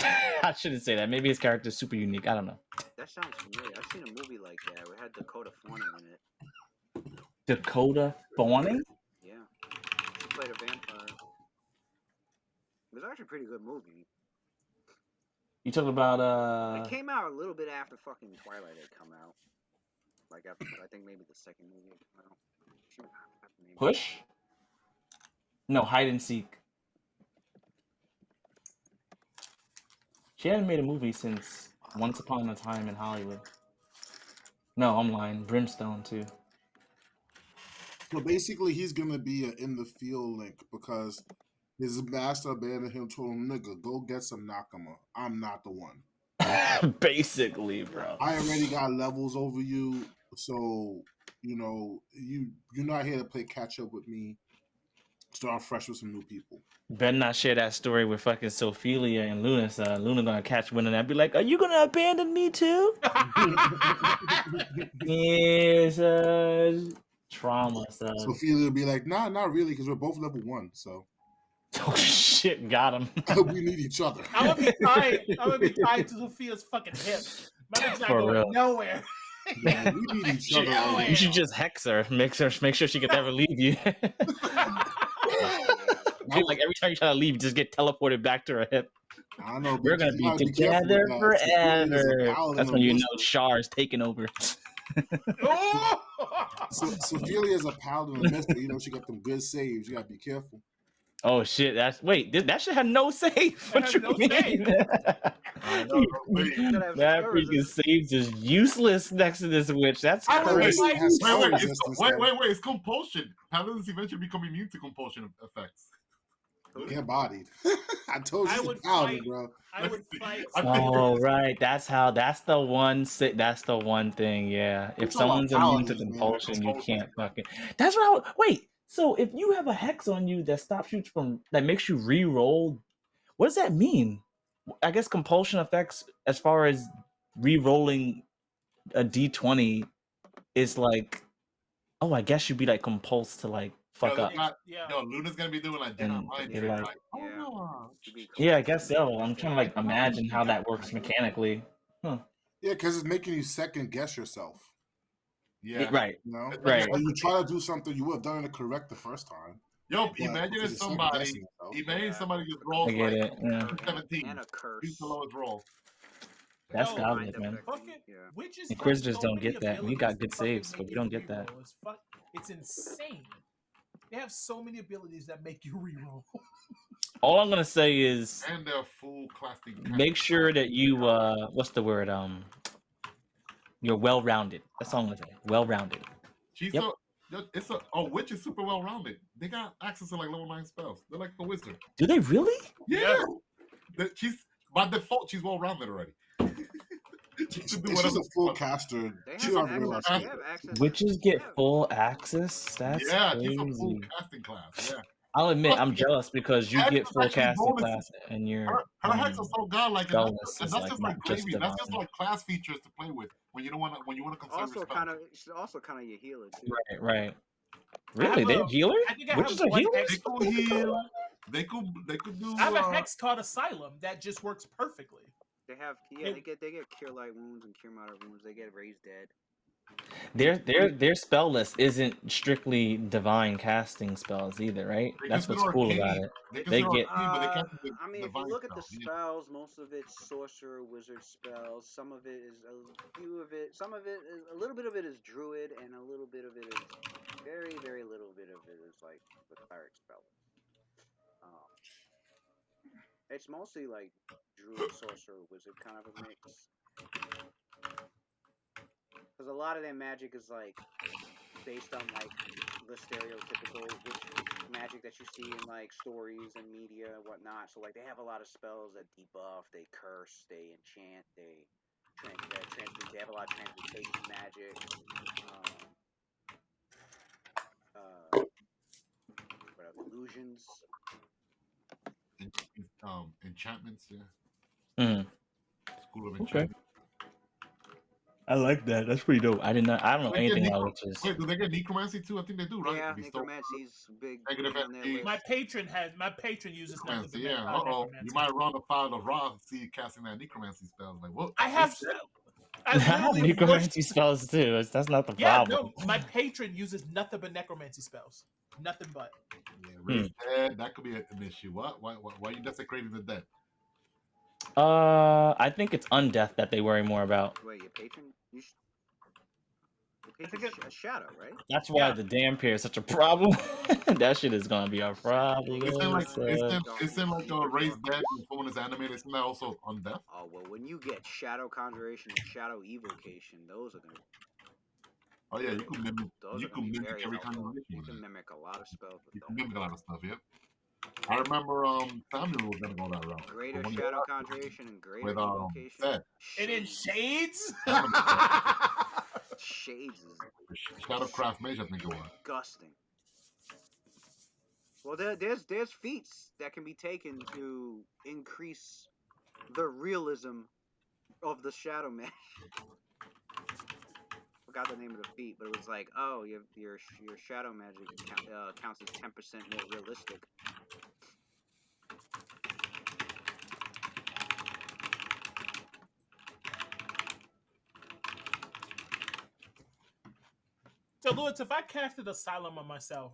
I shouldn't say that. Maybe his character is super unique. I don't know. That sounds familiar. I've seen a movie like that. We had Dakota Fanning in it. Dakota Fanning? Yeah, she played a vampire. It was actually a pretty good movie. You talking about It came out a little bit after fucking Twilight had come out. Like after, I think maybe the second movie had come out. She, I forgot the name. Push? No, Hide and Seek. She hadn't made a movie since Once Upon a Time in Hollywood. No, I'm lying. Brimstone too. So basically, he's gonna be an in the field link because his master abandoned him. Told him, "Nigga, go get some Nakama. I'm not the one. Basically, bro. I already got levels over you, so you're not here to play catch up with me. Start fresh with some new people." Better not share that story with fucking Sophelia and Luna. So Luna gonna catch wind of that and be like, "Are you gonna abandon me too?" Yes, trauma, son. Sophia will be like, "Nah, not really, because we're both level 1, so Oh shit, got him. we need each other." I'm gonna be tied to Sophia's fucking hip. My nigga's not For going real. nowhere. Yeah, we need each other. Nowhere. You should just hex her. Make sure she can never leave you. Like every time you try to leave, you just get teleported back to her hip. I don't know. We're gonna be together forever. That's when you know Shar is taking over. Sophia is a paladin of mystery. She got them good saves. You gotta be careful. Oh shit! That shit had no save. What you no mean? save. That freaking saves is useless next to this witch. That's crazy. Wait, it's compulsion. Paladins eventually become immune to compulsion effects. Get bodied. I told you, I it's would a paladin, fight. bro. I would fight. Oh right, that's the one. That's the one thing. Yeah, if someone's immune to compulsion, you can't fucking. That's what. Wait. So if you have a hex on you that stops you that makes you re-roll, what does that mean? I guess compulsion effects, as far as re-rolling a d20, is like, oh, I guess you'd be like compulsed to like fuck up. Luna's gonna be doing like Jedi mind trick. Like, oh no. Yeah, I guess so. I'm trying to like imagine how that works mechanically. Huh. Yeah, because it's making you second guess yourself. Yeah. Right. Right. When you try to do something, you would have done it correct the first time. Yo, imagine if somebody just rolls like 17. And a curse. He's the lowest roll. That's godlike, man. Inquisitors don't get that. We got good saves, but we don't get that. It's insane. They have so many abilities that make you reroll. All I'm gonna say is, and they're full classic. Make sure that you what's the word? You're well-rounded. That's all I'm gonna say. Well-rounded. Witch is super well-rounded. They got access to like level 9 spells. They're like a wizard. Do they really? Yeah. She's by default. She's well-rounded already. She's a full caster. Witches get full access. That's crazy. She's a full casting class. Yeah. I'll admit, I'm jealous because you get full casting class and you're. Her hex is so godlike. And that's like just like class features to play with when you don't want to conserve your spells. She's also kind of your healer too. Right. Really, they're healers? Witches are healers? They could heal. They could do. I have a hex called Asylum that just works perfectly. They have they get cure light wounds and cure moderate wounds. They get raised dead. Their spell list isn't strictly divine casting spells either, right? They That's what's consider cool about arcane. it. They They consider get arcane, but they can't do I mean, the if you divine look at the spell. Yeah. spells, most of it's sorcerer, wizard spells. Some of it is a few of it. Some of it is a little bit of it is druid, and a little bit of it is very, very little bit of it is like the cleric spell. Um, it's mostly like druid, sorcerer, wizard kind of a mix. Because a lot of their magic is like based on like the stereotypical witch magic that you see in like stories and media and whatnot. So like they have a lot of spells that debuff, they curse, they enchant, they they have a lot of transmutation magic. Um, what else? Illusions. Enchantments. Yeah. Mm. School of Okay. enchantment. I like that. That's pretty dope. I don't know Do they get anything about witches. Wait, do they get necromancy too? I think they do, right? Yeah, Bestow necromancy's big negative on their energy. list. My patron uses nothing Necromancy. but Yeah. necromancy. You might run the file of Ra to see you casting that necromancy spell. Like what? I have. I I have literally necromancy spells too. That's not the Yeah, problem. no, my patron uses nothing but necromancy spells. Nothing but. Yeah, raise dead. That could be an issue. What? Why are you desecrating the dead? I think it's undeath that they worry more about. Wait, your patron? Your patron's a shadow, right? That's why Yeah. the damn pair is such a problem. That shit is gonna be a problem. Isn't like son. isn't a raised dead when someone is animated? Isn't that also undeath? Oh well, when you get shadow conjuration and shadow evocation, those are gonna. Oh yeah, you can mimic. Those You are gonna can be mimic very every helpful. conjuration You with can that. mimic a lot of spells with You those. can mimic a lot of stuff. Yeah. I remember Samuel was gonna go that route. Greater But when shadow conjuration and greater with evocation. Seth. And in shades. Shades is Shadowcraft Mage, I think it was. disgusting. Well, there's feats that can be taken to increase the realism of the shadow magic. Forgot the name of the feat, but it was like, oh, your shadow magic counts as 10% more realistic. So, Lewis, if I casted Asylum on myself,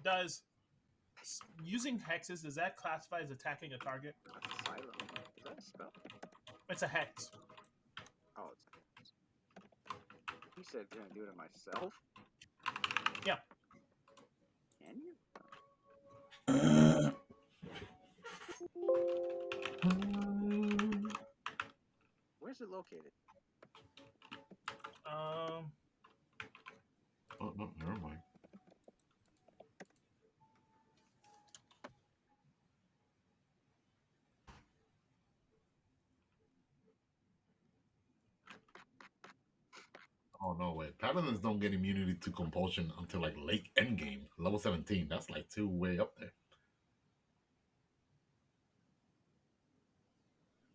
does using hexes, does that classify as attacking a target? Asylum. Is that a spell? It's a hex. Oh, it's a hex. He said gonna do it on myself? Yeah. Can you? Where's it located? Oh no, never mind. Oh no, wait. Paladins don't get immunity to compulsion until like late endgame, level 17. That's like way up there.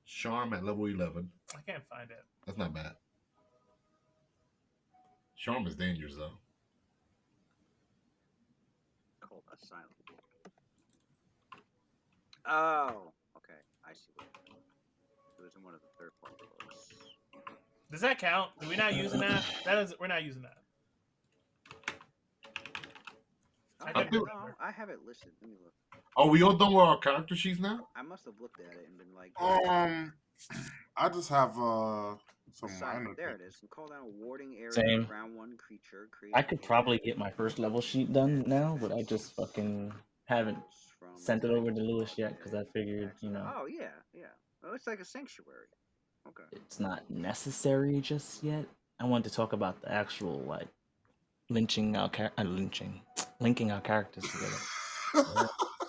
Charm at level 11. I can't find it. That's not bad. Charm is dangerous though. Called Asylum. Oh, okay. I see what it was in one of the third party books. Does that count? Are we not using that? We're not using that. I have it listed. Let me look. Oh, we all done with our character sheets now? I must have looked at it and been like, I just have some minor. there it is. You call down a warding area Same. around one creature. I could probably get my first level sheet done now, but I just fucking haven't sent it over to Lewis yet because I figured, Oh yeah. Oh, it's like a sanctuary. Okay. it's not necessary just yet. I wanted to talk about the actual like linking our characters together.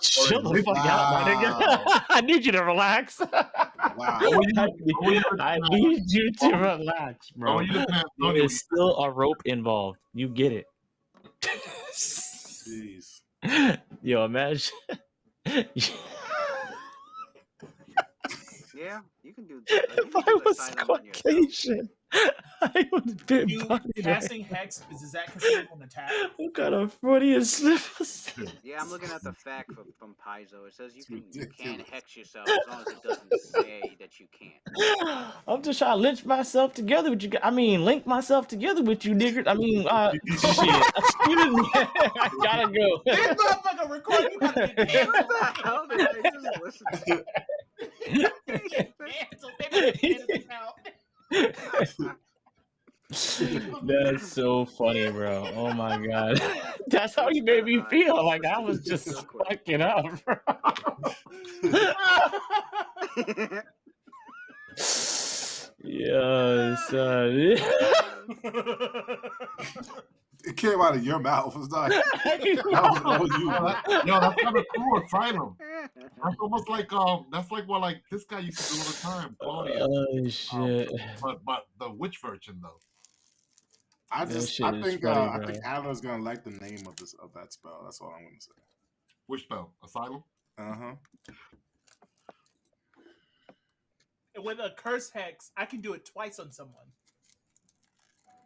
Shut the fuck out, my nigga. I need you to relax. Wow. I need you to relax, bro. you looking at There is still a rope involved. You get it. Jeez. Yo, imagine. Yeah, you can do. If I was Caucasian, I was bit You bodied. Right? casting hex, is that considered an attack? What kind of Freudian slips? Yeah, I'm looking at the fact from Paizo. It says you It's can ridiculous. hex yourself as long as it doesn't say that you can't. I'm just trying to lynch myself together with you. I mean, link myself together with you, niggas. I mean, shit. Excuse me. I gotta go. This motherfucker recording about to get What canceled. the hell did I just listen to? Canceled. They better edit this out. That's so funny, bro. Oh my god. That's how you made me feel. Like I was just Real quick. fucking up, bro. Yeah, son. It came out of your mouth. It's not. I That was all you. Yo, that's kind of cool. Asylum. That's almost like that's like what like this guy used to do all the time. Claudia. Oh shit. But the witch version though. I That just, shit I is think, funny, I bro. think Adler's gonna like the name of that spell. That's all I'm gonna say. Which spell? Asylum. With a curse hex, I can do it twice on someone.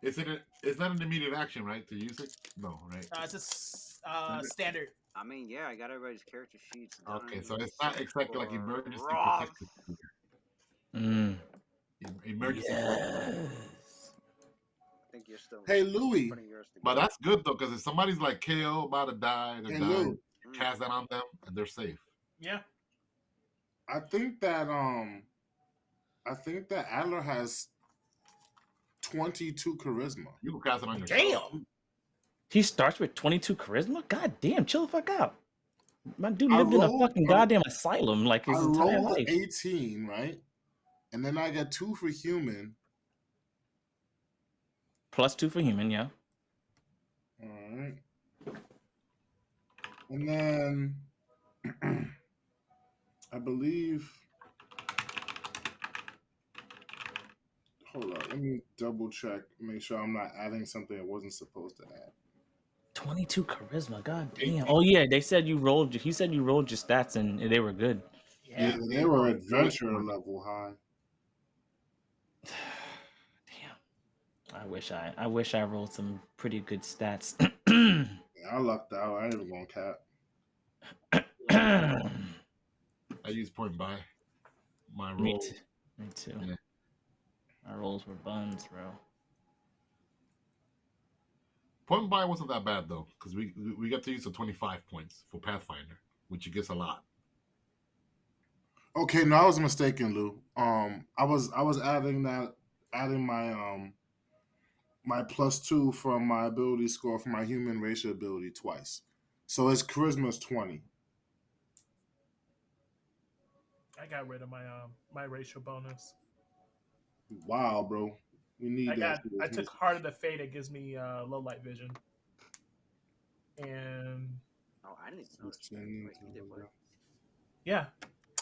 It's not an immediate action, right? To use it? No, right? It's a standard. I mean, yeah, I got everybody's character sheets done. Okay, so it's not exactly like for emergency Ross. protected. Emergency. Yes. I think you're still. Hey, Louis. putting yours together. But that's good though, because if somebody's like KO, about to die, they're Hey, dying, Lou. you cast that on them and they're safe. Yeah. I think that Adler has 22 charisma. You can cast it on yourself. Damn. He starts with 22 charisma? God damn, chill the fuck out. My dude I lived in a rolled- fucking goddamn asylum like his I entire rolled life. 18, right? And then I get 2 for human. +2 for human, yeah. All right. And then I believe. Hold on, let me double check, make sure I'm not adding something I wasn't supposed to add. 22 charisma, god damn. Oh yeah, they said you rolled. He said you rolled your stats and they were good. Yeah, Yeah. they were adventure level high. Damn. I wish I rolled some pretty good stats. Yeah, I lucked out. I ain't even gonna cap. I use point buy. My roll. Me too. Yeah. My rolls were buns, bro. Point buy wasn't that bad though, because we got to use the 25 points for Pathfinder, which gets a lot. Okay, no, I was mistaken, Lou. I was adding my my +2 from my ability score for my human racial ability twice. So his charisma is 20. I got rid of my racial bonus. Wow, bro. We need that. I took Heart of the Fate. It gives me low light vision. And Oh, I didn't notice. 16 Wait, you did what? yeah,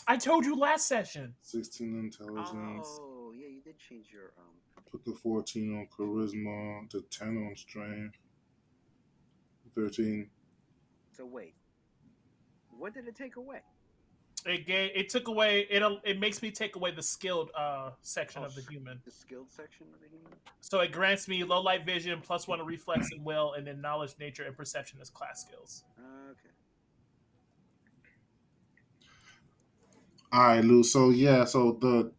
I told you last session. 16 intelligence. Oh, yeah, you did change your Put the 14 on charisma, the 10 on strength, 13. So wait, what did it take away? It took away it makes me take away the skilled section of the human. The skilled section of the human. So it grants me low light vision, +1 to reflex and will, and then knowledge, nature, and perception as class skills. Okay. All right, Lou. So yeah,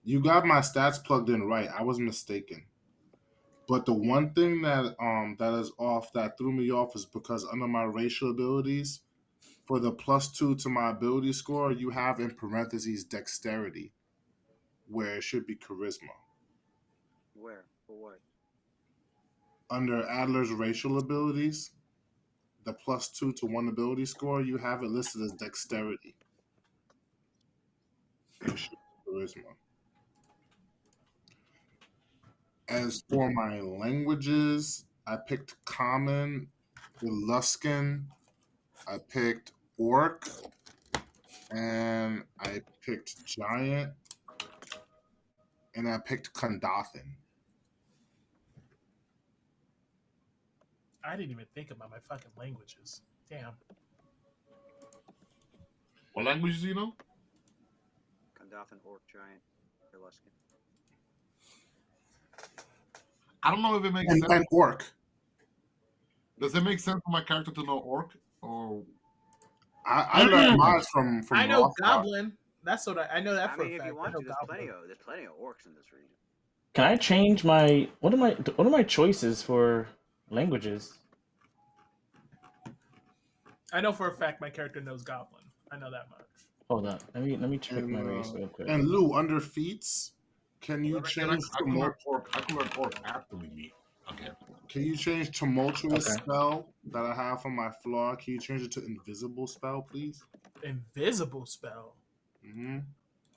you got my stats plugged in right. I was mistaken. But the one thing that is off, that threw me off, is because under my racial abilities, for the +2 to my ability score, you have in parentheses dexterity, where it should be charisma. Where? For what? Under Adler's racial abilities, the +2 to 1 ability score, you have it listed as dexterity. It should be charisma. As for my languages, I picked Common, Eluskin, I picked Orc, and I picked Giant, and I picked Kandothan. I didn't even think about my fucking languages. Damn. What languages do you know? Kandothan, Orc, Giant, Eluskin. I don't know if it makes and, sense. and orc. Does it make sense for my character to know orc or? I learned mine from I know Rothbard. Goblin. That's what I know that I for mean, a if fact. you I want know to, Goblin. there's plenty of orcs in this region. Can I change my what are my choices for languages? I know for a fact my character knows Goblin. I know that much. Hold on. Let me check my race real quick. And Lou, under feats, can you Then again, change I can learn orc. I can learn orc after we meet. Okay. Can you change tumultuous Okay. spell that I have on my floor? Can you change it to invisible spell, please? Invisible spell. Mm-hmm.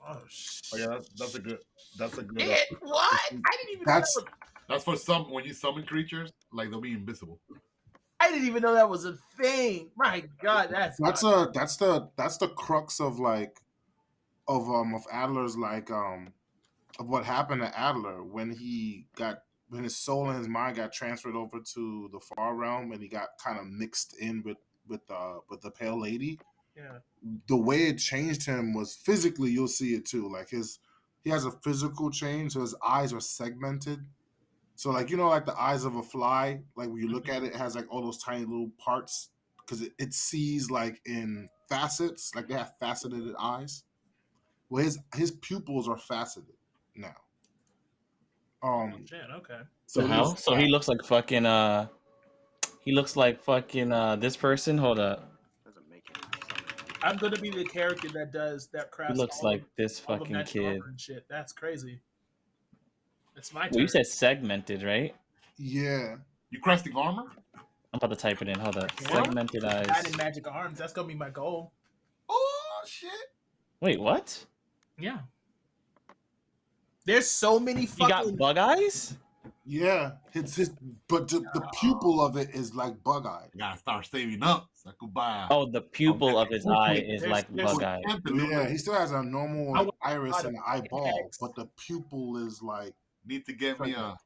Oh Oh shit! yeah, that's a good. That's a good. What? I didn't even know That's that was, That's for some when you summon creatures, like they'll be invisible. I didn't even know that was a thing. My God, that's that's the crux of of Adler's of what happened to Adler when his soul and his mind got transferred over to the far realm and he got kind of mixed in with the pale lady. yeah. The way it changed him was physically. You'll see it too. He has a physical change, so his eyes are segmented. So like like the eyes of a fly, like when you look at it, it has like all those tiny little parts because it sees like in facets, like they have faceted eyes. Well, his pupils are faceted now. Oh shit. Okay. So The there's hell? So he looks like fucking he looks like fucking this person. Hold up. Doesn't make any sense. I'm gonna be the character that He crafts looks like this all the fucking magic kid. armor and shit. That's crazy. It's my Well, turn. you said segmented, right? yeah. You crafting armor? I'm about to type it in. Hold up. Yeah. Segmented Adding eyes. magic arms. That's gonna be my goal. Oh shit! Wait, what? Yeah. There's so many You fucking. got bug eyes? Yeah, but the pupil of it is like bug eyed. I gotta start saving up so I could buy. Oh, the pupil of his eye is There's- like there's- bug eye. Yeah, he still has a normal I would- iris and an eyeball, X. but the pupil is like Need to get me a.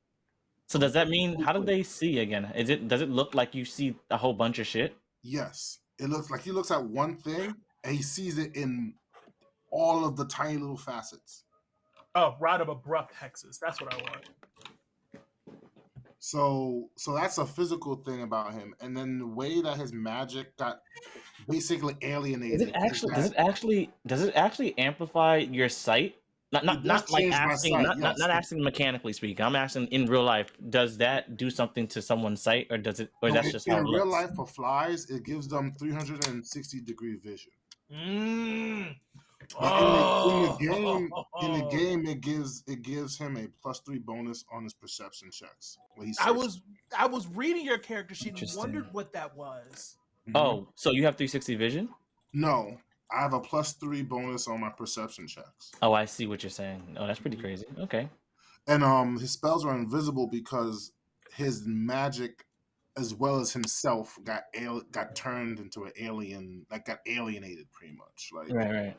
So does that mean how do they see again? Does it look like you see a whole bunch of shit? yes. It looks like he looks at one thing and he sees it in all of the tiny little facets. Oh, rod of abrupt hexes. That's what I want. So that's a physical thing about him, and then the way that his magic got basically alienated. Does it actually amplify your sight? Not like asking not asking mechanically speaking. I'm asking in real life. Does that do something to someone's sight, or does it, or that's just how it in real looks? life for flies? It gives them 360-degree vision. But in the game, it gives him a +3 bonus on his perception checks. I was reading your character sheet and wondered what that was. Mm-hmm. Oh, so you have 360 vision? No, I have a +3 bonus on my perception checks. Oh, I see what you're saying. Oh, that's pretty crazy. Okay. And his spells are invisible because his magic, as well as himself, got turned into an alien, like got alienated pretty much. Like Right.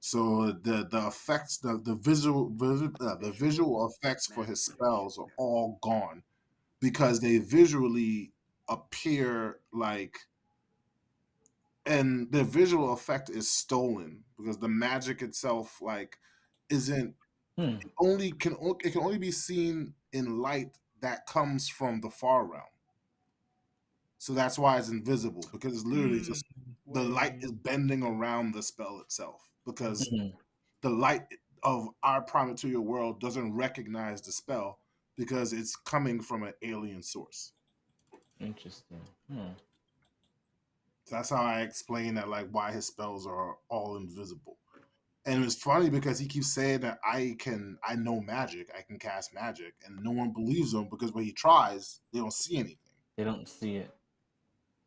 So the effects, the visual effects for his spells are all gone because they visually appear like, and the visual effect is stolen because the magic itself isn't. It can only be seen in light that comes from the far realm. So that's why it's invisible, because it's literally just the light is bending around the spell itself, because the light of our prime material world doesn't recognize the spell because it's coming from an alien source. Interesting. So that's how I explain that, like, why his spells are all invisible. And it's funny because he keeps saying that I know magic, I can cast magic, and no one believes him because when he tries, they don't see anything. They don't see it.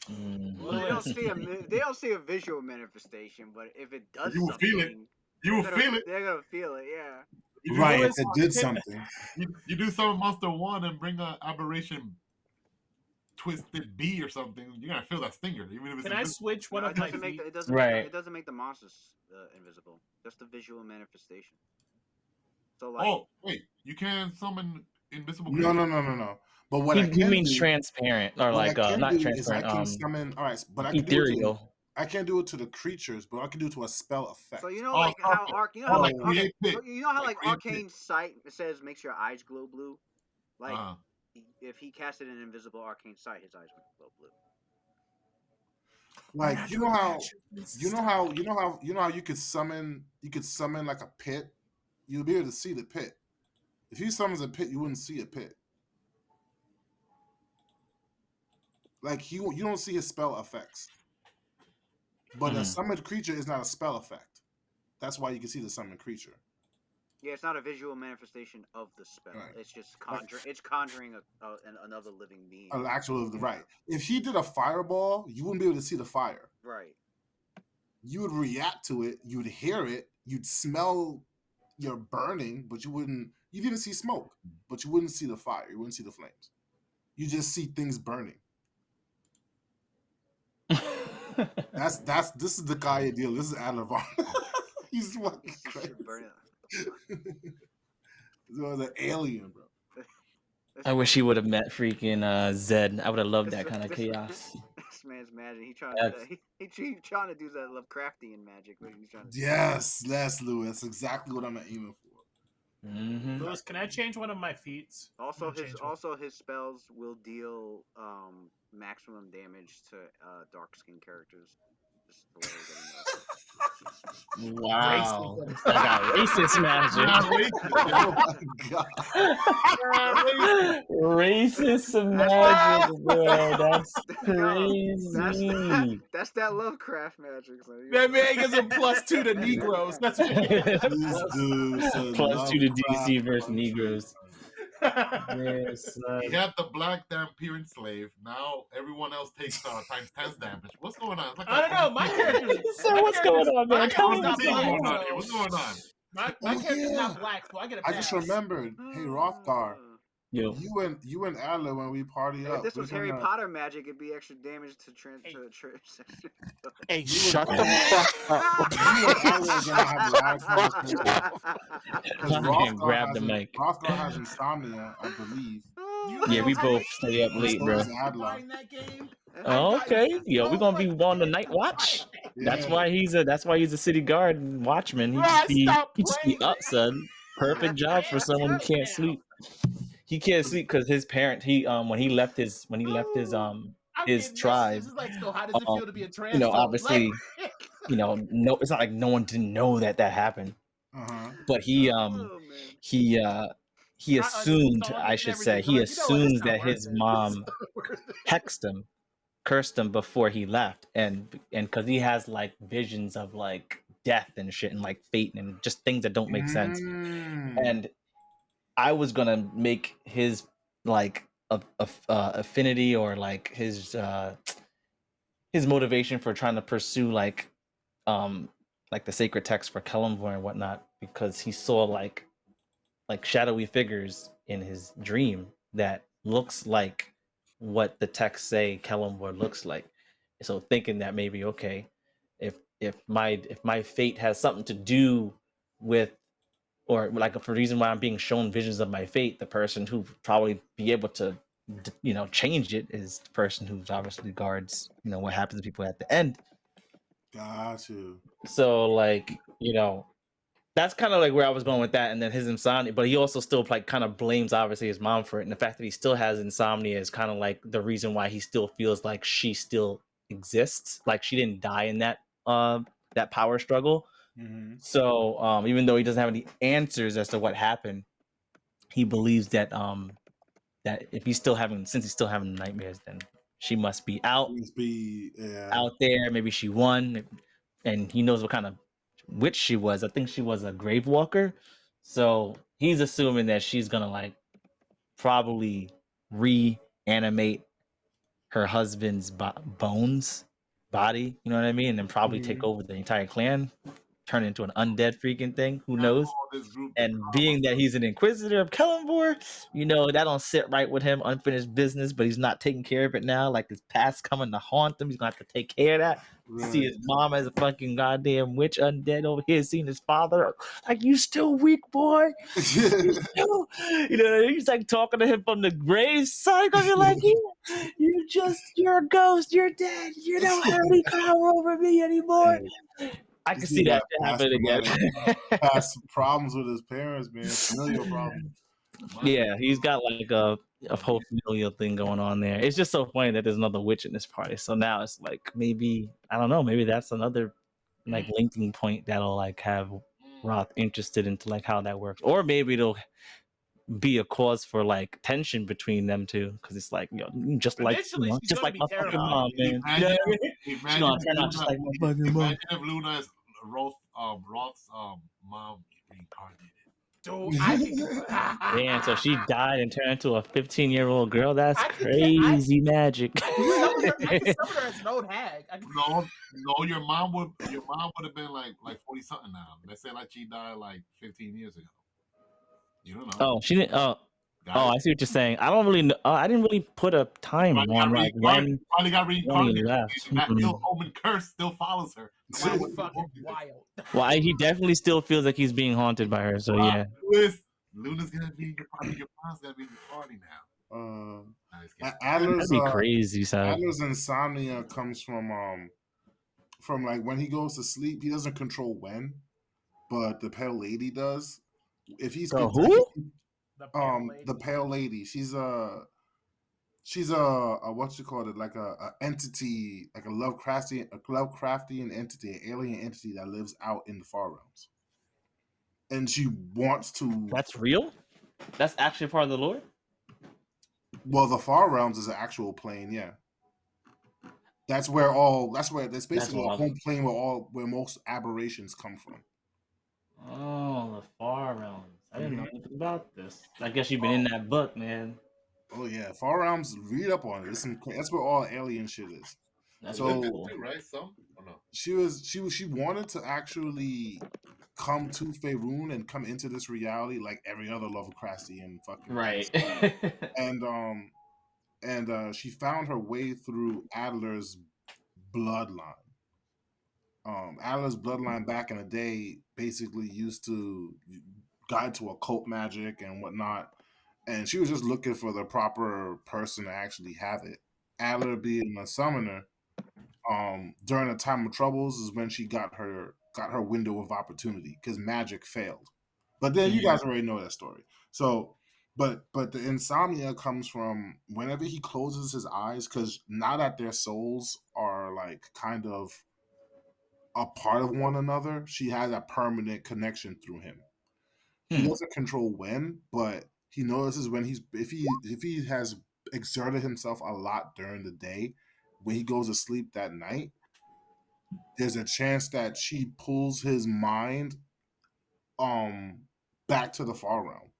Well, they don't see a visual manifestation, but if it does You will something, feel it. You will feel it. They're gonna feel it, yeah. Right, if it did something. You do Summon Monster 1 and bring an aberration twisted B or something, you're gonna feel that stinger. Even if it's Can I switch one of my feet? It doesn't make the monsters invisible. Just the visual manifestation. So like, oh wait, you can summon invisible No. But what I can you mean do, transparent or like not transparent? I can summon. All right, but I can ethereal. I can't do it to the creatures, but I can do it to a spell effect. So you know, like how arcane sight says makes your eyes glow blue. Like if he casted an invisible arcane sight, his eyes would glow blue. Like you know how you could summon like a pit. You'll be able to see the pit. If he summons a pit, you wouldn't see a pit. Like you don't see his spell effects. But a summoned creature is not a spell effect. That's why you can see the summoned creature. Yeah, it's not a visual manifestation of the spell. Right. It's just conjuring another living being. An actual right. If he did a fireball, you wouldn't be able to see the fire. Right. You would react to it. You'd hear it. You'd smell your burning, but you wouldn't. You didn't see smoke, but you wouldn't see the fire. You wouldn't see the flames. You just see things burning. This is the guy deal. This is Adler Varn. He's fucking crazy. This was an alien, bro. I wish he would have met freaking Zed. I would have loved that kind of chaos. This man's magic. He trying to do that Lovecraftian magic. But he's trying to yes, Louis. That's exactly what I'm aiming for. Mm-hmm. Louis, can I change one of my feats? Also, his spells will deal maximum damage to dark skinned characters. Just to let everybody know. Wow. I got racist magic. Oh my god. Racist magic, bro. That's crazy. That's that Lovecraft magic. So That man gives him +2 to Negroes. That's what he +2 to DC versus Negroes. Yes, he had the black dampier slave. Now everyone else takes times 10 damage. What's going on? I don't know. My character. So what's going on, man? Tell me not black, what's going on? My character's not black, so I get a pass. I just remembered. Hey, Rothgar. Yo. You and Adler when we party up. If this was Harry Potter magic, it'd be extra damage to transition. Hey, shut the fuck up. You and Adler are gonna have live conversations. Grab the mic. Rothgar has insomnia, I believe. Yeah, we both stay up late, bro. Oh, okay. Yo, we're gonna be on the night watch. Yeah. That's why he's a city guard and watchman. He just be up, son. Perfect job for someone who can't sleep. He can't sleep because his parent. When he left his tribe. Like, so how does it feel to be a trans? Obviously, no, it's not like no one didn't know that happened. But he assumed, I should say, he assumed that his mom cursed him before he left, and because he has like visions of like death and shit and like fate and just things that don't make sense. And I was gonna make his like affinity or like his motivation for trying to pursue like the sacred text for Kellamvor and whatnot, because he saw like shadowy figures in his dream that looks like what the texts say Kellamvor looks like. So thinking that maybe, okay, if my fate has something to do with, or like for the reason why I'm being shown visions of my fate, the person who probably be able to change it is the person who obviously guards what happens to people at the end. Got you. So like that's kind of like where I was going with that. And then his insomnia, but he also still like kind of blames obviously his mom for it, and the fact that he still has insomnia is kind of like the reason why he still feels like she still exists, like she didn't die in that power struggle. So even though he doesn't have any answers as to what happened, he believes that that if since he's still having nightmares, then she must be out there. Maybe she won, and he knows what kind of witch she was. I think she was a grave walker. So he's assuming that she's gonna like probably reanimate her husband's body, you know what I mean, and then probably take over the entire clan, turn into an undead freaking thing. Who knows? And being that he's an inquisitor of Kellamvor, that don't sit right with him. Unfinished business, but he's not taking care of it now. Like his past coming to haunt him. He's gonna have to take care of that. Right. See his mom as a fucking goddamn witch undead over here, seeing his father like, you still weak, boy. He's like talking to him from the grave side, because you're like, you're a ghost, you're dead. You don't have any power over me anymore. I can see that happening again. Has problems with his parents, man. Familial problems. Yeah, he's got like a whole familial thing going on there. It's just so funny that there's another witch in this party. So now it's like maybe I don't know. Maybe that's another like linking point that'll like have Roth interested into like how that works, or maybe it'll be a cause for like tension between them two because it's like just like Eventually, she's just gonna like be my fucking terrified. mom, man. You know what I mean? She's Imagine gonna if turn out just Luna, like my fucking mom. imagine if Luna is Roth's mom reincarnated. Dude, I could go. Damn, so she died and turned into a 15-year-old girl. That's I could- crazy magic. I could summon her as an old hag. No, your mom would have been like 40 something now. Let's say like she died like 15 years ago. You don't know. Oh, she didn't. Oh, Guys, I see what you're saying. I don't really know. I didn't really put a time on like when probably got he reincarnated. left. That ill omen curse still follows her. No matter That's what you fucking do. wild. Well, he definitely still feels like he's being haunted by her. So yeah. Luna's gonna be in your party. Your mom's gonna be in your party now. Adler's That'd be crazy, son. Adler's insomnia comes from like when he goes to sleep, he doesn't control when, but the pale lady does. If he's who? The pale lady. She's a what you call it, like a entity, like a Lovecraftian entity, an alien entity that lives out in the far realms. And she wants to. That's real? That's actually part of the lore? Well, the far realms is an actual plane, yeah. That's basically a home plane where most aberrations come from. Oh, the far realms. I didn't know anything about this. I guess you've been in that book, man. Oh yeah, far realms. Read up on it. That's where all alien shit is. That's so cool. Right? Some or no? She wanted to actually come to Faerun and come into this reality like every other Lovecraftian fucking right. and she found her way through Adler's bloodline. Adler's bloodline back in the day basically used to guide to occult magic and whatnot, and she was just looking for the proper person to actually have it. Adler being a summoner, during the time of troubles is when she got her window of opportunity because magic failed. But then you guys already know that story. So, but the insomnia comes from whenever he closes his eyes, because now that their souls are like kind of a part of one another, she has a permanent connection through him. He doesn't control when, but he notices when if he has exerted himself a lot during the day, when he goes to sleep that night, there's a chance that she pulls his mind back to the far realm.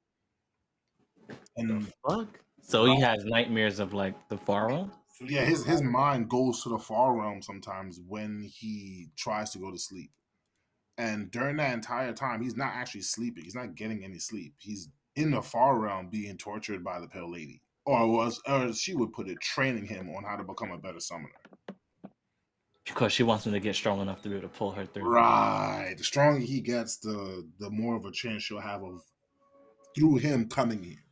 And the fuck? So he has nightmares of like the far realm? Yeah, his mind goes to the far realm sometimes when he tries to go to sleep. And during that entire time, he's not actually sleeping. He's not getting any sleep. He's in the far realm being tortured by the pale lady. Or she would put it, training him on how to become a better summoner. Because she wants him to get strong enough to be able to pull her through. Right. The stronger he gets, the more of a chance she'll have of through him coming here.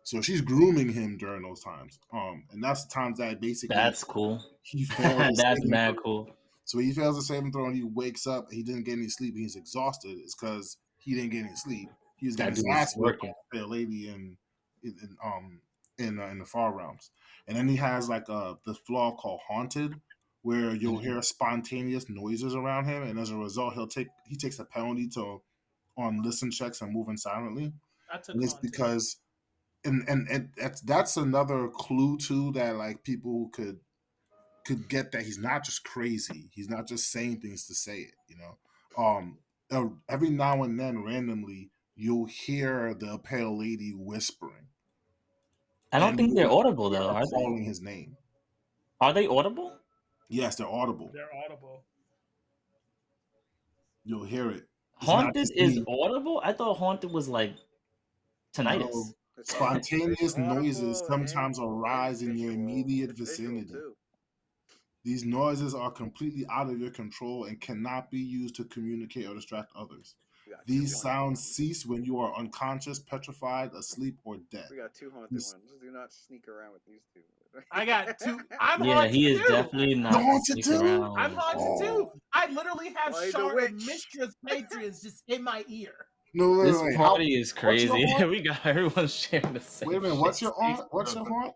So she's grooming him during those times. And that's the times that basically that's cool. He fails. That's mad cool. So he fails the saving throw and he wakes up. He didn't get any sleep and he's exhausted. It's because he didn't get any sleep. He was getting his ass working by a lady in the far realms. And then he has like this flaw called haunted, where you'll hear spontaneous noises around him, and as a result, he takes a penalty on listen checks and moving silently. And it's because and that's another clue too that like people could get that he's not just crazy. He's not just saying things to say it, you know. Every now and then, randomly, you'll hear the pale lady whispering. I don't think they're audible though. Are they calling his name? Are they audible? Yes, they're audible. They're audible. You'll hear it. Haunted is audible? I thought haunted was like tinnitus. No, spontaneous noises sometimes arise in your immediate vicinity. These noises are completely out of your control and cannot be used to communicate or distract others. These sounds cease when you are unconscious, petrified, asleep, or dead. We got two haunted ones. Do not sneak around with these two. I got two. I'm yeah, haunted he is too. definitely not haunted too. Around. I'm haunted too. I literally have Why Shard and Mistress Patriots just in my ear. No, This wait. How, party is what's your crazy. haunt? We got everyone sharing the same. Wait a minute. What's your shit. haunt? What's your haunt?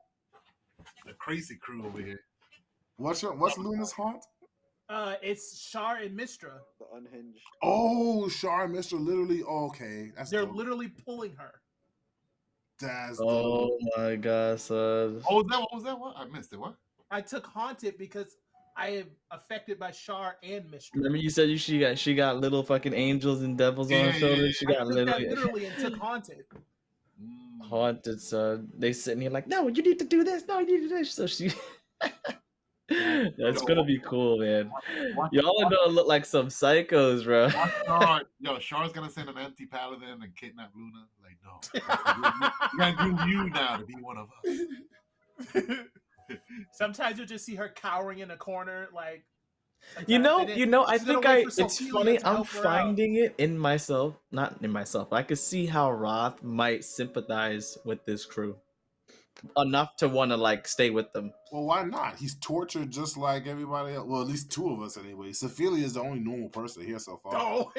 The crazy crew over here. What's Luna's haunt? It's Char and Mistra. The unhinged. Oh, Char and Mr. literally. Okay, that's They're dope. literally pulling her. That's dope. Oh my god, son. Oh, what was that? What? I missed it. What? I took Haunted because I am affected by Char and Mistra. Remember you said she got little fucking angels and devils on her shoulders. She I got took that literally literally and took Haunted. haunted, son. They sitting here like, no, you need to do this. No, you need to do this. So she. That's gonna be cool, man. Y'all are gonna look like some psychos, bro. Char's gonna send an empty paladin and kidnap Luna. Like, no, we gotta groom you now to be one of us. Sometimes you'll just see her cowering in a corner, like. You know, I she's gonna think wait for it's Sophia funny. to I'm help her out. finding it in myself, not in myself. I could see how Roth might sympathize with this crew enough to want to like stay with them. Well, why not? He's tortured just like everybody else. Well, at least two of us anyway. Sophia is the only normal person here so far. Oh,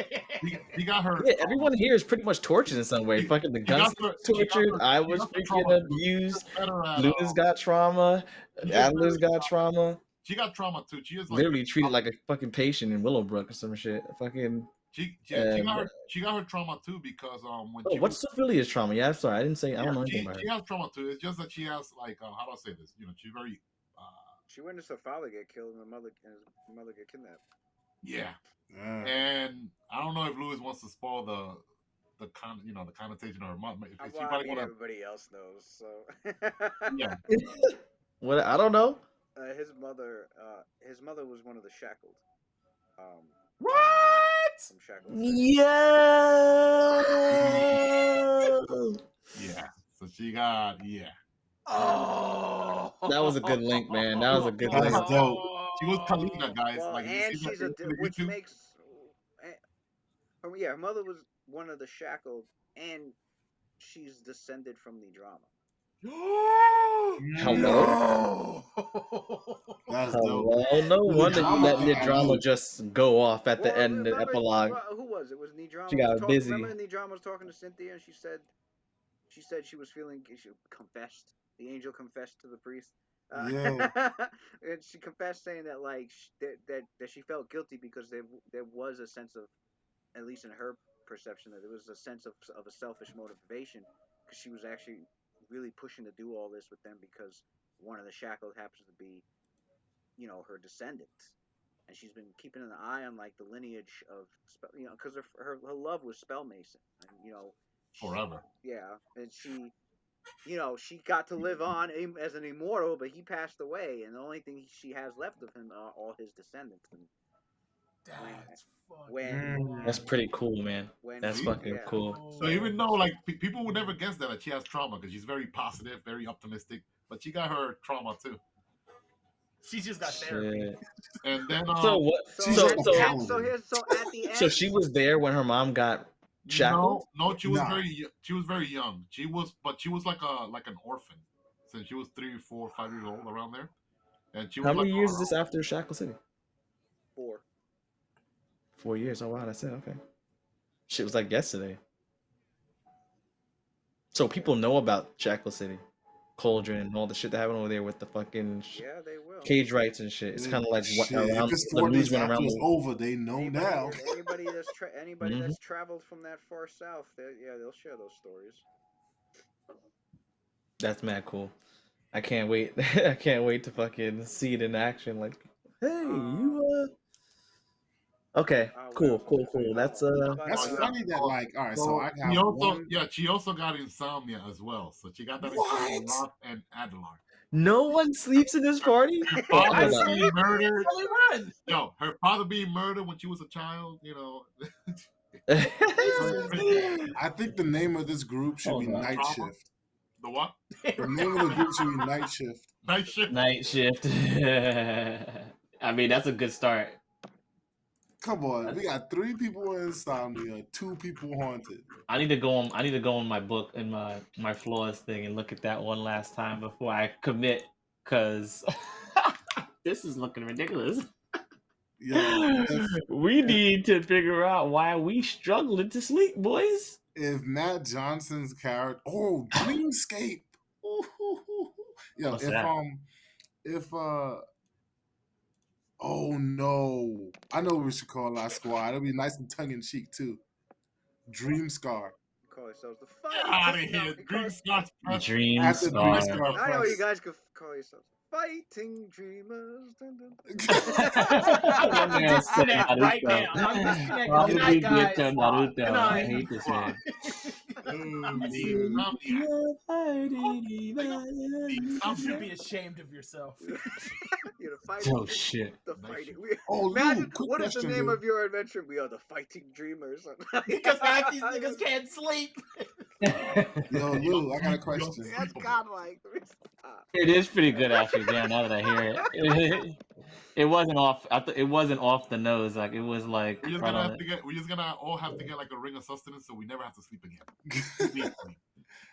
He got her. Yeah, everyone here is pretty much tortured in some way. Fucking the guns tortured. I was freaking abused. Luna's got trauma. Adler's got trauma. She got trauma too. She is like, literally treated like a fucking patient in Willowbrook or some shit. Fucking. She got her trauma too because when what's Sophilia's trauma? Yeah, I'm sorry, I didn't say. I don't know anything about her. She has trauma too. It's just that she has like how do I say this? You know, she's very. She witnessed her father get killed and her mother get kidnapped. Yeah. And I don't know if Louis wants to spoil the connotation of her mom. Everybody else knows. So yeah. What I don't know. His mother was one of the shackled. What? From shackled. Yeah. Yeah. So she got Oh, that was a good link, man. That was a good That's link. dope. She was Kalina, guys. Well, like, and she's which makes. Her mother was one of the shackled, and she's descended from the drama. Hello. That's Hello. dope. No wonder you let the drama just go off at the end of the epilogue. Who was it? Was Nidrama? She got busy. Remember Nidrama was talking to Cynthia, and she said she was feeling. She confessed. The angel confessed to the priest. Yeah. And she confessed saying that like that she felt guilty because there was a sense of, at least in her perception, that there was a sense of a selfish motivation because she was actually really pushing to do all this with them because one of the shackled happens to be, her descendant, and she's been keeping an eye on like the lineage of, because her love was Spell Mason, and forever. Yeah, and she. She got to live on as an immortal, but he passed away, and the only thing she has left of him are all his descendants. And That's pretty cool, man. That's fucking cool. So even though like people would never guess that she has trauma because she's very positive, very optimistic, but she got her trauma too. She just got therapy. And then so what? So at the end, so she was there when her mom got shackled? No, she was very young. She was like an orphan since she was 3, 4, 5 years old, around there. And she was how many years is this after Shackle City? 4. 4 years. Oh wow, that's it. Okay. Shit was like yesterday. So people know about Shackle City, Cauldron, and all the shit that happened over there with the fucking they will. cage rights and shit. It's kind of like what around if it's the 4 news days went after around. it's over, they know now. Anybody that's traveled from that far south, they'll share those stories. That's mad cool. I can't wait. I can't wait to fucking see it in action. Like, hey, you okay, cool. That's That's funny that like, all right, so I got she also got insomnia as well. So she got that insomnia Roth and Adelar. No one sleeps in this party. Father being murdered. Yo, her father being murdered when she was a child. I think the name of this group should be Night Shift. The what? The name of the group should be Night Shift. Night Shift. Night Shift. I mean, that's a good start. Come on, we got 3 people with insomnia, 2 people haunted. I need to go on my book and my flaws thing and look at that one last time before I commit, cause this is looking ridiculous. Yo, We need to figure out why we struggling to sleep, boys. if Matt Johnson's character, Dreamscape. Yo, What's that? if oh no, I know what we should call our squad. It'll be nice and tongue in cheek too. Dream Scar. Call yourselves the Get fighting. out of No, here. we Dream Scott's press. Dream At the Dream Star. Scar I know you press. guys could call yourselves fighting dreamers. Dun, dun, I'm That man said disconnect right now. Naruto. I'm disconnected. Why Good would night, we get guys. to Naruto? Good I night. hate this man. The insomniac. You should be ashamed of yourself. You're the fighting. Oh shit. The Nice fighting. shit. Oh, Imagine Lou, quick what is the question, name Lou. of your adventure? We are the fighting dreamers. Because half these niggas can't sleep. Yo, Lou, I got a question. That's godlike. Stop. It is pretty good actually. Damn, now that I hear it, it wasn't off. It wasn't off the nose. Like it was like We're just right gonna on have it. to get. We're just gonna all have to get like a ring of sustenance, so we never have to sleep again.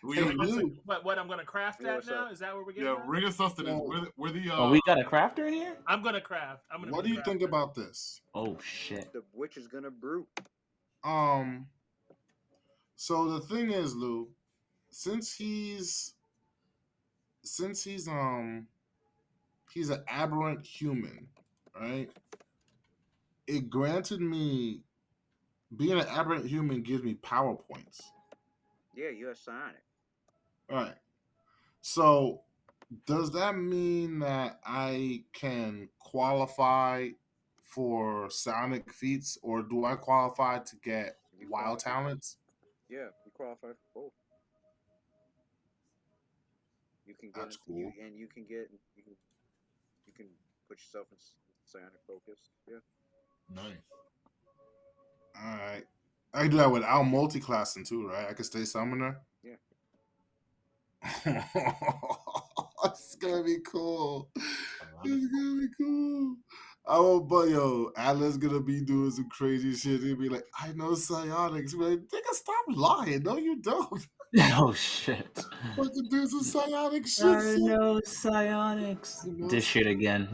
Hey, Lou. What I'm gonna craft Yeah, that what's now? up? Is that what we're getting? Yeah, at? ring of sustenance. Yo. We're the Oh, we got a crafter in here. I'm gonna craft. I'm gonna. What be do you think crafter. about this? Oh shit. The witch is gonna brew. So the thing is, Lou, since he's he's an aberrant human, right? It granted me being an aberrant human gives me power points. Yeah, you're a psionic. Right. So does that mean that I can qualify for psionic feats, or do I qualify to get You wild qualify. talents? Yeah, you qualify for both. You can get That's into, cool. you can put yourself in psionic focus. Yeah. nice. All right. I can do that without multi-classing too, right? I can stay summoner. Yeah. It's gonna be cool. It's gonna be cool. Oh, but yo, Atlas gonna be doing some crazy shit. He'll be like, I know psionics. We're like, nigga, stop lying. No, you don't. Oh shit. Fucking do some psionic shit. I son. know psionics. You know, This shit again.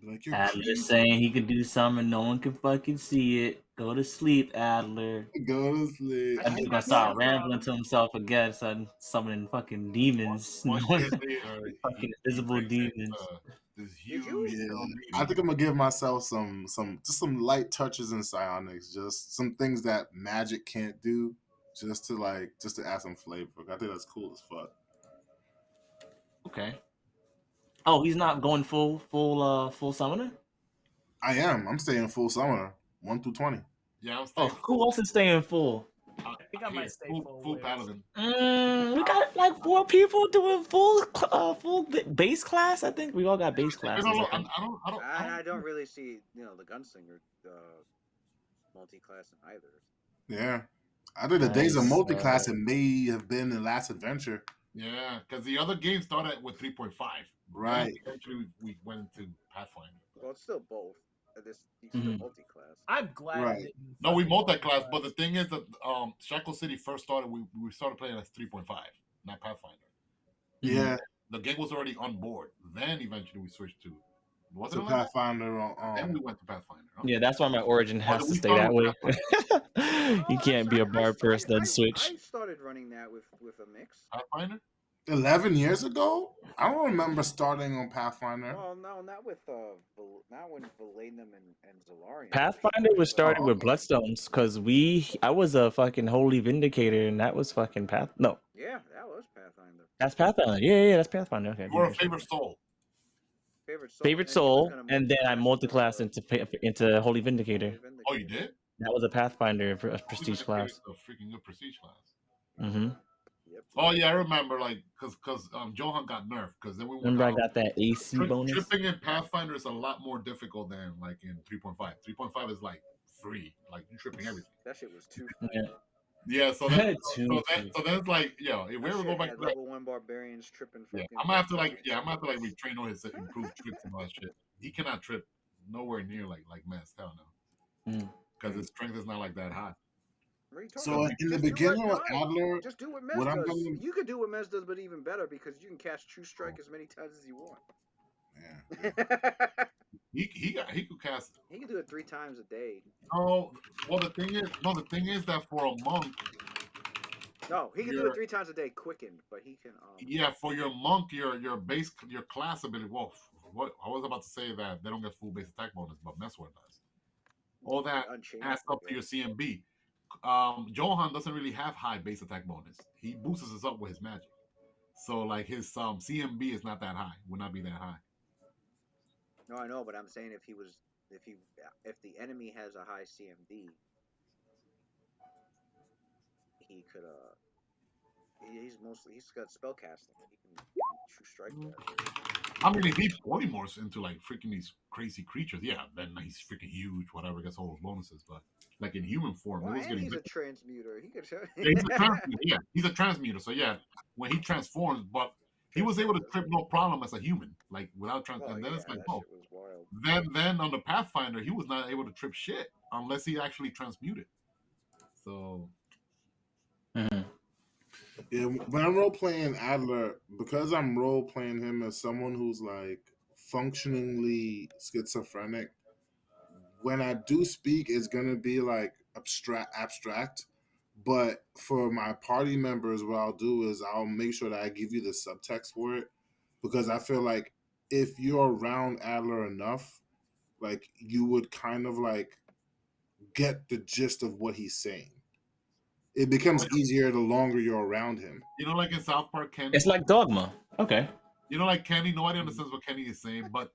Be like, you're Adler crazy. saying he could do something, no one can fucking see it. Go to sleep, Adler. Go to sleep. I That dude think gonna that's start your rambling problem. to himself again, son, summoning fucking demons. One No one- kid there, fucking invisible he brings in, demons. This Did you? huge. Yeah, I think I'm gonna give myself some light touches in psionics, just some things that magic can't do, just to add some flavor. I think that's cool as fuck. Okay. Oh, he's not going full summoner? I'm staying full summoner, 1 through 20. Yeah, I'm Oh, staying who else is staying full? I think I might stay full. full Wiz. paladin. We got like 4 people doing full base class. I think we all got base I classes. don't know. I think. I don't really see the gunslinger multi-class in either. Yeah, I think the days of Nice. multi-class it may have been the last adventure. Yeah, because the other game started with 3.5. Right. Then eventually, we went to Pathfinder. Well, it's still both. You still Mhm. multi-class. I'm glad. Right. I didn't No, we fucking multi-class, multi-class. but the thing is that Shackle City first started. We started playing as 3.5, not Pathfinder. Yeah, The game was already on board. Then eventually we switched to. Was it to like that? Pathfinder. Then we went to Pathfinder. Huh? Yeah, that's why my origin has did to we stay start that with way. You can't be a bard first, then I switch. started running that with a mix. Pathfinder. 11 years ago, I don't remember starting on Pathfinder. Well, no, not with not when Valenum and Zalarian. Pathfinder was started Oh, with Bloodstones because I was a fucking holy vindicator and that was fucking No, Yeah, that was Pathfinder. that's Pathfinder. Yeah, that's Pathfinder. Okay. You were a favorite soul. Favorite Favorite soul, soul, and then I multi-classed into holy vindicator. Oh, you did? That was a Pathfinder prestige class. A freaking good prestige class. Mm-hmm. Yep. Oh yeah, I remember. Like, cause Johan got nerfed. Cause then we went. Remember, I got that AC bonus. Tripping in Pathfinder is a lot more difficult than like in 3.5. 3.5 is like free. Like you're tripping everything. That shit was too. Yeah. Yeah, so then Too so then it's like, yo, if we ever go back to that, level 1 barbarians tripping. yeah, I'm gonna have to retrain all his improved tricks and all that shit. He cannot trip nowhere near like Mess. Hell no, because his strength is not like that high. So in the beginning with Adler, just do what Mez what I'm does. gonna- You could do what Mez does, but even better because you can cast True Strike as many times as you want. yeah. he could cast. He can do it 3 times a day. Oh, well, the thing is that for a monk, No, he can do it 3 times a day, quickened, but he can. yeah, for your monk, your class ability. Well, what I was about to say that they don't get full base attack bonus, but Messwar does. All that Unchained, adds up to your CMB. Johan doesn't really have high base attack bonus. He boosts us up with his magic, so like his CMB is not that high. Would not be that high. No, I know, but I'm saying if the enemy has a high CMB, he could he's got spell casting. He can true strike that. I mean, if he polymorphs into like freaking these crazy creatures, yeah, then he's freaking huge. Whatever, gets all those bonuses, but like in human form, Well, it was and getting. he's a transmuter. He could. Yeah, he's a transmuter. Yeah, he's a transmuter. So yeah, when he transforms, but he was able to trip no problem as a human, like without trans. Oh, And then yeah, it's like, that oh, shit was wild. then on the Pathfinder, he was not able to trip shit unless he actually transmuted. So Yeah, when I'm role playing Adler, because I'm role playing him as someone who's like functionally schizophrenic, when I do speak, it's gonna be like abstract. But for my party members, what I'll do is I'll make sure that I give you the subtext for it, because I feel like if you're around Adler enough, like you would kind of like get the gist of what he's saying. It becomes easier the longer you're around him. you know, like in South Park, Kenny. It's like Dogma. Okay. You know, like Kenny. Nobody understands what Kenny is saying, but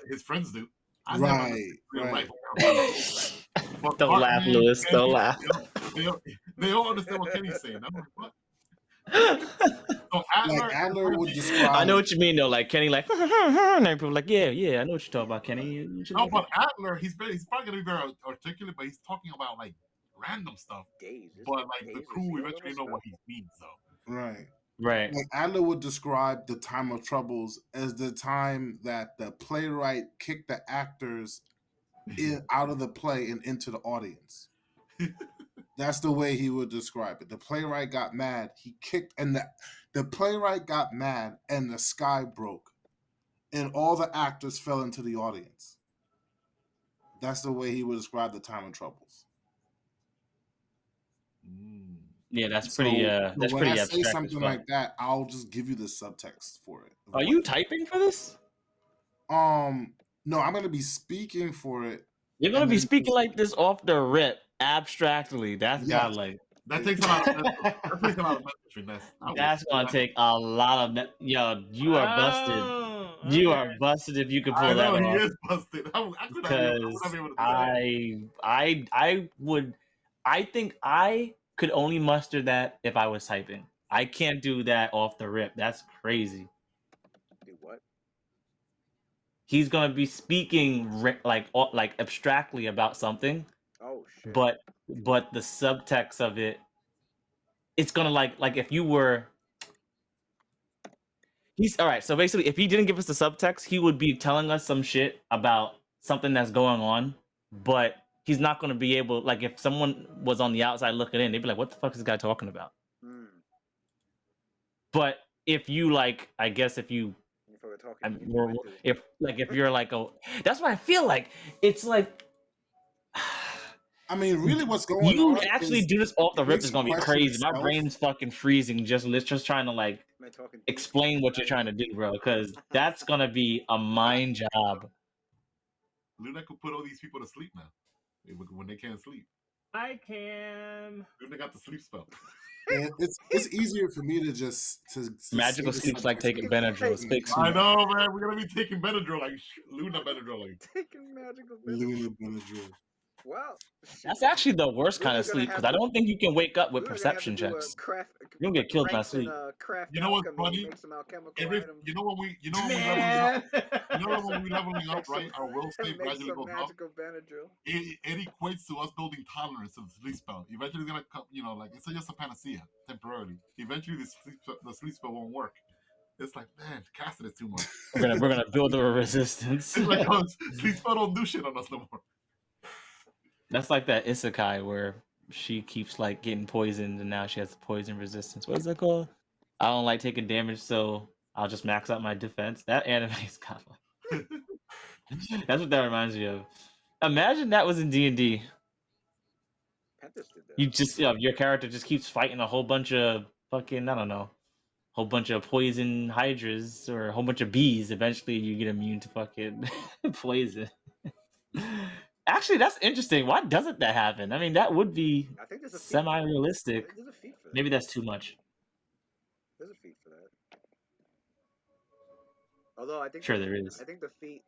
his friends do. I never Right, understood real right. life. But Don't laugh, Cartman, Lewis. Kenny, Don't laugh. they all understand what Kenny's saying. I'm like, what? So Like Adler would describe. I know what you mean though. Like Kenny, like, and people are like, yeah, I know what you're talking about, Kenny. No, but Adler, he's probably gonna be very articulate, but he's talking about like random stuff. Days. But like the crew eventually know what he means, though. Right. Right. Like Adler would describe the time of troubles as the time that the playwright kicked the actors out of the play and into the audience. That's the way he would describe it. The playwright got mad. He kicked, and the playwright got mad, and the sky broke, and all the actors fell into the audience. That's the way he would describe the time of troubles. Yeah, that's pretty. That's when pretty I abstract. say something like that, I'll just give you the subtext for it. Are you typing for this? No, I'm gonna be speaking for it. You're gonna be speaking like this off the rip, abstractly. That's Yes. godlike. That takes a lot. That takes a lot of messaging. That's gonna take a lot of. Yo, you are busted. Oh, You okay. are busted if you can pull I that know off. he is busted. I could not be able to do that. I think I could only muster that if I was typing. I can't do that off the rip. That's crazy. Do what? He's gonna be speaking like abstractly about something, Oh shit. but the subtext of it, it's gonna like if you were. He's all right. So basically, if he didn't give us the subtext, he would be telling us some shit about something that's going on, but he's not going to be able. Like, if someone was on the outside looking in, they'd be like, "What the fuck is this guy talking about?" But if you like, I guess if you, if you're like, that's what I feel like. It's like. I mean, really, what's going on? You actually do this off the rip is gonna be crazy. yourself. My brain's fucking freezing just trying to like explain what you're trying to do, bro. Because that's gonna be a mind job. Luna could put all these people to sleep now when they can't sleep. I can. Luna got the sleep spell. And it's easier for me to just magical sleep's like taking Benadryl. It's fake sleep. I know, man. We're gonna be taking Benadryl, like Luna Benadryl, like taking magical Luna Benadryl. Wow. That's actually the worst kind of sleep because I don't think you can wake up with perception checks. You'll get killed by sleep. You know what's funny? You know when we leveling up, right? Our will save gradually goes up. It equates to us building tolerance to the sleep spell. Eventually, it's gonna come. You know, like it's just a panacea temporarily. Eventually, the sleep spell won't work. It's like, man, casting it too much. We're gonna build a resistance. It's like, oh, sleep spell don't do shit on us no more. That's like that isekai where she keeps like getting poisoned and now she has poison resistance. What is that called? I don't like taking damage, so I'll just max out my defense. That anime is kind of like That's what that reminds me of. Imagine that was in D&D. Pentas did that. You just your character just keeps fighting a whole bunch of fucking I don't know, whole bunch of poison hydras or a whole bunch of bees. Eventually, you get immune to fucking poison. Actually, that's interesting. Why doesn't that happen? I mean, that would be I think there's a feat. semi-realistic. There's a feat for that. Maybe that's too much. There's a feat for that. Although I think Sure, there is. I think the feat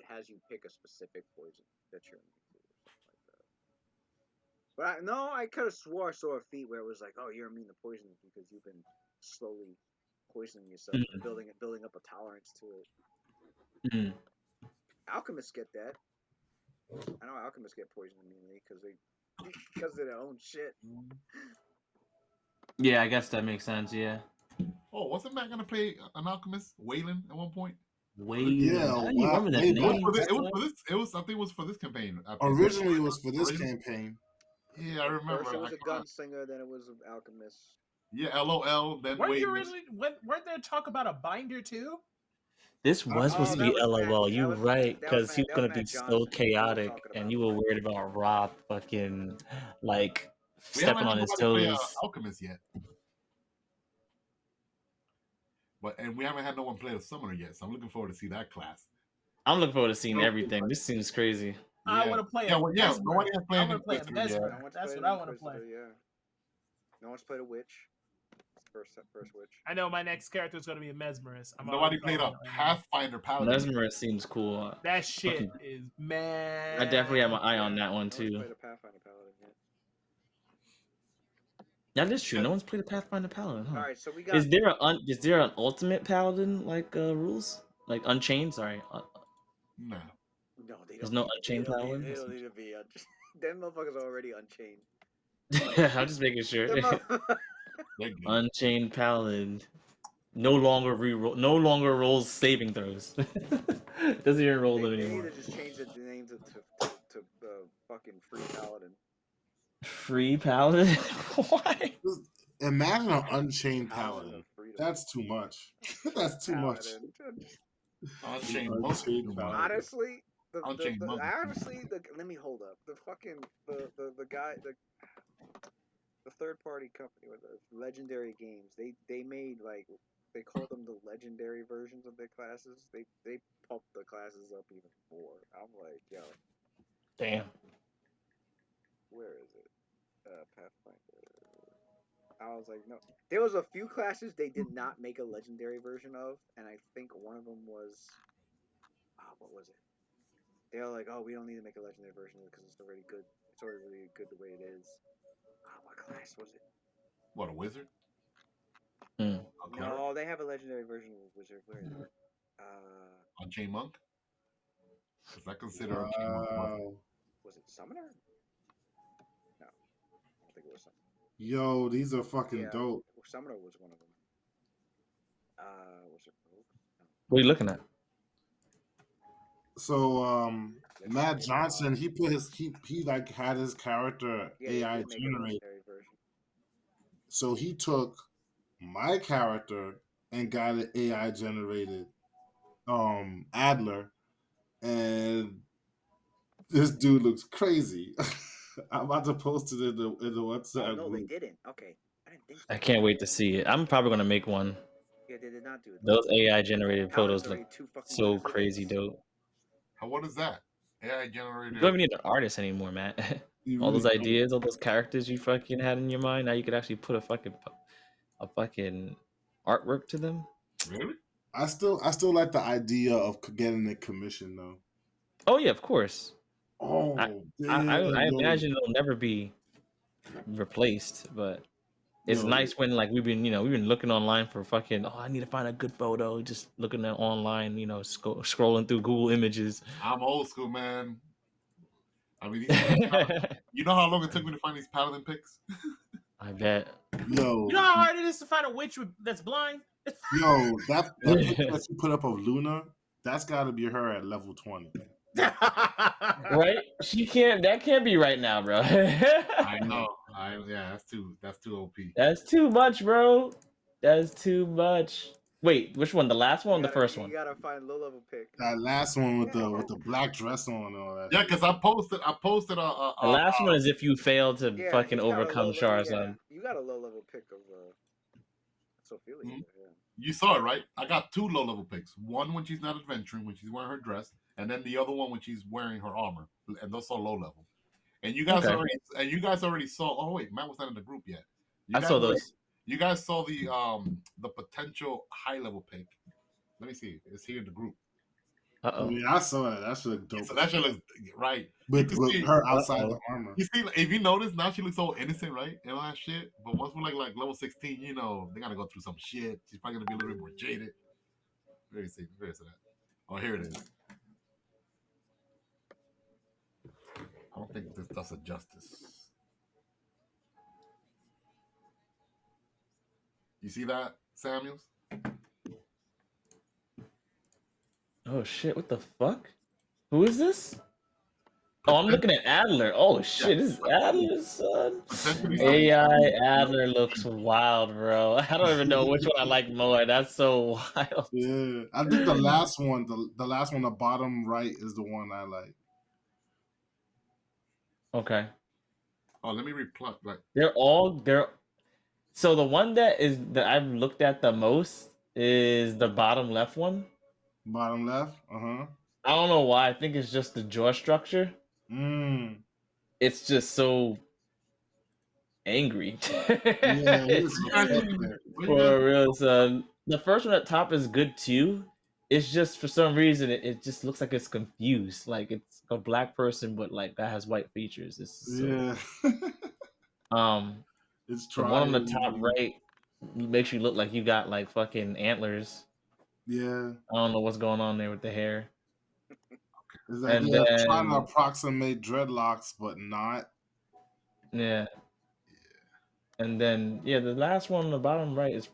has you pick a specific poison that you're immune to or something like that. But I could have swore I saw a feat where it was like, oh, you're immune to poison because you've been slowly poisoning yourself and building up a tolerance to it. Alchemists get that. I know alchemists get poisoned immediately because of their own shit. Yeah, I guess that makes sense. Yeah. Oh, wasn't Matt gonna play an alchemist, Waylon, at one point? Waylon. Yeah, How do you remember that Waylon. name? It was for this. It was. I think it was for this campaign. Originally, it was for this campaign. Yeah, I remember. First, it was a gunslinger, then it was an alchemist. Yeah, LOL. Then weren't there talk about a binder too? This was supposed to be LOL. Matt. You're right, because he was gonna be Matt so Johnson. chaotic, and you were worried about Rob fucking like we stepping on his toes. Alchemist yet. And we haven't had no one play the summoner yet, so I'm looking forward to see that class. I'm looking forward to seeing everything. This seems crazy. I want to play. Nobody has played a mesmer. That's what I want to play. Yeah. No one's played a witch. First witch. I know my next character is going to be a mesmerist. Nobody played a Pathfinder Paladin. Mesmerist seems cool. That shit is mad. I definitely have my eye on that one too. Played a Pathfinder Paladin yet. That is true. No one's played a Pathfinder Paladin. Huh? All right, so we got. Is there an ultimate Paladin like rules like Unchained? Sorry. No. No, they don't. There's no Unchained Paladin. They don't need to be. Them motherfuckers are already unchained. I'm just making sure. Unchained Paladin. No longer rolls saving throws. Doesn't even roll them anymore. They need to just change the name to fucking Free Paladin. Free Paladin? Why? Imagine an Unchained Paladin. That's too much. That's too much. Unchained Paladin. Honestly, honestly, let me hold up. The fucking the guy the third party company with the Legendary Games, they made like they call them the legendary versions of their classes. They pump the classes up even more. I'm like, yo. Damn. Where is it? Pathfinder. I was like, no. There was a few classes they did not make a legendary version of, and I think one of them was what was it? They were like, oh, we don't need to make a legendary version of it because it's already good. It's already really good the way it is. What class was it? What, a wizard? No, they have a legendary version of a wizard. Where is it? Unchained Monk? Because I consider Unchained Monk. Was it Summoner? No. I don't think it was Summoner. Yo, these are fucking dope. Summoner was one of them. Was it Rogue? No. What are you looking at? So Matt Johnson, he put he like had his character AI generated. So he took my character and got an AI generated Adler, and this dude looks crazy. I'm about to post it in the WhatsApp. Oh, no, they didn't. Okay, I didn't think so. I can't wait to see it. I'm probably gonna make one. Yeah, they did not do it. Those AI generated photos look so crazy dope. What is that? AI generated. You don't even need an artist anymore, Matt. All those ideas, all those characters you fucking had in your mind, now you could actually put a fucking artwork to them. Really? I still like the idea of getting a commission though. Oh yeah, of course. Oh, I imagine it'll never be replaced, but it's nice when like we've been looking online for fucking I need to find a good photo, just looking at online, scrolling through Google Images. I'm old school, man. I mean, you know how long it took me to find these Paladin pics? I bet. Yo, you know how hard it is to find a witch that's blind? Yo, that picture that you put up of Luna, that's got to be her at level 20. Right? That can't be right now, bro. I know. That's too OP. That's too much, bro. That's too much. Wait, which one? The last one or the first You one? gotta find low level pick. That last one with the black dress on and all that. Yeah, because I posted The last one is if you fail to Yeah, fucking he's got a overcome low. Charizard. You got a low level pick of Sophia. Mhm. Yeah. You saw it, right? I got 2 low level picks. One when she's not adventuring, when she's wearing her dress, and then the other one when she's wearing her armor. And those are low level. And you guys Okay. already saw. Oh wait, Matt was not in the group yet. I saw those. You guys saw the potential high level pick. Let me see. It's here in the group. Oh, Uh-oh. yeah, I saw that. That shit look dope. So that shit looks right. With her outside Uh-oh. the armor. You see, if you notice, now she looks so innocent, right? And all that shit. But once we're like level 16, you know, they gotta go through some shit. She's probably gonna be a little bit more jaded. Where is that? Oh, here it is. I don't think this does it justice. You see that, Samuels? Oh shit! What the fuck? Who is this? Oh, I'm looking at Adler. Oh shit! This is Adler's son. Potentially AI Adler looks wild, bro. I don't even know which one I like more. That's so wild. Yeah, I think the last one, the last one, the bottom right is the one I like. Okay. Oh, let me reply. Like, They're so the one that I've looked at the most is the bottom left one. Bottom left. Uh-huh. I don't know why. I think it's just the jaw structure. It's just so angry. Yeah, It's for real, son. The first one at top is good too. It's just for some reason it just looks like it's confused. Like it's a black person, but like that has white features. It's so Yeah. It's the one on the trying. top right makes you look like you got like fucking antlers. Yeah. I don't know what's going on there with the hair. It's like And they're trying to then approximate dreadlocks, but not. yeah. And then yeah, the last one on the bottom right is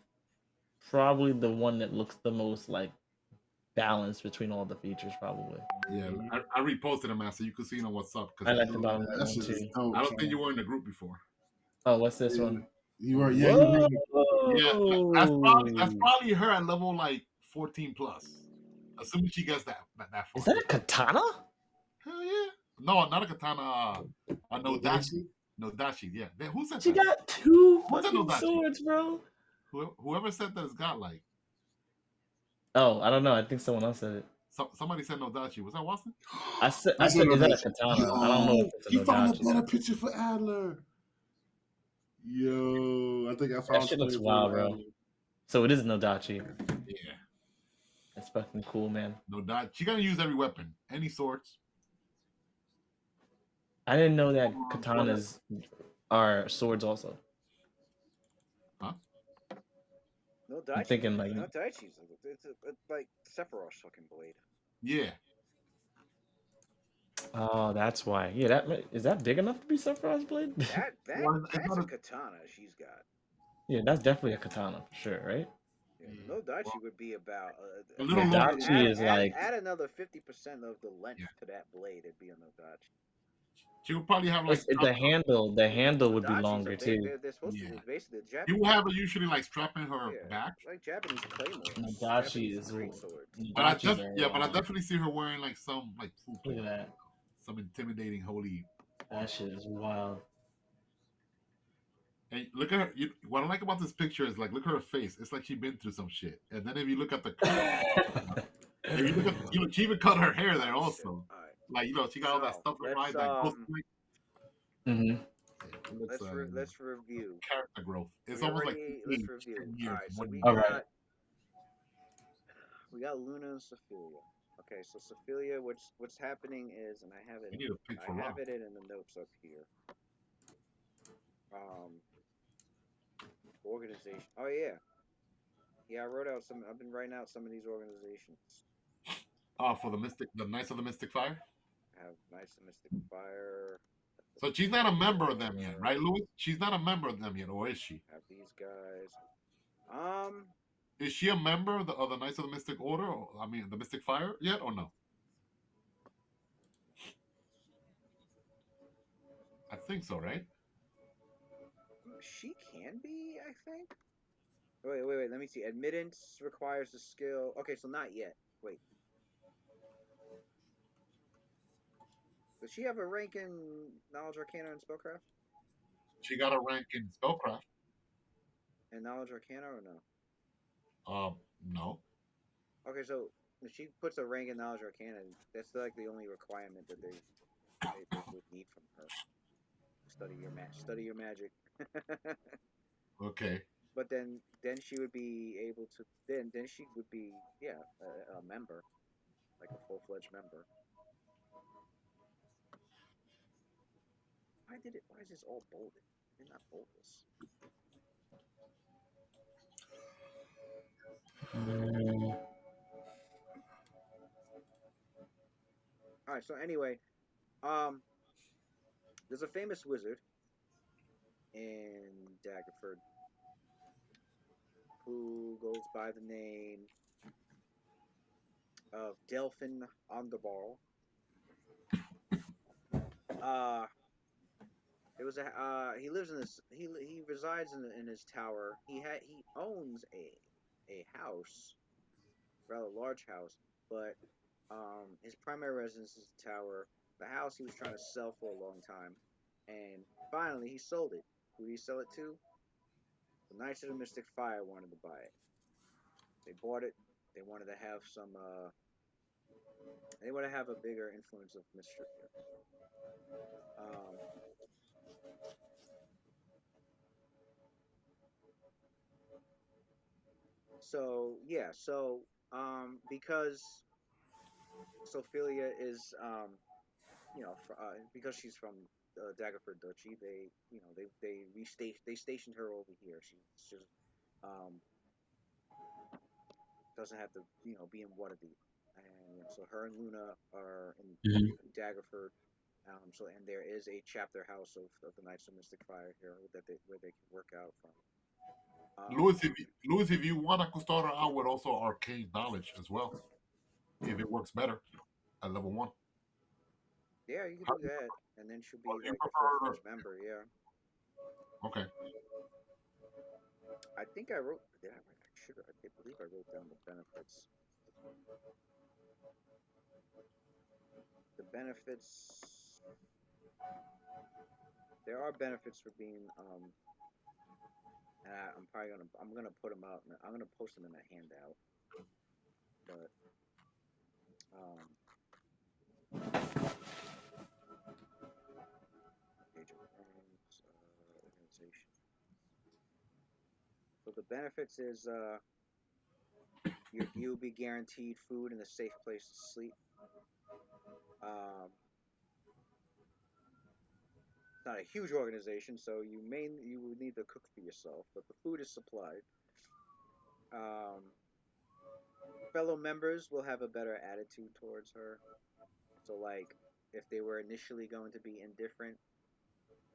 probably the one that looks the most like balanced between all the features, probably. yeah, I reposted him, man, so you can see what's up. I like the Yeah, bottom that one shit is too. dope. I don't think you were in the group before. Oh, what's this Yeah. one? You were, yeah, you were. Yeah, that's probably her at level like 14 plus. Assuming she gets that far. Is that a katana? Hell yeah. No, not a katana. A Nodachi. Nodachi, yeah. Who said She that? got 2 What's a fucking Nodachi? swords, bro. Whoever said that has got like. Oh, I don't know. I think someone else said it. Somebody said Nodachi. Was that Watson? I said, That's is what that I a katana? Yo, I don't know if it's a he found a Nodachi. better picture for Adler. Yo, I think I found That shit looks something wild, for bro. Adler. So it is Nodachi. Yeah. That's fucking cool, man. Nodachi. She gotta use every weapon. Any swords. I didn't know that katanas are swords also. Huh? No I'm Daichi. thinking like No Daichi's it's like Sephiroth's fucking blade. Yeah. oh, that's why. Yeah, is that big enough to be Sephiroth's blade? That's a katana she's got. Yeah, that's definitely a katana for sure, right? Yeah, no Daichi would be about A little Nodachi is like add another 50% of the length to that blade. It'd be a Nodachi. She would probably have like the handle. The handle would be Nodachis longer too. They're supposed to be basically the You Japanese. will have her usually like strapping her back. Like Japanese claymores. Nodachi Japanese is great swords. But I definitely see her wearing like some like full Look at that. some intimidating holy. That shit is wild. And look at her. What I like about this picture is like look at her face. It's like she's been through some shit. And then if you look at the, if you look at she even cut her hair there also. Like she got all that stuff in her eyes. Let's review character growth. It's almost like let's review. All right, so we got Luna and Sophia. Okay, so Sophia, what's happening is, and I have it. I have it in the notes up here. Organization. Oh yeah. I wrote out some. I've been writing out some of these organizations. For the Knights of the Mystic Fire. I have Knights of Mystic Fire. So she's not a member of them yet, right, Louis? She's not a member of them yet, or is she? Have these guys. Is she a member of the Knights of the Mystic Order? The Mystic Fire yet, or no? I think so, right? She can be, I think. Wait. Let me see. Admittance requires a skill. Okay, so not yet. Wait. Does she have a rank in knowledge arcana and spellcraft? She got a rank in spellcraft. And knowledge arcana or no? No. Okay, so if she puts a rank in knowledge arcana, that's like the only requirement that they would need from her. Study your magic. Okay. But then she would be able to then she would be a member, like a full-fledged member. Why is this all bolded? I did not bold this. All right, so anyway, um there's a famous wizard in Daggerford who goes by the name of Delphin Underball. Uh it was a he lives in this he resides in his tower. He owns a house, rather large house, but his primary residence is the tower. The house he was trying to sell for a long time, and finally he sold it. Who did he sell it to? The Knights of the Mystic Fire wanted to buy it. They bought it. They wanted to have some. They want to have a bigger influence of mischief here. Um, so yeah, so because Sophilia is because she's from Daggerford Duchy, they stationed her over here. She's just um doesn't have to be in Waterdeep, and so her and Luna are in Mhm. Daggerford. And there is a chapter house of the Knights of Mystic Fire here where they can work out from. Um, Louis, if you want, I could start her out with also arcane knowledge as well, if it works better at level one. yeah, you could How do that, and then she'll or be do you like a full prefer? fledged member. Yeah, Okay. I think I wrote. Did I write? I should. I believe I wrote down the benefits. The benefits. There are benefits for being and I'm gonna put them out. I'm gonna post them in a handout. But um, page of names, organization. So the benefits is you'll be guaranteed food and a safe place to sleep. Um, it's not a huge organization, so you would need to cook for yourself, but the food is supplied. Um, fellow members will have a better attitude towards her. So like if they were initially going to be indifferent,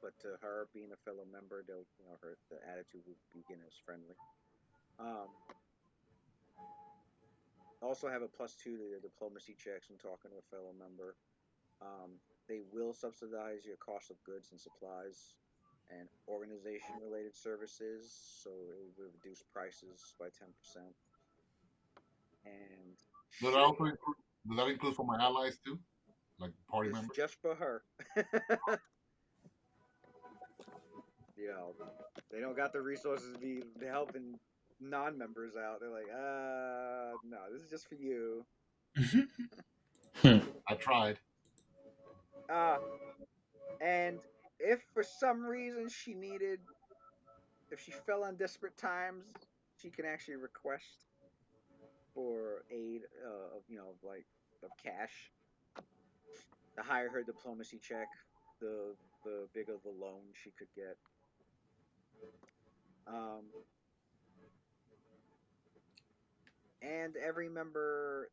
but to her being a fellow member, they'll her the attitude will begin as friendly. Um, also have a +2 to their diplomacy checks when talking to a fellow member. They will subsidize your cost of goods and supplies and organization related services, so it will reduce prices by 10%. And Does that should also include? Does that include for my allies too, like party it's members? just for her. you know, they don't got the resources to be helping non-members out. They're like, no, this is just for you. Hmm. I tried. Uh, and if for some reason if she fell on desperate times, she can actually request for aid of cash. The higher her diplomacy check, the bigger the loan she could get. Um, and every member,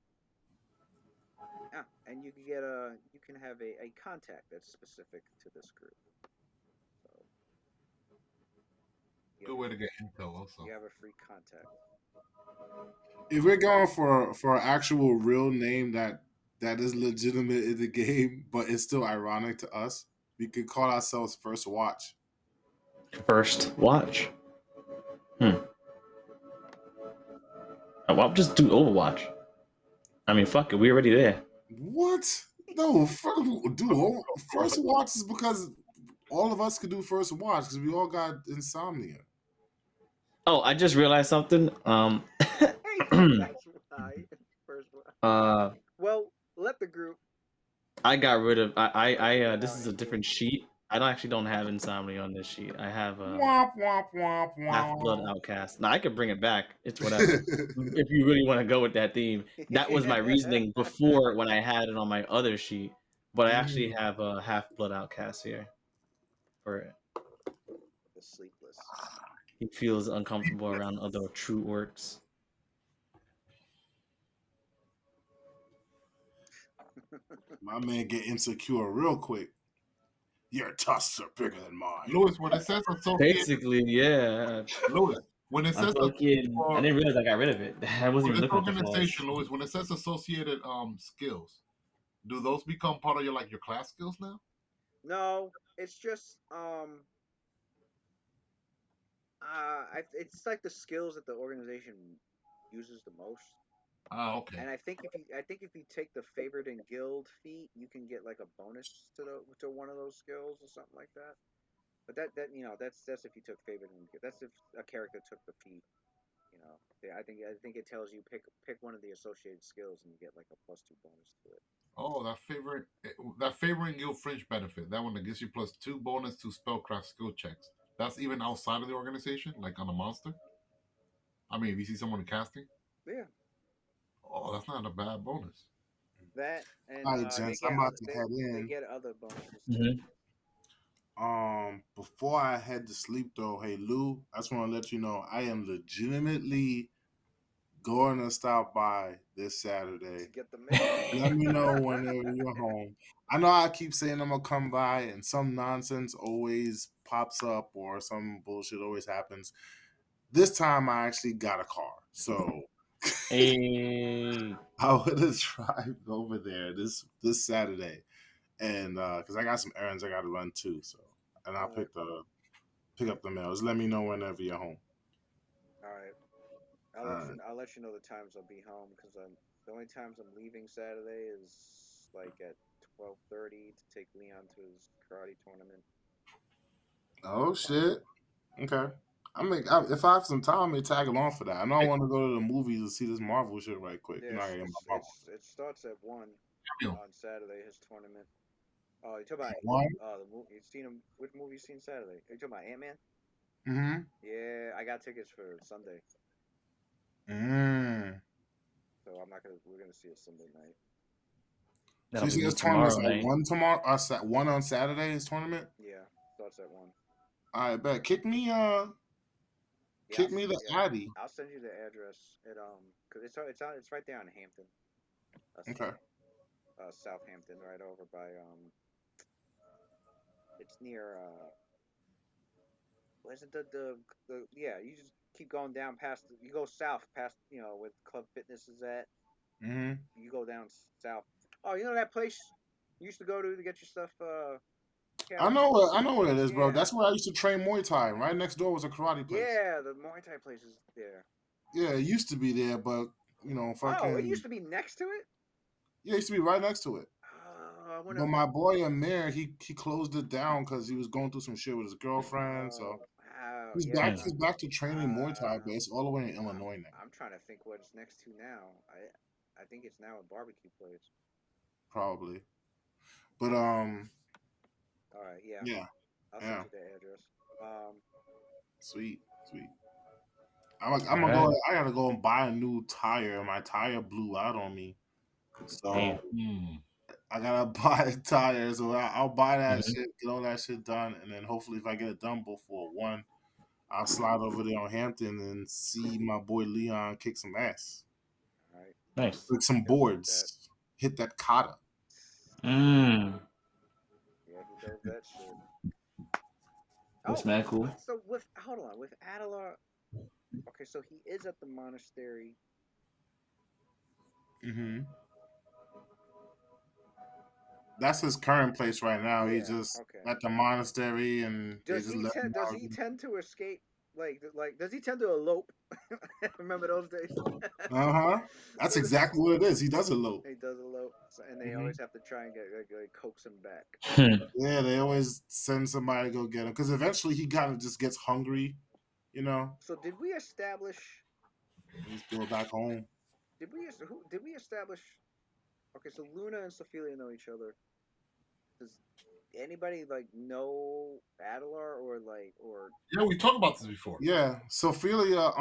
and you can have a contact that's specific to this group. So Good way to get intel also. you have a free contact. If we're going for an actual real name that is legitimate in the game, but it's still ironic to us, we could call ourselves First Watch. First watch. Hmm. I'll just do Overwatch. I mean, fuck it, we already there. What? No, first watch is because all of us could do first watch because we all got insomnia. Oh, I just realized something. Hey, that's why. First one. uh, Well, let the group I got rid of. get This out is a and get. different sheet. I don't actually don't have insomnia on this sheet. I have Womp womp womp Half Blood womp. Outcast. Now I could bring it back. It's whatever. If you really want to go with that theme, that was my reasoning before when I had it on my other sheet. But I actually have a Half Blood Outcast here for it. The sleepless. He feels uncomfortable around other true orcs. My man get insecure real quick. Your tusks are bigger than mine. Lewis, when it says associated, Basically, yeah. Lewis, when it I'm says fucking. I didn't realize I got rid of it. I wasn't for even this looking at the flaws. organization, Lewis, when it says associated skills, do those become part of your class skills now? No, it's just it's like the skills that the organization uses the most. Okay. And I think if you take the favored in guild feat, you can get like a bonus to one of those skills or something like that. But that's if you took favored in guild. That's if a character took the feat. I think it tells you pick one of the associated skills and you get like a +2 bonus to it. Oh, that favoring guild fringe benefit, that one that gives you +2 bonus to spellcraft skill checks. That's even outside of the organization, like on a monster. I mean, if you see someone casting, Yeah, oh, that's not a bad bonus. that and All right, they gents, get I'm about other to head they in. get other bonuses too. Before I head to sleep though, hey Lou, I just want to let you know I am legitimately going to stop by this Saturday. To get the mail. Let me know whenever you're home. I know I keep saying I'm gonna come by, and some nonsense always pops up or some bullshit always happens. This time I actually got a car, so Hey. I would have drive over there this Saturday, and because I got some errands I got to run too. So, and I'll pick up the mail. Just let me know whenever you're home. All right. I'll let you know the times I'll be home because the only times I'm leaving Saturday is like at 12:30 to take Leon to his karate tournament. Oh shit. Okay. If I have some time, I may tag along for that. I know I want to go to the movies and see this Marvel shit right quick. You Yeah, know, I gotta get my Marvel. it starts at 1 Samuel, on Saturday. His tournament. Oh, you talking about One. the movie? You seen him? Which movie you seen Saturday? Are you talking about Ant-Man? Mm-hmm. Yeah, I got tickets for Sunday, Mm. so we're gonna see it Sunday night. So That'll you see be his tournament's tomorrow at night. one tomorrow. One on Saturday. His tournament. Yeah, starts at 1. I bet. Kick me. Yeah, Kick me the Addy. I'll send you the address. Cause it's right there in Hampton, Okay. Southampton, right over by it's near what is it the yeah, you just keep going down past you go south past where Club Fitness is at. Mm-hmm. You go down south. Oh, you know that place you used to go to get your stuff, Callie? I know where it is, bro. Yeah, That's where I used to train Muay Thai. Right next door was a karate place. yeah, the Muay Thai place is there. Yeah, it used to be there, but Oh, it fucking used to be next to it. yeah, it used to be right next to it. I wonder. But my boy Amir, he closed it down because he was going through some shit with his girlfriend. So Wow, he's yeah. back. He's back to training Muay Thai, Uh, but it's all the way in Illinois now. I'm trying to think what it's next to now. I think it's now a barbecue place. Probably. But All right, yeah. yeah, I'll send yeah, you the address. Um, sweet, sweet. I'm All gonna right. go. I gotta go and buy a new tire. My tire blew out on me, so Damn. I gotta buy a tire. So I'll buy that Mhm. shit, get all that shit done, and then hopefully if I get it done before 1, I'll slide over there on Hampton and see my boy Leon kick some ass, all right. Nice. with some Good luck with that. boards, hit that kata. Mm. Yeah, he does that shit. That's Oh, mad cool. so with hold on with Adelar. Okay, so he is at the monastery. Mm-hmm. That's his current place right now. He's Yeah. just Okay. at the monastery, and they Does just he let him tend Does out. he tend to escape Like, does he tend to elope? Remember those days? That's exactly what it is. He does elope. He does elope, and they always have to try and get coax him back. Yeah, they always send somebody to go get him because eventually he kind of just gets hungry, you know. So did we establish? He's go back home. Did we establish? Okay, so Luna and Sophia know each other. Does anybody like know Adelar or? Yeah, we talked about this before. Yeah, Sophia.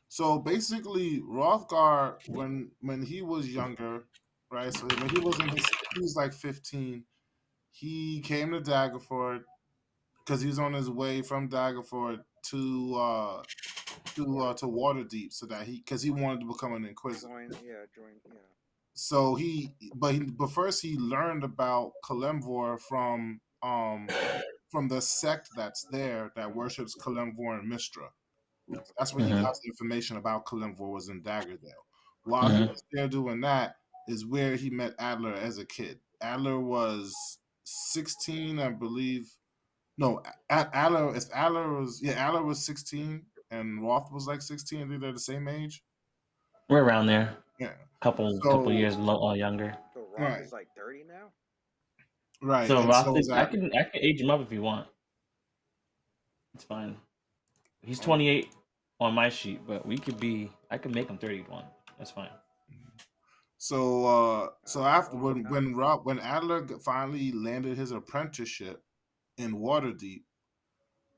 So basically, Rothgar when he was younger, right? So when he was like 15. He came to Daggerford because he was on his way from Daggerford to Waterdeep, so that because he wanted to become an Inquisitor. Join. So but first he learned about Kalimvor from the sect that's there that worships Kalimvor and Mistra. That's where he got the information about Kalimvor was in Daggerdale. While he was there doing that is where he met Adler as a kid. Adler was 16, I believe. No, Adler was 16 and Roth was like 16. I think they're the same age. We're around there. Yeah. Couple years younger. So Roth is like 30 now? Right. So and Roth so is, I can age him up if you want. It's fine. He's 28 on my sheet, but I can make him 31. That's fine. So after when Adler finally landed his apprenticeship in Waterdeep,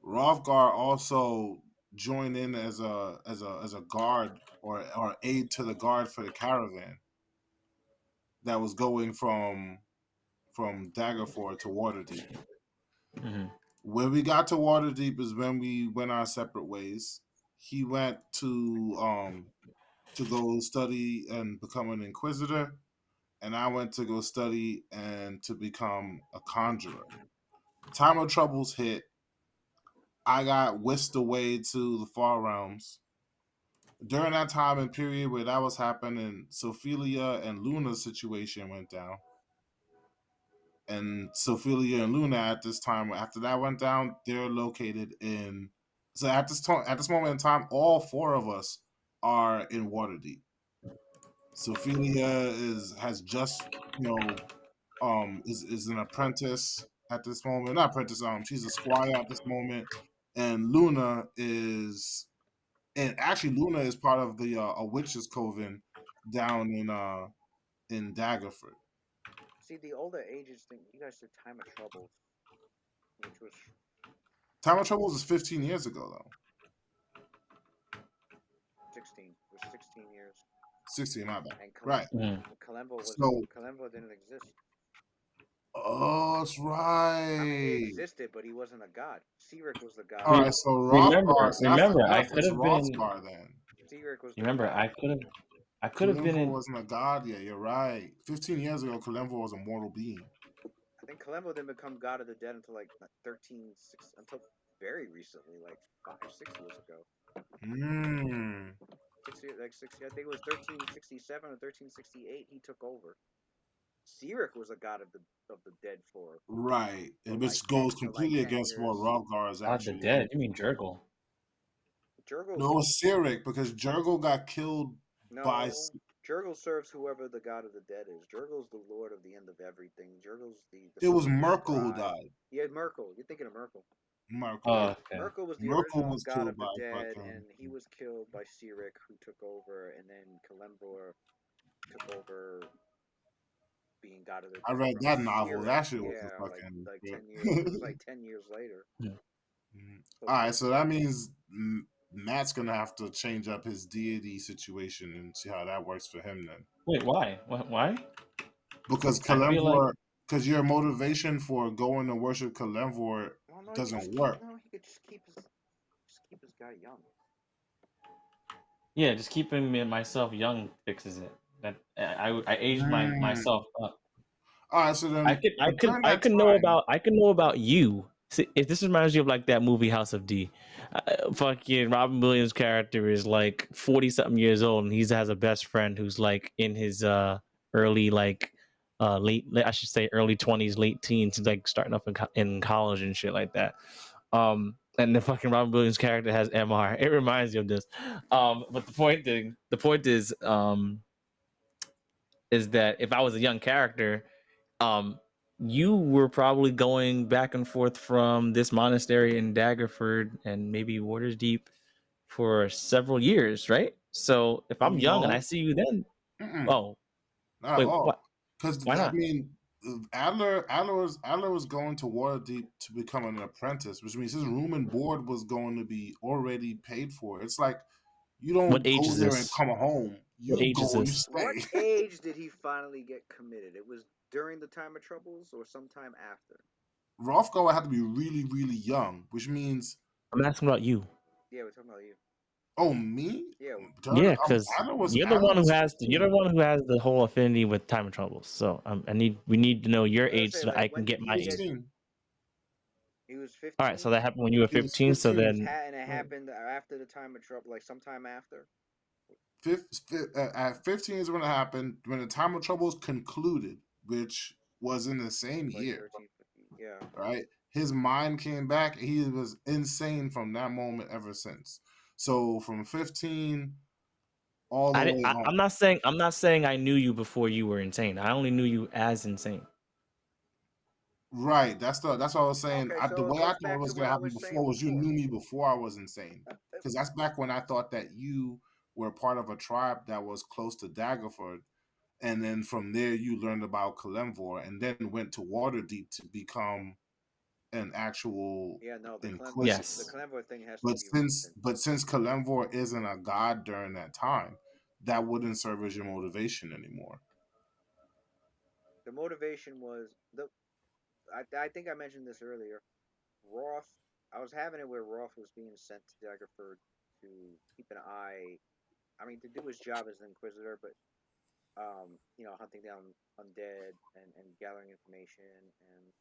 Rovgar also joined in as a guard or aide to the guard for the caravan that was going from Daggerford to Waterdeep. Mm-hmm. When we got to Waterdeep is when we went our separate ways. He went to go study and become an inquisitor, and I went to go study and to become a conjurer. Time of Troubles hit. I got whisked away to the Far Realms. During that time and period where that was happening, Sophia and Luna's situation went down. And Sophia and Luna at this time, after that went down, they're located in. So at this moment in time, all four of us are in Waterdeep. Sophia has just is an apprentice at this moment. Not apprentice. She's a squire at this moment, and Luna is part of the a witches coven down in Daggerford. See, the older ages thing, you guys did Time of Troubles, which was... Time of Troubles is 15 years ago, though. 16. It was 16 years. 16, my bad. Right. Kalimvor didn't exist. Oh, that's right. I mean, he existed, but he wasn't a god. Sirik was the god. All right, so remember, I could have been. Then. Sirik was. Remember, I could have been. Wasn't a god. Yeah, you're right. 15 years ago, Kalimvor was a mortal being. I think Kalimvor didn't become god of the dead until like until very recently, like 5-6 years ago. 6 years, like 6 years. I think it was 1367 or 1368. He took over. Sirik was a god of the dead for right, which goes completely against what Rovgar is actually. God the dead? You mean Jurgle? No, it's Sirik because Jurgle got killed by. Jurgle serves whoever the god of the dead is. Jurgle's the lord of the end of everything. Jurgle's the it was Merkel who died. Yeah, Merkel. You're thinking of Merkel. Okay. Merkel was the original god of the dead, and he was killed by Sirik, who took over, and then Kalimvor took over being god of the dead. I read that novel. Sirik. That shit was fucking like 10 years. It was like 10 years later. All right, so that means Matt's gonna have to change up his deity situation and see how that works for him then. Wait, why? Why? Because Kalimvor, because your motivation for going to worship Kalimvor doesn't work. No, he could just keep his guy young. Yeah, just keeping myself young fixes it. That I aged myself up. All right, so then I can know about you. See, if this reminds you of like that movie House of D, fucking Robin Williams' character is like 40-something years old, and he has a best friend who's like in his early like late I should say early 20s, late teens, like starting up in college and shit like that. and the fucking Robin Williams character has MR. It reminds you of this. But the point is that if I was a young character, you were probably going back and forth from this monastery in Daggerford and maybe Waterdeep for several years, right? So if I'm young and I No, see you then, oh not at wait, all. what? Because Why I not? mean, Adler was going to Waterdeep to become an apprentice, which means his room and board was going to be already paid for. It's like you What don't age go is there and this? come home. What You age is go and you this? What stay. age did he finally get committed? It was during the time of troubles or sometime after? Rothko had to be really, really young, which means I'm asking about you. Yeah, we're talking about you. me. Yeah, Yeah, because Adler was you're the one who has 15. the whole affinity with time of troubles. So we need to know your let's age say so that I like can when get did my he get? age. 15. He was All right, so 15. that happened when you were He was 15. So 15. then, And it happened after the time of trouble, like sometime after. At 15 is when it happened, when the time of troubles concluded, which was in the same Like year, 13, 15. Yeah. right? His mind came back. He was insane from that moment ever since. So from 15 all the way I'm on. not saying I knew you before you were insane. I only knew you as insane. Right. That's what I was saying. Okay, The so it way I goes thought it back to was what gonna I happen was saying before was you before. knew me before I was insane. Because that's back when I thought that you were part of a tribe that was close to Daggerford. And then from there you learned about Kalemvor and then went to Waterdeep to become an actual Yeah, no, the inquisitor. Yes. Clanvor thing has to But be since recent. Kalemvor isn't a god during that time, that wouldn't serve as your motivation anymore. The motivation was I think I mentioned this earlier. Roth, I was having it where Roth was being sent to Daggerford to keep an eye. I mean, to do his job as an inquisitor, but hunting down undead and gathering information and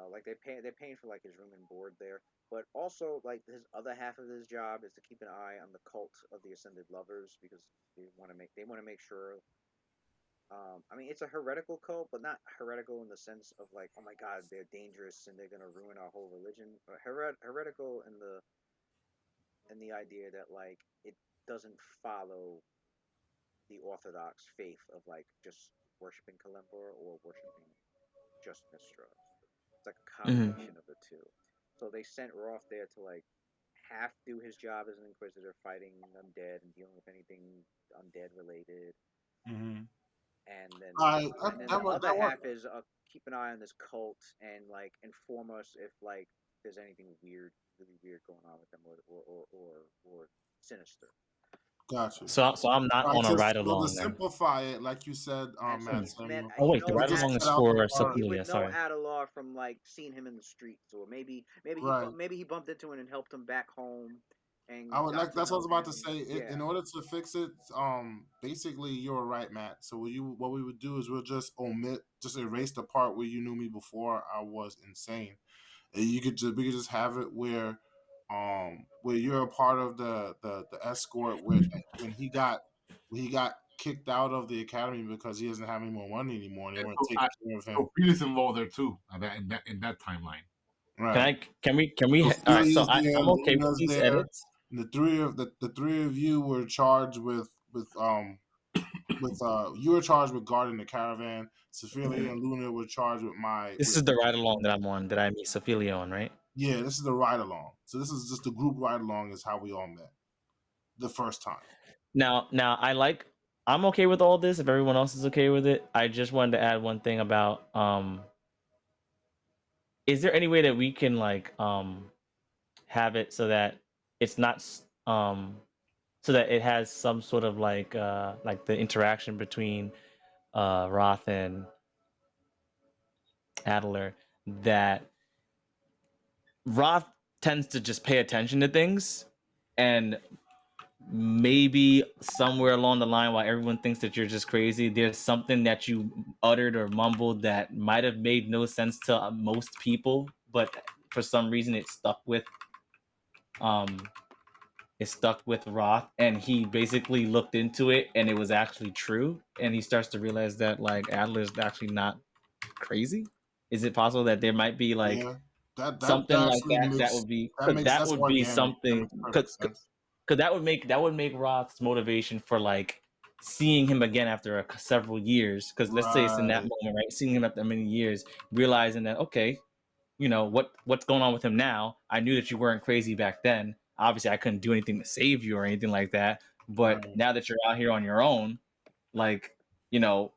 like they're paying for like his room and board there. But also like his other half of his job is to keep an eye on the cult of the Ascended Lovers because they want to make sure. I mean, it's a heretical cult, but not heretical in the sense of like, oh my god, they're dangerous and they're gonna ruin our whole religion. But heretical in the idea that like it doesn't follow the orthodox faith of like just worshiping Kalimba or worshiping just Mistras. It's like a Mm-hmm. combination of the two. So they sent Roth there to like half do his job as an inquisitor, fighting undead and dealing with anything undead related, Mm-hmm. and then I and then that the was other half is keep an eye on this cult and like inform us if like there's anything weird, really weird going on with them or sinister. gotcha. So I'm not All right, on a so, ride so to along then. simplify it, like you said, And so Matt he met Samuel, Oh he wait, the knows we ride just along at is set out the for he Sophia. would know Sorry. Adelar from like seeing him in the streets, or right. maybe he bumped into him and helped him back home, I and would got like to that's what I know was about to him. say. In Yeah, order to fix it, basically you're right, Matt. So what we would do is we'll just just erase the part where you knew me before I was insane. And we could just have it where you're a part of the escort when he got kicked out of the academy because he doesn't have any more money anymore and they And weren't taking care of him. Sophie's involved there too. In that timeline. Right. Can we So all right, so Celia's there, I'm okay with Luna's these there. edits. And the three of you were charged with you were charged with guarding the caravan. Sophia and Luna were charged with This is the ride along that I'm on that I meet Sophia on, right? yeah, this is the ride along. So this is just the group ride along is how we all met the first time. Now I'm okay with all this if everyone else is okay with it. I just wanted to add one thing about is there any way that we can like have it so that it's not so that it has some sort of like the interaction between Roth and Adler, that Roth tends to just pay attention to things, and maybe somewhere along the line while everyone thinks that you're just crazy, there's something that you uttered or mumbled that might have made no sense to most people, but for some reason um it stuck with Roth, and he basically looked into it and it was actually true, and he starts to realize that like Adler's actually not crazy. Is it possible that there might be like Yeah. That something like actually that makes would be that because makes that that's would be organic. That something makes perfect sense. because that would make Roth's motivation for seeing him again after several years. Because let's say it's in that Right. moment, right? Seeing him after many years, realizing that okay, what's going on with him now. I knew that you weren't crazy back then. Obviously, I couldn't do anything to save you or anything like that. But Right. now that you're out here on your own, like you know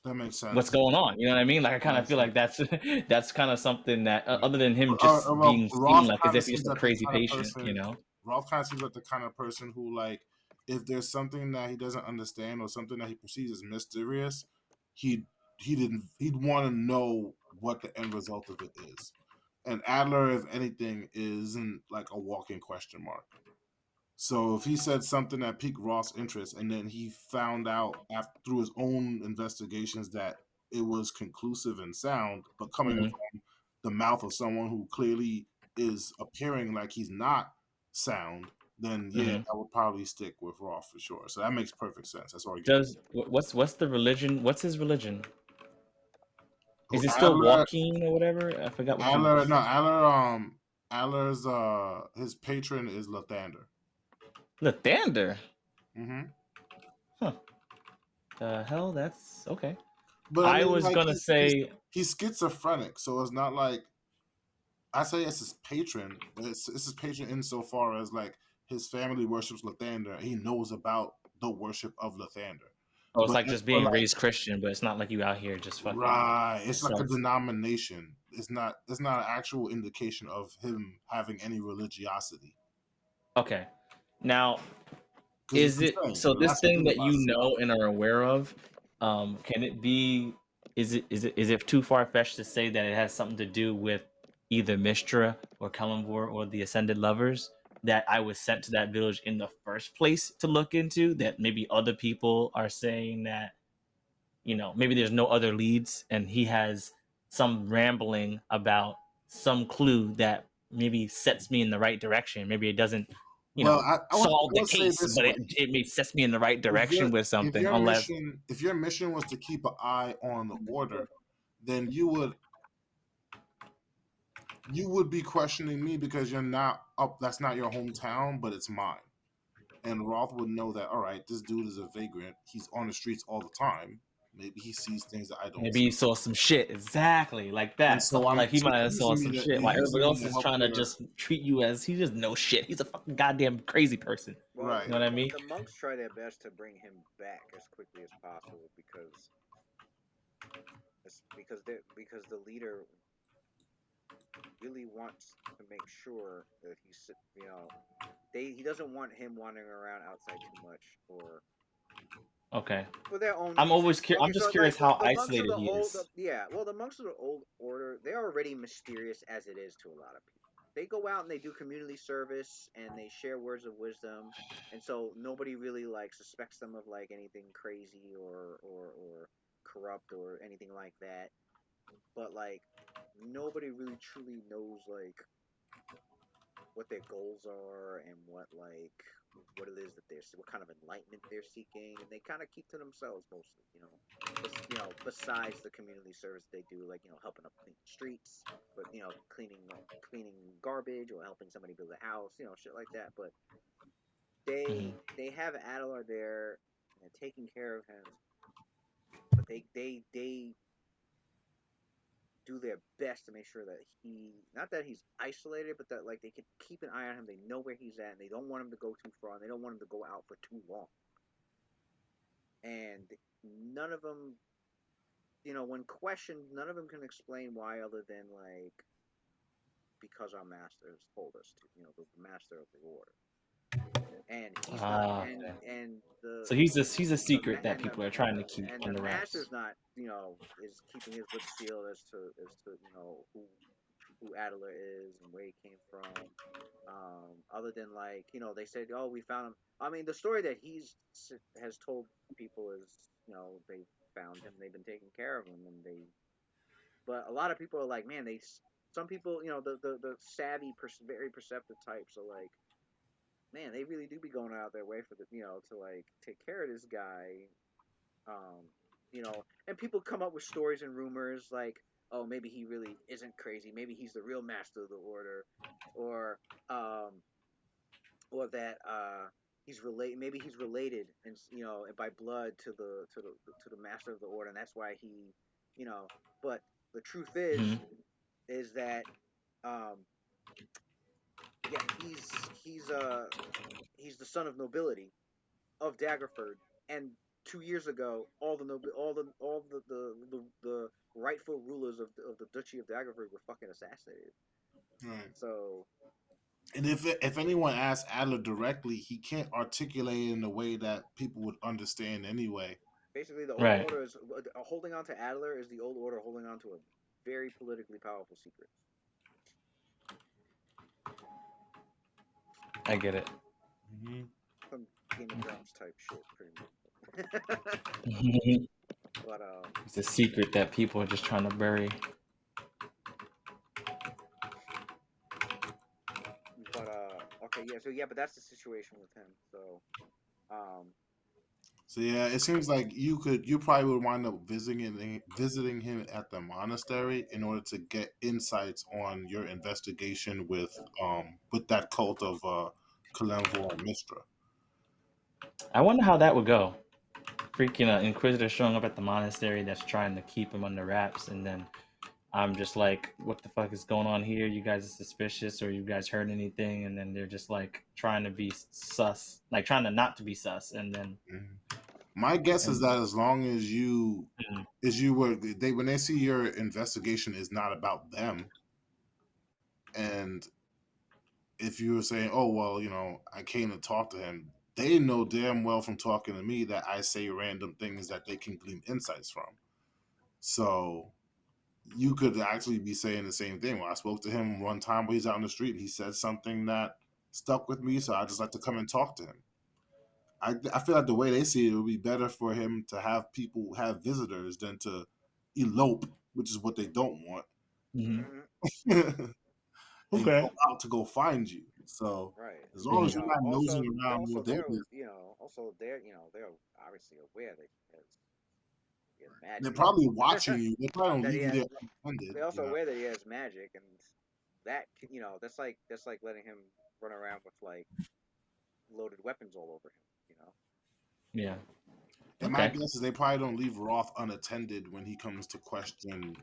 That makes what's sense. going on. You know what I mean? Like I That kind of makes feel like sense. that's kind of something that other than him just Well, being seen Roth like as kind of if he's seems just a like the crazy kind of patient. person. Roth kind of seems like the kind of person who, like, if there's something that he doesn't understand or something that he perceives as mysterious, he'd he'd want to know what the end result of it is. And Adler, if anything, isn't like a walking question mark. So if he said something that piqued Roth's interest, and then he found out through his own investigations that it was conclusive and sound, but coming Mhm. from the mouth of someone who clearly is appearing like he's not sound, then yeah, Mhm. I would probably stick with Roth for sure. So that makes perfect sense. That's organic. Does what's the religion? What's his religion? Is Who it still Adler? walking or whatever? I forgot what you. Adler? No, Adler. Adler's his patron is Lathander. Lathander. Mm-hmm. Huh. The hell? That's okay. But I I mean, was like gonna say he's schizophrenic, so it's not like I say it's his patron, but it's his patron insofar as like his family worships Lathander. He knows about the worship of Lathander, oh, it's but like just but being like raised Christian, but it's not like you out here just fucking right, it's like a self. denomination. It's not. It's not an actual indication of him having any religiosity Okay. Now, because he's is it insane. so But this that's the thing thing that about you it. know and are aware of, can it be is it too far fetched to say that it has something to do with either Mistra or Kalimvor or the Ascended Lovers that I was sent to that village in the first place to look into, that maybe other people are saying that, maybe there's no other leads and he has some rambling about some clue that maybe sets me in the right direction. Maybe it doesn't, Well, solve I the would say case, this but way: it may sets me in the right direction with if something. your Unless mission was to keep an eye on the order, then you would be questioning me because you're not up. That's not your hometown, but it's mine. And Roth would know that. All right, this dude is a vagrant. He's on the streets all the time. Maybe he sees things that I don't maybe see. he saw some shit exactly like And that. so Something like he might have saw some shit while you're using everybody me else to is help trying to your just treat you as he just no shit. He's a fucking goddamn crazy person. Well, right. You know what I mean? the monks try their best to bring him back as quickly as possible because the leader really wants to make sure that he doesn't want him wandering around outside too much Okay. for their own I'm always reasons. curious. Okay, I'm just so curious like how the monks of isolated the he old, is. well, the monks of the old order, they're already mysterious as it is to a lot of people. They go out and they do community service and they share words of wisdom, and so nobody really like suspects them of like anything crazy or corrupt or anything like that. But like nobody really truly knows like what their goals are and what it is that what kind of enlightenment they're seeking, and they kind of keep to themselves mostly, besides the community service they do, like helping up clean the streets, but cleaning garbage or helping somebody build a house, shit like that. But Mhm. they have Adelar there and they're taking care of him, but they do their best to make sure that not that he's isolated, but that like they can keep an eye on him. They know where he's at, and they don't want him to go too far, and they don't want him to go out for too long. And none of them, when questioned, none of them can explain why, other than like because our masters told us to. The master of the order, and he's not, Okay. and So he's a the secret that people are trying to keep and the under wraps. master's not, is keeping his lips sealed as to who Adler is and where he came from. Other than like, they said, oh, we found him. I mean, the story that has told people is, they found him, they've been taking care of him, but a lot of people are like, man, some people, the savvy, very perceptive types are like, man, they really do be going out their way for to like take care of this guy. And people come up with stories and rumors like, oh, maybe he really isn't crazy. Maybe he's the real master of the order, or um, or that he's related. Maybe he's related, and by blood to the master of the order, and that's why he, you know. But the truth Mhm. is that um, yeah, he's the son of nobility of Daggerford, and 2 years ago, all the rightful rulers of the Duchy of Daggerford were fucking assassinated. Right. So And if anyone asks Adler directly, he can't articulate it in a way that people would understand anyway. basically, the old Right. order is holding on to Adler is the old order holding on to a very politically powerful secret. I get it. Mm-hmm. Some Game of Thrones type shit, pretty much. It's But a secret that people are just trying to bury. okay, yeah. So yeah, but that's the situation with him. So um, So yeah, it seems like you probably would wind up visiting him at the monastery in order to get insights on your investigation with that cult of Kalemvor and Mistra. I wonder how that would go. Freaking Inquisitor showing up at the monastery that's trying to keep him under wraps, and then I'm just like, what the fuck is going on here? You guys are suspicious, or you guys heard anything? And then they're just like trying to be sus, like trying to not to be sus, and then. Mm-hmm. My guess is that as long as you were they when they see your investigation is not about them, and if you were saying, "Oh well, I came to talk to him," they know damn well from talking to me that I say random things that they can glean insights from. So you could actually be saying the same thing. Well, I spoke to him one time when he's out in the street, and he said something that stuck with me, so I just like to come and talk to him. I feel like the way they see it, it would be better for him to have people have visitors than to elope, which is what they don't want, Mm-hmm. mhm, and Okay. go out to go find you. So right. as long as you're not Also, nosing they're around also with their business, they're obviously aware that he has they're magic. probably watching you. They probably don't that he leave you has, there unattended. they're also aware that he has magic, and that's like letting him run around with like loaded weapons all over him. Yeah. And my Okay. guess is they probably don't leave Roth unattended when he comes to question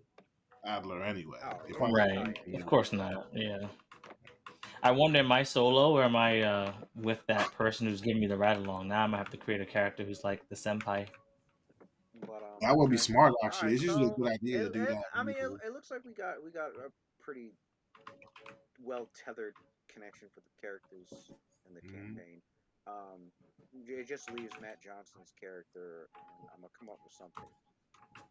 Adler anyway. Oh They yeah, probably oh Right. yeah, yeah. Of course not. Yeah. I wonder, am I solo or am I with that person who's giving me the ride along? Now I'm gonna have to create a character who's like the senpai. But that would be okay. smart All actually. right, It's usually a so good idea to do that. I mean, it looks like we got a pretty well tethered connection for the characters in the Mhm. campaign. Um, it just leaves Matt Johnson's character, and I'm gonna come up with something.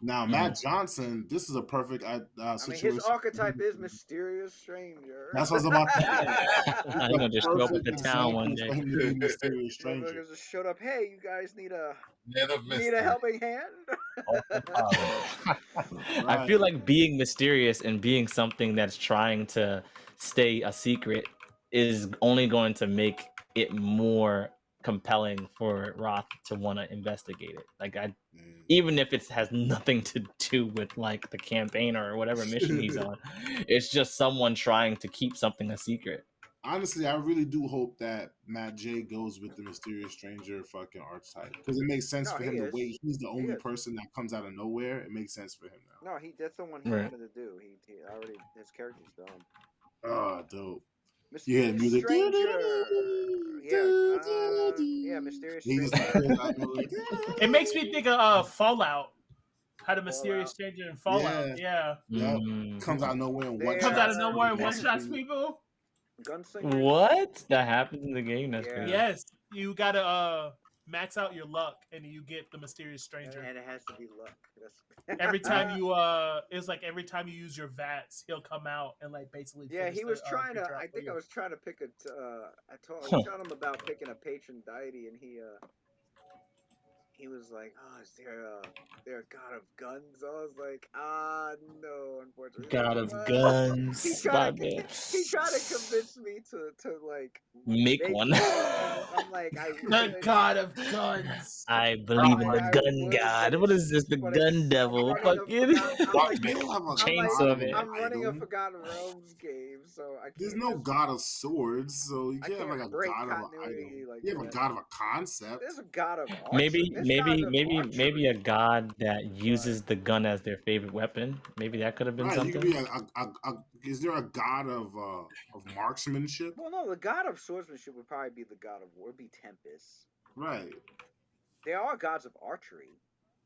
Now, Matt Johnson, this is a perfect I mean, his situation. archetype is mysterious stranger. That's what I was about to say. It's I'm a gonna just show up at perfect the town one example day. for him to be a mysterious stranger. Motherfuckers just showed up. Hey, you guys need a Man of need a mystery. helping hand? I Right. feel like being mysterious and being something that's trying to stay a secret is only going to make it more compelling for Roth to want to investigate it. Like even if it has nothing to do with like the campaign or whatever mission he's on, it's just someone trying to keep something a secret. Honestly, I really do hope that Matt J goes with the mysterious stranger fucking archetype because it makes sense No, for he him the is. way he's the He only is. person that comes out of nowhere. It makes sense for him now. No, that's the one he Right. wanted to do. He already his character's done. Oh, dope. You hear the Mysterious music. stranger. Yeah, mysterious He just stranger. appears out of It makes me think of Fallout. Had a mysterious Fallout. stranger in Fallout. Yeah. Yeah. Yep. Mm. Comes out of nowhere and one Comes There, out of shots. nowhere and one shots people. gunslingers. What? That happens in the game? That's Yeah. crazy. Yes. You gotta max out your luck and you get the mysterious stranger. And it has to be luck. Every time you it's like every time you use your VATS, he'll come out and like basically Yeah, finish he was the trying to. creature out I for think I you. was trying to pick I was telling him about picking a patron deity, and he he was like, "Oh, is there a god of guns?" I was like, no, unfortunately. He's God like, of "What?" He guns, my tried to man. he tried to convince me to like Make make one. one, and I'm like, I The would. god of guns. I I'm believe in like, the I gun would, god. What is this? The but gun I'm devil? running a Fucking forgotten. I'm What like, You don't have a I'm chainsaw god of man. an I'm running a item. Forgotten Realms game, so I There's can't no just god of swords, so you I can't have like can't a break god of an continuity item. like You have a that. god of a concept. There's a god of archery. Maybe, There's gods maybe, of maybe, maybe a archery, god that but uses the gun as their favorite weapon. Maybe that could have been Right, you could be something. is there a god of marksmanship? well, no, the god of swordsmanship would probably be the god of war. It'd be Tempest. Right, They are gods of archery.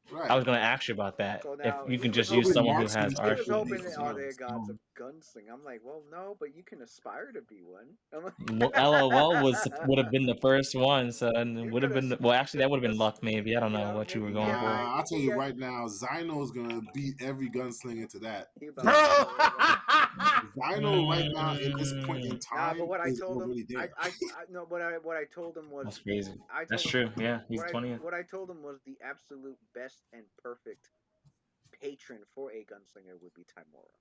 I right. was gonna ask you about that. So If now you he can was just use Probably hoping someone who has he was marksmanship archery. would be hoping the are there gods of stone. gunsling? I'm like, well, no, but you can aspire to be one. I'm like, LOL would have been the first one, so and you would could have been well. Actually, that would have been as, luck. Maybe I don't know what you were maybe going get for. high, Nah, I'll tell maybe you get right now, Zyno's gonna beat every gunslinger to that. he about Bro. to kill everybody. Zyno right now in this point in Nah, but time what I is told him, already there. I no, what I told him was That's crazy. I That's told him true. Yeah, he's 20th. what I told him was the absolute best and perfect patron for a gunslinger would be Timora.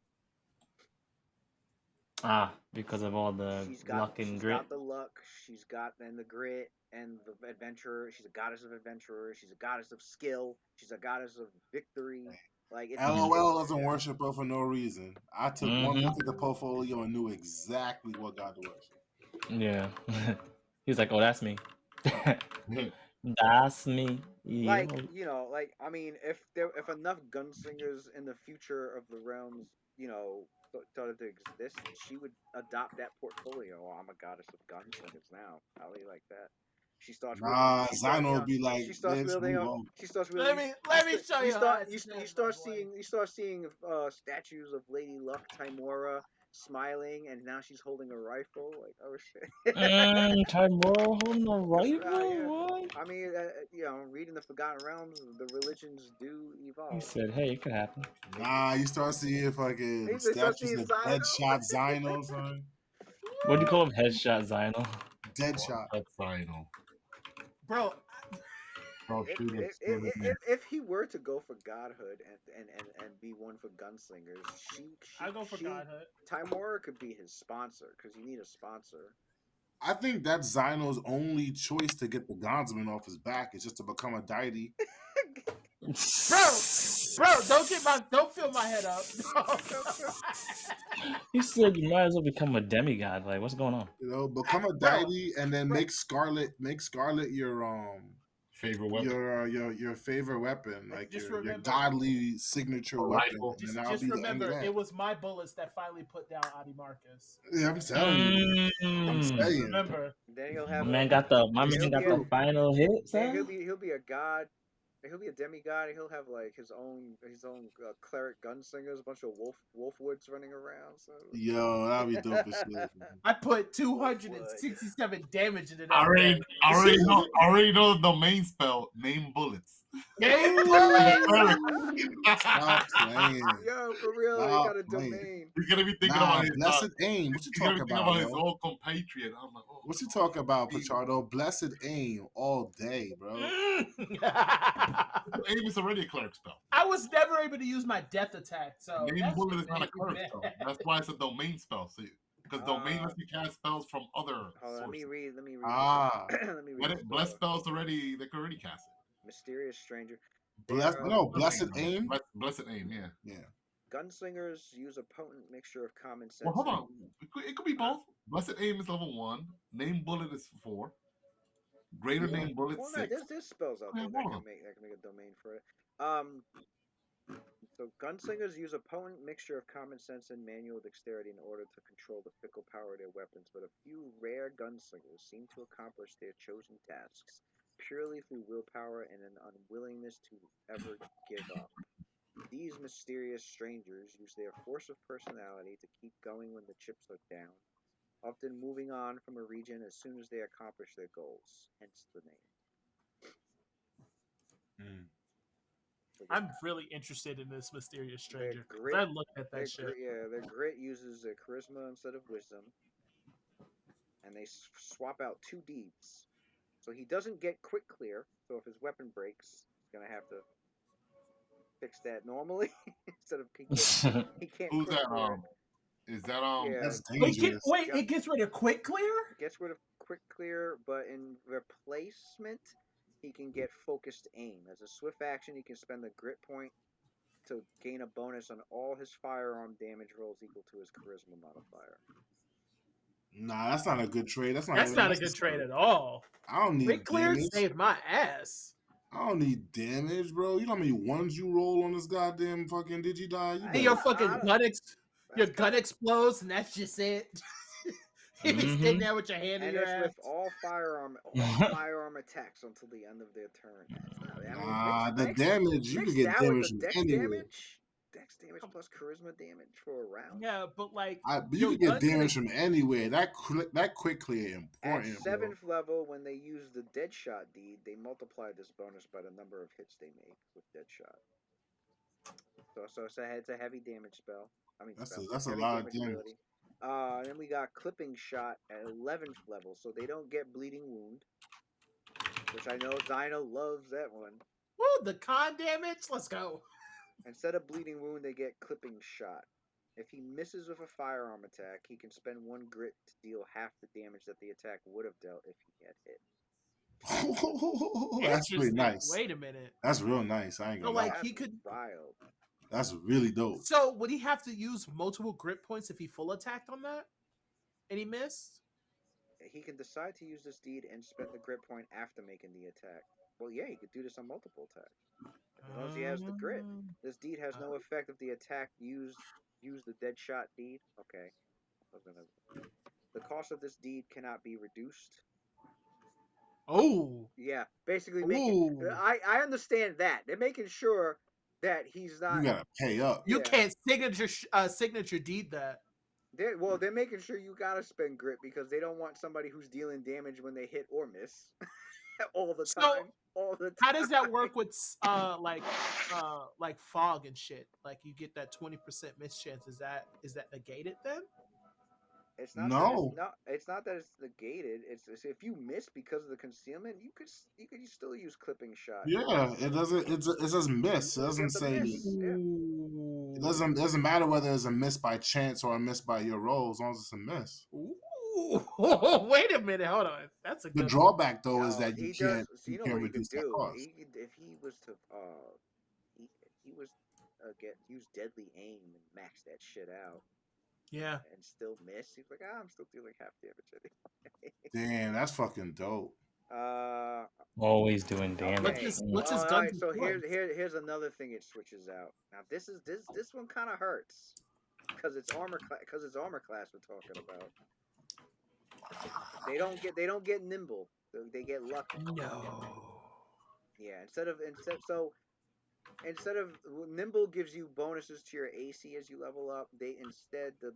Because of all the luck and She's grit. got the luck, she's got and the grit and the adventurer. She's a goddess of adventurer. She's a goddess of skill. She's a goddess of victory. Like LOL doesn't worship her for no reason. I took one Mm-hmm. look at the portfolio and knew exactly what god to worship. Yeah. He's like, oh, that's me. That's me. like Yo. like I mean, if enough gunslingers in the future of the realms, started to exist, she would adopt that portfolio. Oh, I'm a goddess of gunslingers now. How do you like that? She starts wielding. Nah, Zyno will be like, She starts let's wielding. move on. She starts let wielding. me show you how that's You done, start my boy. seeing. Statues of Lady Luck, Timora, smiling, and now she's holding a rifle. Like, oh shit. Timora holding a Yeah. rifle? What? I mean, reading the Forgotten Realms, the religions do He evolve. said, hey, it could happen. Nah, you start seeing fucking They start statues seeing of Zyno. Deadshot Zyno, son. What do you call him? Headshot Zyno? Deadshot. That's final. Bro, Oh, shoot, it's still in there. If he were to go for godhood and be one for gunslingers, I go for godhood. Timora could be his sponsor because you need a sponsor. I think that's Zyno's only choice to get the Gonzman off his back is just to become a deity. Bro, don't fill my head up. He said you might as well become a demigod. Like, what's going on? You know, become a deity and then make Scarlet your Favorite weapon. your favorite weapon, like Just your remember- godly signature A weapon. rifle. And that'll Just be the end of remember, that. it was my bullets that finally put down Adi Marcus. Yeah, I'm telling you. I'm saying. Remember, Then he'll My have man got the final hit, then son. he'll be a god. He'll be a demigod. He'll have like his own cleric gunslingers, a bunch of wolfwoods running around. So Yo, that'll be dope as shit. I put 267 damage into that. I already know the domain spell. Name bullets. Game bullets. Stop playing. Yo, for real, he Stop got a playing. domain. He's gonna be thinking Nah, about his blessed aim. What you he's gonna talking be thinking about, about his yo? old compatriot. I'm like, oh, What you talking about, Pachardo? Blessed aim all day, bro. Aim is already a cleric spell. I was never able to use my death attack, so Name that's bullet just is not a making me cleric mad. spell. That's why it's a domain spell. See, because domain lets you cast spells from other Let sources. me read. Let me read. Ah. Let me read. Blessed spells already. They can already cast it. Mysterious stranger. Blessed aim. Blessed aim. Yeah. Yeah. Gunslingers use a potent mixture of common sense. Well, hold on. It could be both. Blessed aim is level 1. Name bullet is 4. Greater name bullet Well, 6. no, there's spells out there that can make a domain for it. So gunslingers use a potent mixture of common sense and manual dexterity in order to control the fickle power of their weapons, but a few rare gunslingers seem to accomplish their chosen tasks purely through willpower and an unwillingness to ever give up. These mysterious strangers use their force of personality to keep going when the chips are down, often moving on from a region as soon as they accomplish their goals, hence the name. I'm really interested in this mysterious stranger. Grit, I looked at that shit. Their grit uses their charisma instead of wisdom, and they swap out 2 deeds. So he doesn't get quick clear. So if his weapon breaks, he's gonna have to fix that normally instead of he can't Who's quick that? clear it. Is that Yeah, That's Wait, dangerous. Yep. it gets rid of quick clear? Gets rid of quick clear, but in replacement, he can get focused aim. As a swift action, he can spend the grit point to gain a bonus on all his firearm damage rolls equal to his charisma modifier. Nah, that's not a good trade. That's not That's even not a good trade necessary. at all. I don't need Quick clear damage. saved my ass. I don't need damage, bro. You know how many ones you roll on this goddamn fucking Digidie? You And better. your fucking gun your gun kinda- explodes, and that's just it. You be sitting there with your hand in And your it's ass. with all firearm attacks until the end of their turn. That's not. I mean, Nah, the mix damage, you mix can get that with damage the from dex anywhere. damage plus charisma damage for a round. Yeah, but like But you your can get gun can damage from anywhere. That quick clear At important, bro. 7th level, when they use the Deadshot deed, they multiply this bonus by the number of hits they make with Deadshot. So it's a heavy damage spell. That's a heavy lot of damage. ability. Then we got Clipping Shot at 11th level, so they don't get Bleeding Wound, which I know Zyno loves that one. Woo, the con damage. Let's go. Instead of Bleeding Wound, they get Clipping Shot. If he misses with a firearm attack, he can spend 1 grit to deal half the damage that the attack would have dealt if he had hit. That's really nice. Wait a minute. That's real nice. I ain't So gonna lie. like he could. Wild. That's really dope. So would he have to use multiple grit points if he full attacked on that, and he missed? He can decide to use this deed and spend the grit point after making the attack. Well, yeah, he could do this on multiple attacks. As long as he has the grit. This deed has no effect if the attack use the dead shot deed. Okay. The cost of this deed cannot be reduced. Oh. Yeah, basically making. I understand that. They're making sure that he's not. You gotta pay up. You can't signature deed that. They're making sure you gotta spend grit because they don't want somebody who's dealing damage when they hit or miss all the time. How does that work with like fog and shit? Like you get that 20% miss chance. Is that negated then? It's not No. it's not that it's negated. It's if you miss because of the concealment, you could still use Clipping Shot. Yeah, it doesn't. It says miss. It doesn't say. It doesn't matter whether it's a miss by chance or a miss by your roll, as long as it's a miss. Ooh. Wait a minute, hold on. That's a good drawback though is that you can't. So you know can't what he could reduce that do? cost. If he was to use deadly aim and max that shit out. Yeah. And still miss. He's like, I'm still dealing half damage anyway. Damn, that's fucking dope. Always doing damage. What's his gun? Alright, so here's another thing it switches out. Now this one kind of hurts because it's armor class we're talking about. They don't get nimble. They get lucky. No. Yeah, instead of nimble gives you bonuses to your AC as you level up, the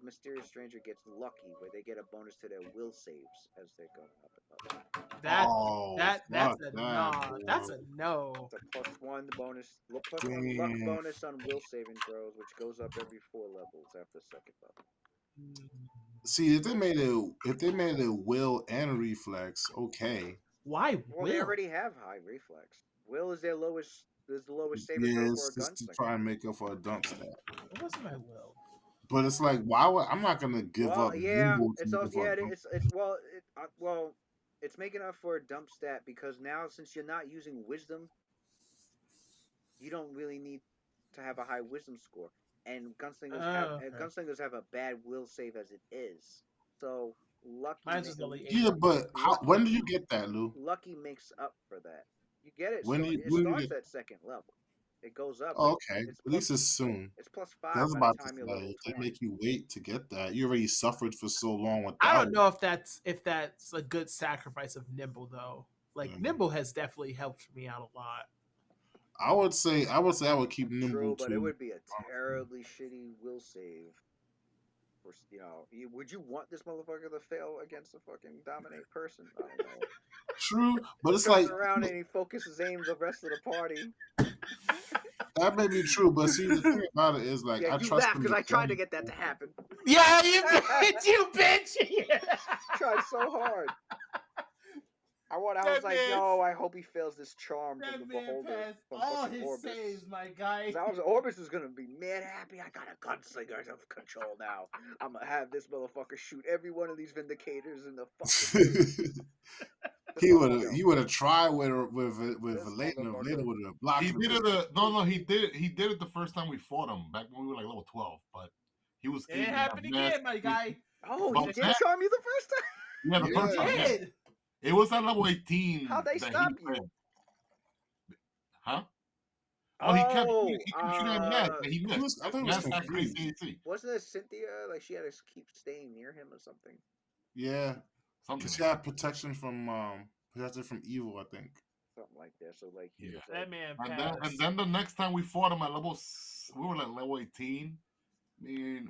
mysterious stranger gets lucky where they get a bonus to their will saves as they're going up and up. That's a no. It's a +1 bonus, +1 luck bonus on will saving throws, which goes up every 4 levels after 2nd level. See, if they made it will and reflex, okay. Why Well, they already have high reflex. Will is their lowest. Is the lowest saving throw for a just to gunslinger. try and make up for a dump stat. What was my will? But it's like, why would I'm not gonna give up? Yeah, nimble to it's make also up for a dump it's making up for a dump stat because now since you're not using wisdom, you don't really need to have a high wisdom score, and gunslingers have a bad will save as it is. So lucky. Mine's just only 8. Yeah, but when do you get that, Lou? Lucky makes up for that. You get it. When it starts at 2nd level. It goes up. Oh, okay. At least it's soon. It's +5 I was by about the to time you're say, level they 20. make you wait to get that. You already suffered for so long without I don't it. know if that's a good sacrifice of nimble though. Like nimble has definitely helped me out a lot. I would say I would keep nimble. True, but too. it would be a terribly shitty will save. Would you want this motherfucker to fail against a fucking dominate person? I don't know. True, but it's Turns like around and he focuses aim the rest of the party. that may be true, but see the thing about it is like Yeah, I you trust laugh him because I tried to play. get that to happen. Yeah, you bitch, you bitch. Yeah. Tried so hard. I was That like, man, yo, I hope he fails this charm from that the man beholder passed from all fucking his Orbis. saves, my guy. Orbis is gonna be mad happy. I got a gunslinger of control now. I'm gonna have this motherfucker shoot every one of these vindicators in the fucking. he would have tried with This Valena. motherfucker. Valena would have blocked He him. did it. No, he did it the first time we fought him back when we were like level 12. But he was It aiming happened at mass. again, my guy. Oh, But he did charm you the first time. yeah, the Yeah. first time. Yeah. Did. It was at level 18. How'd they that stop he you? failed. Huh? Oh, he kept Oh, shooting at mass, and he missed. I think it was Mass actually confused. CAC. wasn't it Cynthia? Like she had to keep staying near him or something. Yeah, Something because like she had protection from evil. I think. Something like that. So like he Yeah. was like, That man And passed. then the next time we fought him at we were like level 18. We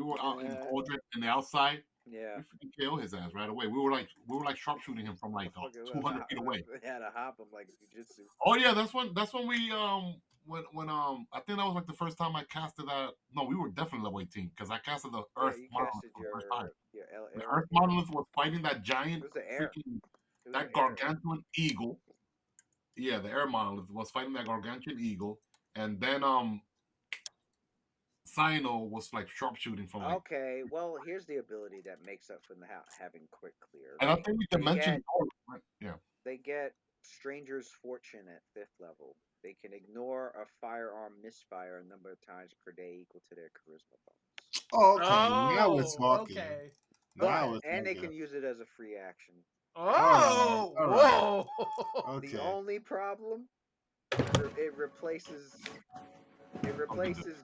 were out in Cauldron in the outside. yeah. We freaking KO his ass right away. We were like sharpshooting him from like Motherfucker 200 feet away. Had to hop him like jujitsu. Oh yeah, that's when we when I think that was like the first time I casted that. No, we were definitely level 18 because I casted the Earth you Monolith casted for the first time. your The Earth Monolith was fighting that It giant was the air. freaking It was that an air. gargantuan eagle. Yeah, the Air Monolith was fighting that gargantuan eagle, and then Sino was like sharpshooting from like. Okay, well, here's the ability that makes up for having quick clear. And I think we dimensioned. Yeah. They get Stranger's Fortune at 5th level. They can ignore a firearm misfire a number of times per day equal to their charisma bonus. Oh, okay. Now we're talking. Okay. And they can use it as a free action. Oh, all whoa. Okay. The only problem, it replaces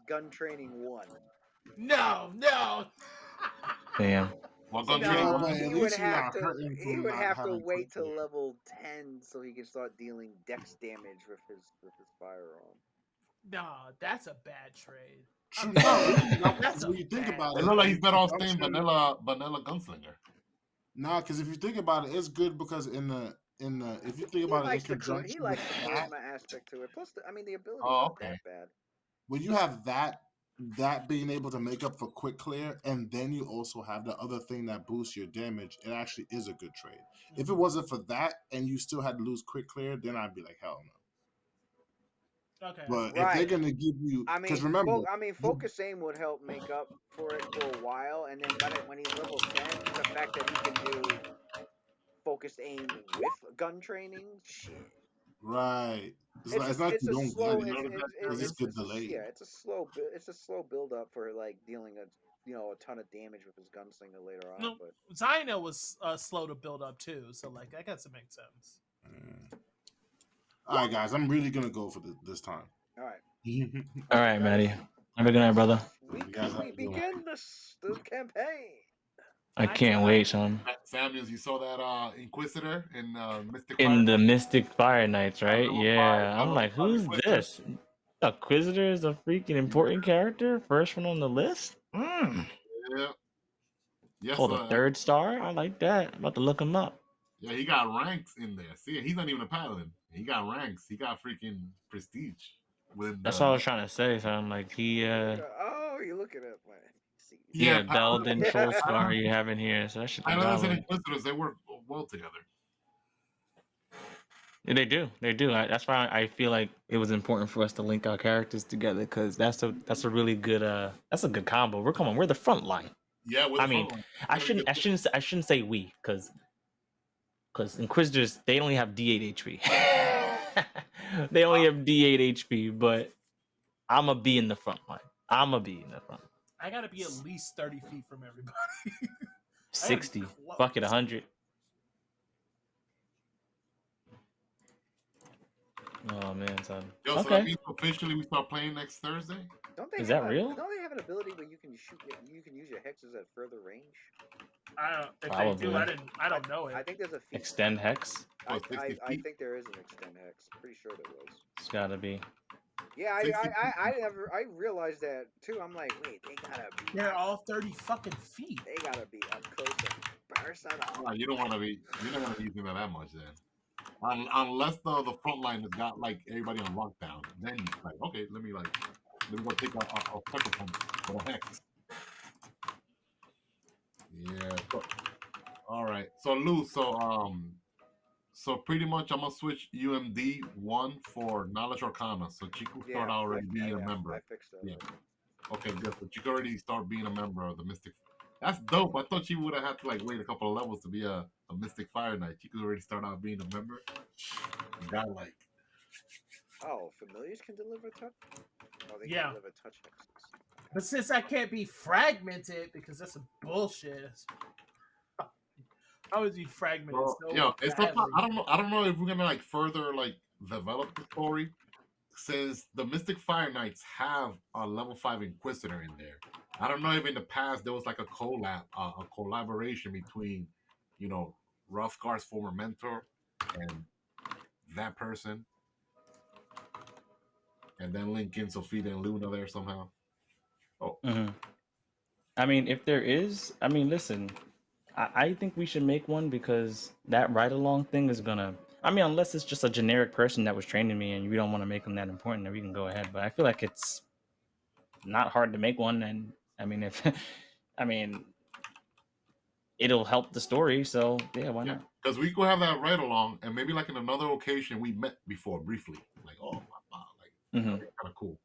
gun training 1. No. Damn. Well, So gun now- training. No, but at He least would you're have not to. hurting He from would not have to having wait till quick level 10 so he can start dealing dex damage with his firearm. No, that's a bad trade. True. That's When you think bad. about It it, looked like he's better off I'm staying saying- vanilla gunslinger. Nah, because if you think about it, it's good because if you think He about it in likes the conjunction likes with the that, charisma aspect to it. Plus, the ability Oh, not okay. that bad. when you have that being able to make up for quick clear, and then you also have the other thing that boosts your damage, it actually is a good trade. If it wasn't for that and you still had to lose quick clear, then I'd be like, hell no. Okay. But if they're gonna give you, because remember, focus aim would help make up for it for a while, and then when he's level 10, the fact that he can do focused aim with gun training, shit. right? It's not It's like you a don't slow. get it. It's just good delay. Yeah, it's a slow build up for like dealing a ton of damage with his gunslinger later on. No, But Zyno was slow to build up too, so like I guess it makes sense. All right, guys, I'm really gonna go for this time. all right, All right, Maddie. Have a good night, brother. we guys have a good begin this campaign. I can't wait, son. Samuels, you saw that Inquisitor in Mystic In Fire? the Mystic Fire Knights, right? level Yeah. five, I'm like, level who's five this? Inquisitor is a freaking important character. First one on the list. Yeah. Yes, Oh, the third star. I like that. I'm about to look him up. Yeah, he got ranks in there. See, he's not even a paladin. He got ranks. He got freaking prestige. That's what I was trying to say. So I'm like, he. Oh, you're looking at my. Yeah, paladins- Belden, Troll Scar you have in here, so that should be Paladins and valid. Inquisitors, they work well together. Yeah, they do. That's why I feel like it was important for us to link our characters together because that's a really good that's a good combo. We're the front line. Yeah, I mean, I shouldn't say we because Inquisitors they only have D8 HP. They only have D8 HP, but I'ma be in the front line. I gotta be at least 30 feet from everybody. 60. close. Fuck it, 100. Oh man, son. Yo, so Okay. that means officially we start playing next Thursday? Don't they Is have that real? Don't they have an ability where you can use your hexes at further range? If they do, Probably. I don't know it. I think there's a feat. Extend hex. I 60 think there is an extend hex. Pretty sure there was. It's gotta be. Yeah, 60 I realized that too. I'm like, wait, they gotta be. They're all 30 fucking feet. They gotta be up close and personal. Nah, you're not gonna be using that much then. Unless the front line has got like everybody on lockdown, then you're like, okay, let me go take a pepper punch for the hex. Yeah. All right. So Lou, So pretty much, I'm gonna switch UMD 1 for Knowledge Arcana, so she could start already being a member. I fixed that. Yeah. Okay, good. So she could already start being a member of the Mystic. That's dope. I thought she would have had to like wait a couple of levels to be a Mystic Fire Knight. She could already start out being a member. Godlike. Oh, familiars can deliver touch. Oh, they Yeah. can deliver touch hexes. But since I can't be fragmented because that's some bullshit. I would be fragmented Well, so yeah, it's not. badly. I don't know. I don't know if we're gonna like further like develop the story, since the Mystic Fire Knights have a level 5 Inquisitor in there. I don't know if in the past there was like a collaboration between, you know, Rothgar's former mentor and that person, and then link in Sophia and Luna there somehow. Oh, I mean, if there is, I mean, listen, I think we should make one because that ride along thing is gonna. I mean, unless it's just a generic person that was training me and we don't want to make them that important, then we can go ahead. But I feel like it's not hard to make one, and I mean, if I mean, it'll help the story. So yeah, why not? because we could have that ride along, and maybe like in another occasion we met before briefly, like like kind of cool.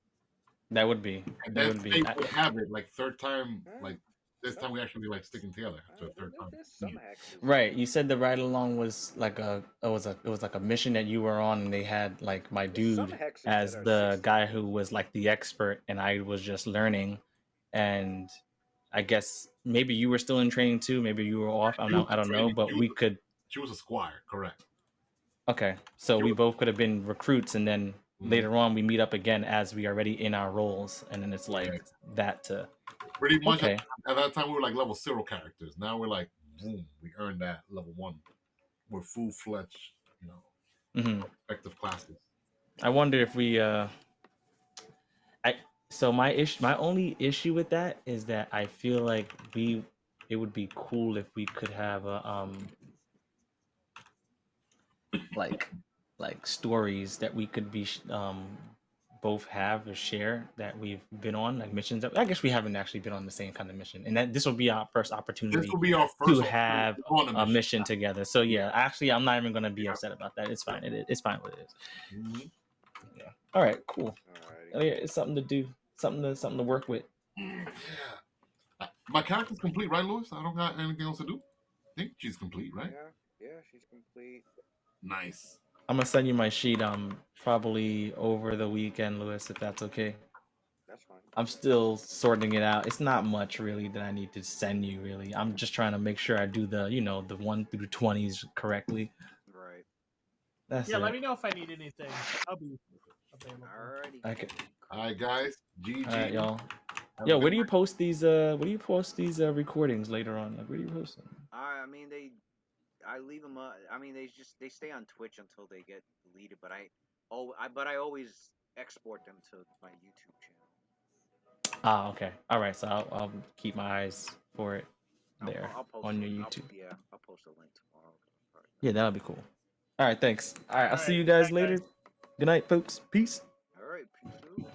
That would be. And That then would be. Fate would have it like third time, like this time we actually like sticking together after a third time. There's some hexes. Right. You said the ride along was like it was like a mission that you were on, and they had like my There's some dude hexes as that are the 60. guy who was like the expert, and I was just learning. And I guess maybe you were still in training too. Maybe you were off. I don't know. But we could. She was a squire, correct? Okay, so we both could have been recruits, and then later on we meet up again as we are already in our roles, and then it's like that to. Pretty much Okay. at that time we were like level 0 characters. Now we're like, boom, we earned that level 1. We're full fledged, you know, respective classes. I wonder if we so my only issue with that is that I feel like it would be cool if we could have a like stories that we could be both have or share that we've been on, like missions that I guess we haven't actually been on the same kind of mission, and that this will be our first opportunity This will be our first to have on a mission together. So yeah, actually I'm not even gonna be upset about that. It's fine. It's fine what it is. Yeah. All right, cool. Oh, yeah, it's something to do, something to work with. My character's complete, right, Lewis? I don't got anything else to do. I think she's complete, right? Yeah, she's complete. Nice. I'm gonna send you my sheet probably over the weekend, Lewis, if that's okay. That's fine. I'm still sorting it out. It's not much really that I need to send you really. I'm just trying to make sure I do the, the 1 through 20s correctly. Right. That's Yeah, it. let me know if I need anything. I'll be available. Alrighty. Okay. All right, guys. GG. All right, y'all. Yo, where do you post these recordings later on? Like, where do you post them? I mean, I leave them up. I mean, they stay on Twitch until they get deleted. But I always export them to my YouTube channel. Ah, okay. All right. So I'll keep my eyes for it there I'll post on your YouTube. I'll post a link tomorrow. Yeah, that'll be cool. All right, thanks. All right, I'll see you guys later. Good night, folks. Peace. All right, peace out.